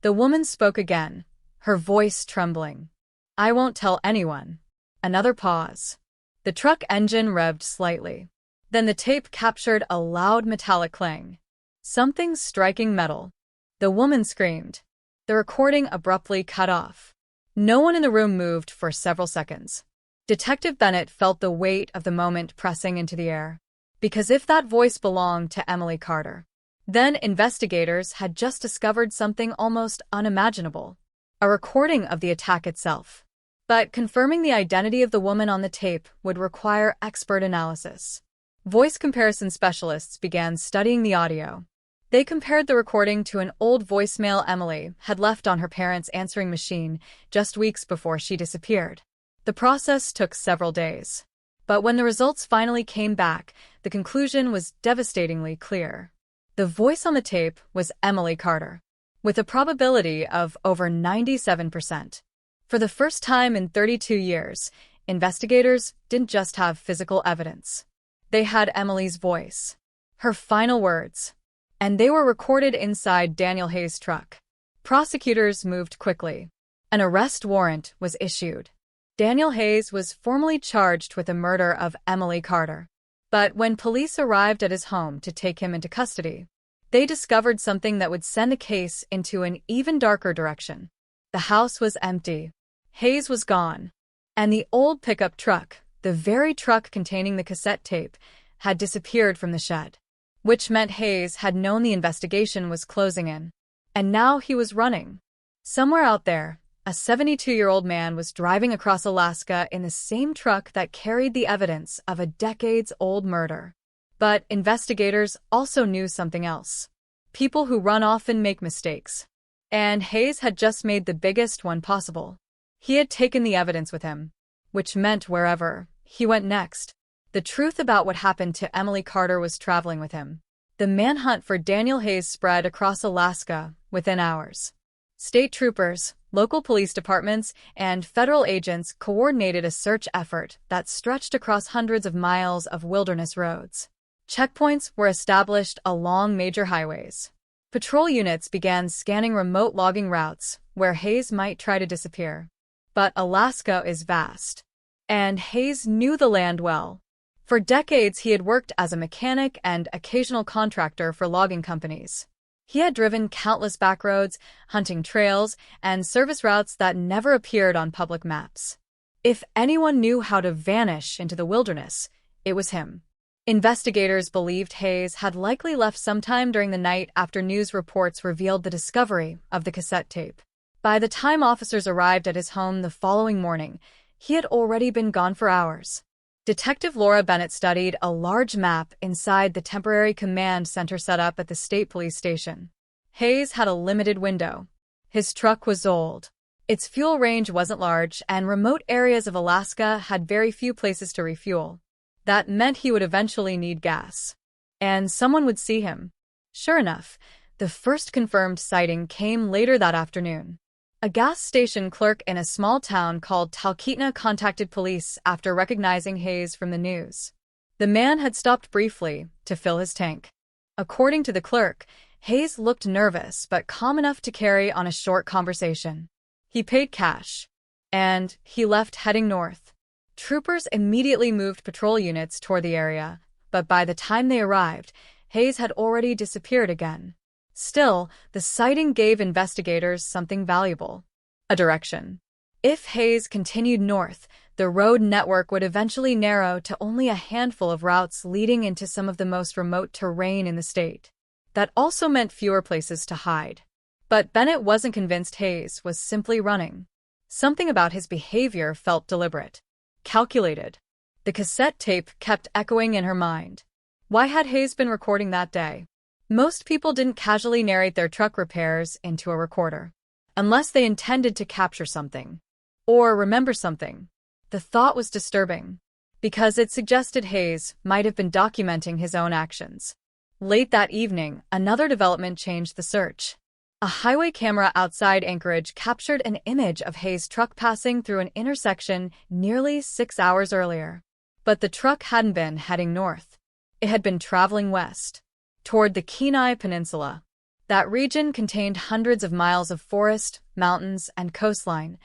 The woman spoke again, her voice trembling. I won't tell anyone. Another pause. The truck engine revved slightly. Then the tape captured a loud metallic clang. Something striking metal. The woman screamed. The recording abruptly cut off. No one in the room moved for several seconds. Detective Bennett felt the weight of the moment pressing into the air. Because if that voice belonged to Emily Carter, then investigators had just discovered something almost unimaginable. A recording of the attack itself. But confirming the identity of the woman on the tape would require expert analysis. Voice comparison specialists began studying the audio. They compared the recording to an old voicemail Emily had left on her parents' answering machine just weeks before she disappeared. The process took several days. But when the results finally came back, the conclusion was devastatingly clear. The voice on the tape was Emily Carter, with a probability of over 97%. For the first time in 32 years, investigators didn't just have physical evidence. They had Emily's voice, her final words, and they were recorded inside Daniel Hayes' truck. Prosecutors moved quickly. An arrest warrant was issued. Daniel Hayes was formally charged with the murder of Emily Carter. But when police arrived at his home to take him into custody, they discovered something that would send the case into an even darker direction. The house was empty. Hayes was gone. And the old pickup truck, the very truck containing the cassette tape, had disappeared from the shed. Which meant Hayes had known the investigation was closing in. And now he was running. Somewhere out there, a 72-year-old man was driving across Alaska in the same truck that carried the evidence of a decades-old murder. But investigators also knew something else. People who run often make mistakes. And Hayes had just made the biggest one possible. He had taken the evidence with him, which meant wherever he went next, the truth about what happened to Emily Carter was traveling with him. The manhunt for Daniel Hayes spread across Alaska within hours. State troopers, local police departments, and federal agents coordinated a search effort that stretched across hundreds of miles of wilderness roads. Checkpoints were established along major highways. Patrol units began scanning remote logging routes where Hayes might try to disappear. But Alaska is vast, and Hayes knew the land well. For decades, he had worked as a mechanic and occasional contractor for logging companies. He had driven countless backroads, hunting trails, and service routes that never appeared on public maps. If anyone knew how to vanish into the wilderness, it was him. Investigators believed Hayes had likely left sometime during the night after news reports revealed the discovery of the cassette tape. By the time officers arrived at his home the following morning, he had already been gone for hours. Detective Laura Bennett studied a large map inside the temporary command center set up at the state police station. Hayes had a limited window. His truck was old. Its fuel range wasn't large, and remote areas of Alaska had very few places to refuel. That meant he would eventually need gas. And someone would see him. Sure enough, the first confirmed sighting came later that afternoon. A gas station clerk in a small town called Talkeetna contacted police after recognizing Hayes from the news. The man had stopped briefly to fill his tank. According to the clerk, Hayes looked nervous but calm enough to carry on a short conversation. He paid cash, and he left heading north. Troopers immediately moved patrol units toward the area, but by the time they arrived, Hayes had already disappeared again. Still, the sighting gave investigators something valuable: a direction. If Hayes continued north, the road network would eventually narrow to only a handful of routes leading into some of the most remote terrain in the state. That also meant fewer places to hide. But Bennett wasn't convinced Hayes was simply running. Something about his behavior felt deliberate, calculated. The cassette tape kept echoing in her mind. Why had Hayes been recording that day? Most people didn't casually narrate their truck repairs into a recorder, unless they intended to capture something or remember something. The thought was disturbing, because it suggested Hayes might have been documenting his own actions. Late that evening, another development changed the search. A highway camera outside Anchorage captured an image of Hayes' truck passing through an intersection nearly 6 hours earlier. But the truck hadn't been heading north. It had been traveling west, toward the Kenai Peninsula. That region contained hundreds of miles of forest, mountains, and coastline,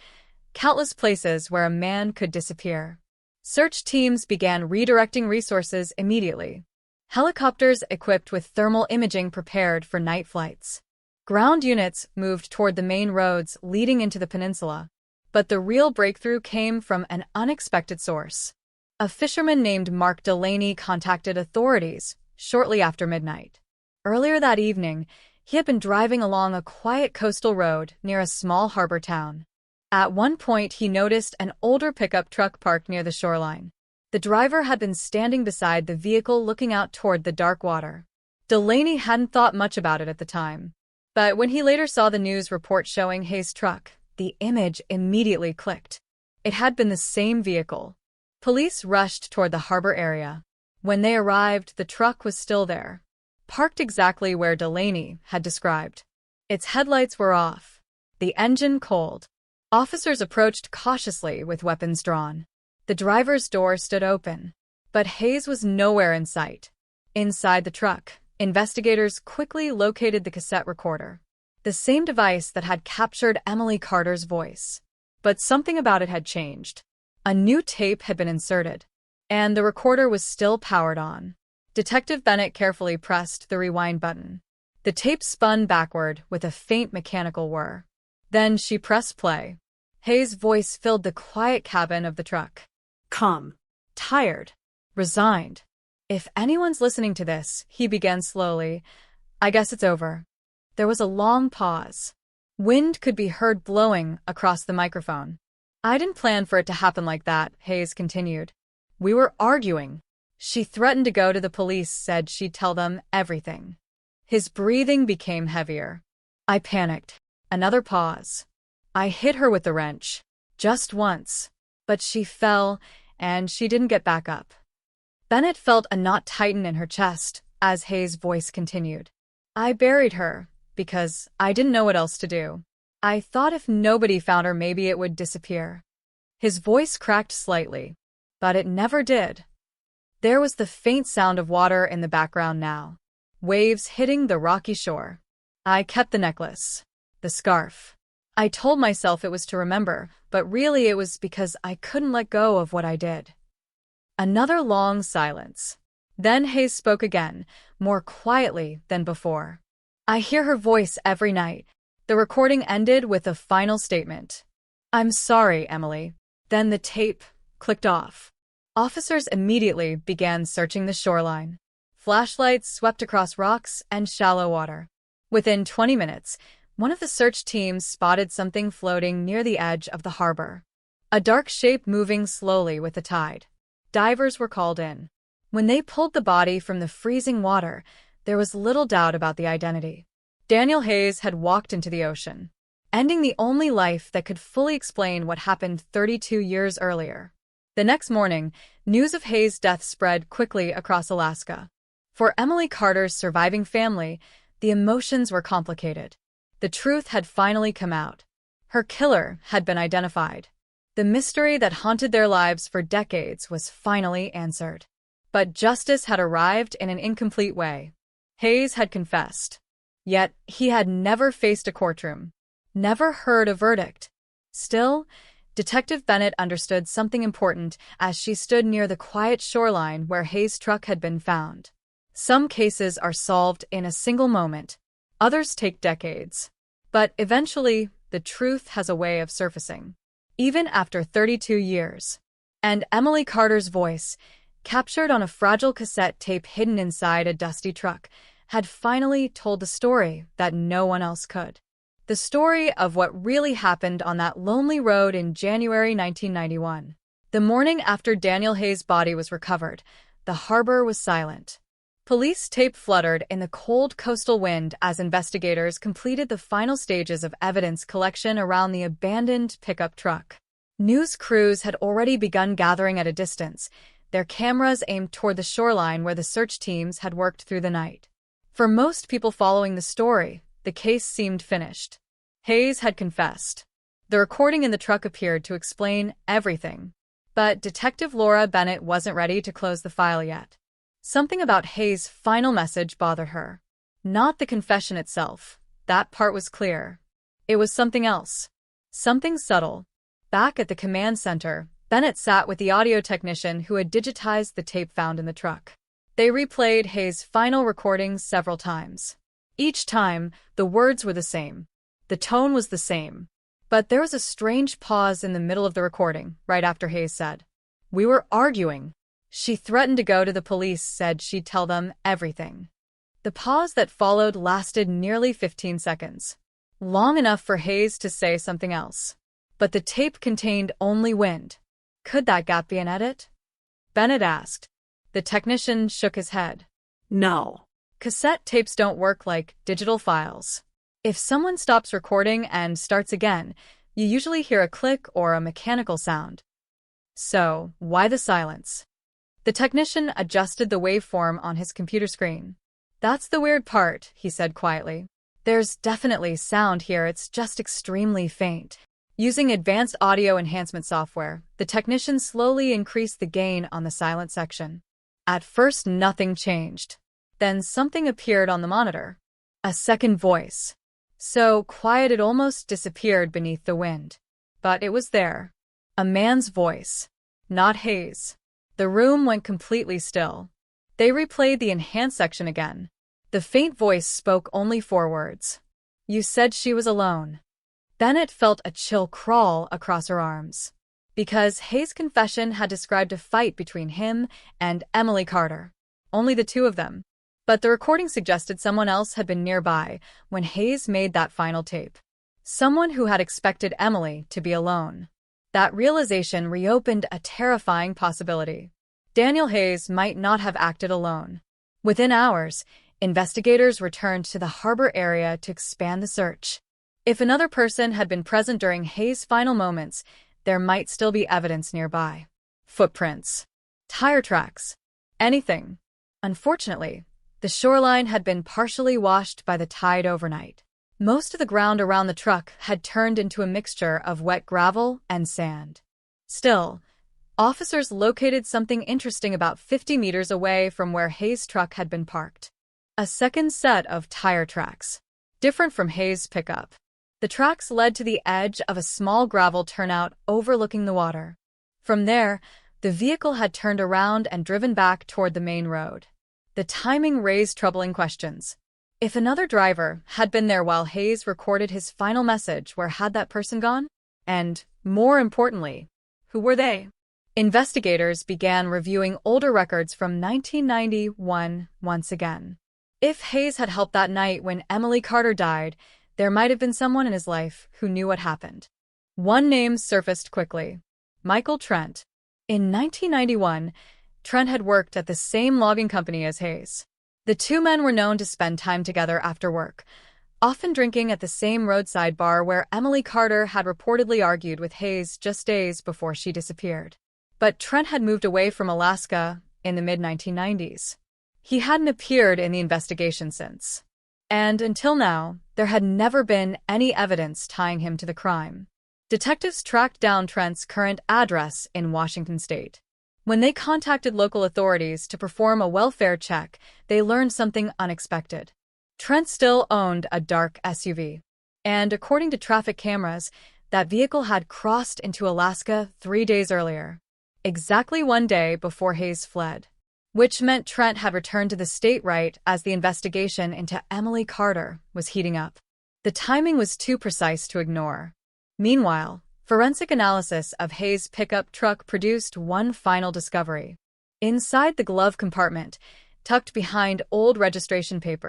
countless places where a man could disappear. Search teams began redirecting resources immediately. Helicopters equipped with thermal imaging prepared for night flights. Ground units moved toward the main roads leading into the peninsula. But the real breakthrough came from an unexpected source. A fisherman named Mark Delaney contacted authorities shortly after midnight. Earlier that evening, he had been driving along a quiet coastal road near a small harbor town. At one point, he noticed an older pickup truck parked near the shoreline. The driver had been standing beside the vehicle looking out toward the dark water. Delaney hadn't thought much about it at the time. But when he later saw the news report showing Hayes' truck, the image immediately clicked. It had been the same vehicle. Police rushed toward the harbor area. When they arrived, the truck was still there, parked exactly where Delaney had described. Its headlights were off, the engine cold. Officers approached cautiously with weapons drawn. The driver's door stood open, but Hayes was nowhere in sight. Inside the truck, investigators quickly located the cassette recorder, the same device that had captured Emily Carter's voice. But something about it had changed. A new tape had been inserted, and the recorder was still powered on. Detective Bennett carefully pressed the rewind button. The tape spun backward with a faint mechanical whir. Then she pressed play. Hayes' voice filled the quiet cabin of the truck. Come. Tired. Resigned. If anyone's listening to this, he began slowly, I guess it's over. There was a long pause. Wind could be heard blowing across the microphone. I didn't plan for it to happen like that, Hayes continued. We were arguing. She threatened to go to the police, said she'd tell them everything. His breathing became heavier. I panicked. Another pause. I hit her with the wrench. Just once. But she fell, and she didn't get back up. Bennett felt a knot tighten in her chest as Hayes' voice continued. I buried her, because I didn't know what else to do. I thought if nobody found her, maybe it would disappear. His voice cracked slightly, but it never did. There was the faint sound of water in the background now, waves hitting the rocky shore. I kept the necklace, the scarf. I told myself it was to remember, but really it was because I couldn't let go of what I did. Another long silence. Then Hayes spoke again, more quietly than before. I hear her voice every night. The recording ended with a final statement. I'm sorry, Emily. Then the tape clicked off. Officers immediately began searching the shoreline. Flashlights swept across rocks and shallow water. Within 20 minutes, one of the search teams spotted something floating near the edge of the harbor. A dark shape moving slowly with the tide. Divers were called in. When they pulled the body from the freezing water, there was little doubt about the identity. Daniel Hayes had walked into the ocean, ending the only life that could fully explain what happened 32 years earlier. The next morning, news of Hayes' death spread quickly across Alaska. For Emily Carter's surviving family, the emotions were complicated. The truth had finally come out. Her killer had been identified. The mystery that haunted their lives for decades was finally answered. But justice had arrived in an incomplete way. Hayes had confessed. Yet he had never faced a courtroom, never heard a verdict. Still, Detective Bennett understood something important as she stood near the quiet shoreline where Hayes' truck had been found. Some cases are solved in a single moment. Others take decades. But eventually, the truth has a way of surfacing, even after 32 years. And Emily Carter's voice, captured on a fragile cassette tape hidden inside a dusty truck, had finally told the story that no one else could. The story of what really happened on that lonely road in January 1991. The morning after Daniel Hayes' body was recovered, the harbor was silent. Police tape fluttered in the cold coastal wind as investigators completed the final stages of evidence collection around the abandoned pickup truck. News crews had already begun gathering at a distance, their cameras aimed toward the shoreline where the search teams had worked through the night. For most people following the story, the case seemed finished. Hayes had confessed. The recording in the truck appeared to explain everything. But Detective Laura Bennett wasn't ready to close the file yet. Something about Hayes' final message bothered her. Not the confession itself. That part was clear. It was something else. Something subtle. Back at the command center, Bennett sat with the audio technician who had digitized the tape found in the truck. They replayed Hayes' final recordings several times. Each time, the words were the same. The tone was the same. But there was a strange pause in the middle of the recording, right after Hayes said, "We were arguing." She threatened to go to the police, said she'd tell them everything. The pause that followed lasted nearly 15 seconds. Long enough for Hayes to say something else. But the tape contained only wind. Could that gap be an edit? Bennett asked. The technician shook his head. No. Cassette tapes don't work like digital files. If someone stops recording and starts again, you usually hear a click or a mechanical sound. So, why the silence? The technician adjusted the waveform on his computer screen. "That's the weird part," he said quietly. "There's definitely sound here, it's just extremely faint." Using advanced audio enhancement software, the technician slowly increased the gain on the silent section. At first, nothing changed. Then something appeared on the monitor. A second voice. So quiet it almost disappeared beneath the wind. But it was there. A man's voice. Not Hayes. The room went completely still. They replayed the enhanced section again. The faint voice spoke only 4 words. "You said she was alone." Bennett felt a chill crawl across her arms. Because Hayes' confession had described a fight between him and Emily Carter. Only the two of them. But the recording suggested someone else had been nearby when Hayes made that final tape. Someone who had expected Emily to be alone. That realization reopened a terrifying possibility. Daniel Hayes might not have acted alone. Within hours, investigators returned to the harbor area to expand the search. If another person had been present during Hayes' final moments, there might still be evidence nearby. Footprints. Tire tracks. Anything. Unfortunately, the shoreline had been partially washed by the tide overnight. Most of the ground around the truck had turned into a mixture of wet gravel and sand. Still, officers located something interesting about 50 meters away from where Hayes' truck had been parked. A second set of tire tracks. Different from Hayes' pickup. The tracks led to the edge of a small gravel turnout overlooking the water. From there, the vehicle had turned around and driven back toward the main road. The timing raised troubling questions. If another driver had been there while Hayes recorded his final message, where had that person gone? And, more importantly, who were they? Investigators began reviewing older records from 1991 once again. If Hayes had helped that night when Emily Carter died, there might have been someone in his life who knew what happened. One name surfaced quickly. Michael Trent. In 1991, Trent had worked at the same logging company as Hayes. The two men were known to spend time together after work, often drinking at the same roadside bar where Emily Carter had reportedly argued with Hayes just days before she disappeared. But Trent had moved away from Alaska in the mid-1990s. He hadn't appeared in the investigation since. And until now, there had never been any evidence tying him to the crime. Detectives tracked down Trent's current address in Washington state. When they contacted local authorities to perform a welfare check, they learned something unexpected. Trent still owned a dark SUV. And according to traffic cameras, that vehicle had crossed into Alaska 3 days earlier. Exactly 1 day before Hayes fled. Which meant Trent had returned to the state right as the investigation into Emily Carter was heating up. The timing was too precise to ignore. Meanwhile, forensic analysis of Hayes' pickup truck produced one final discovery. Inside the glove compartment, tucked behind old registration papers,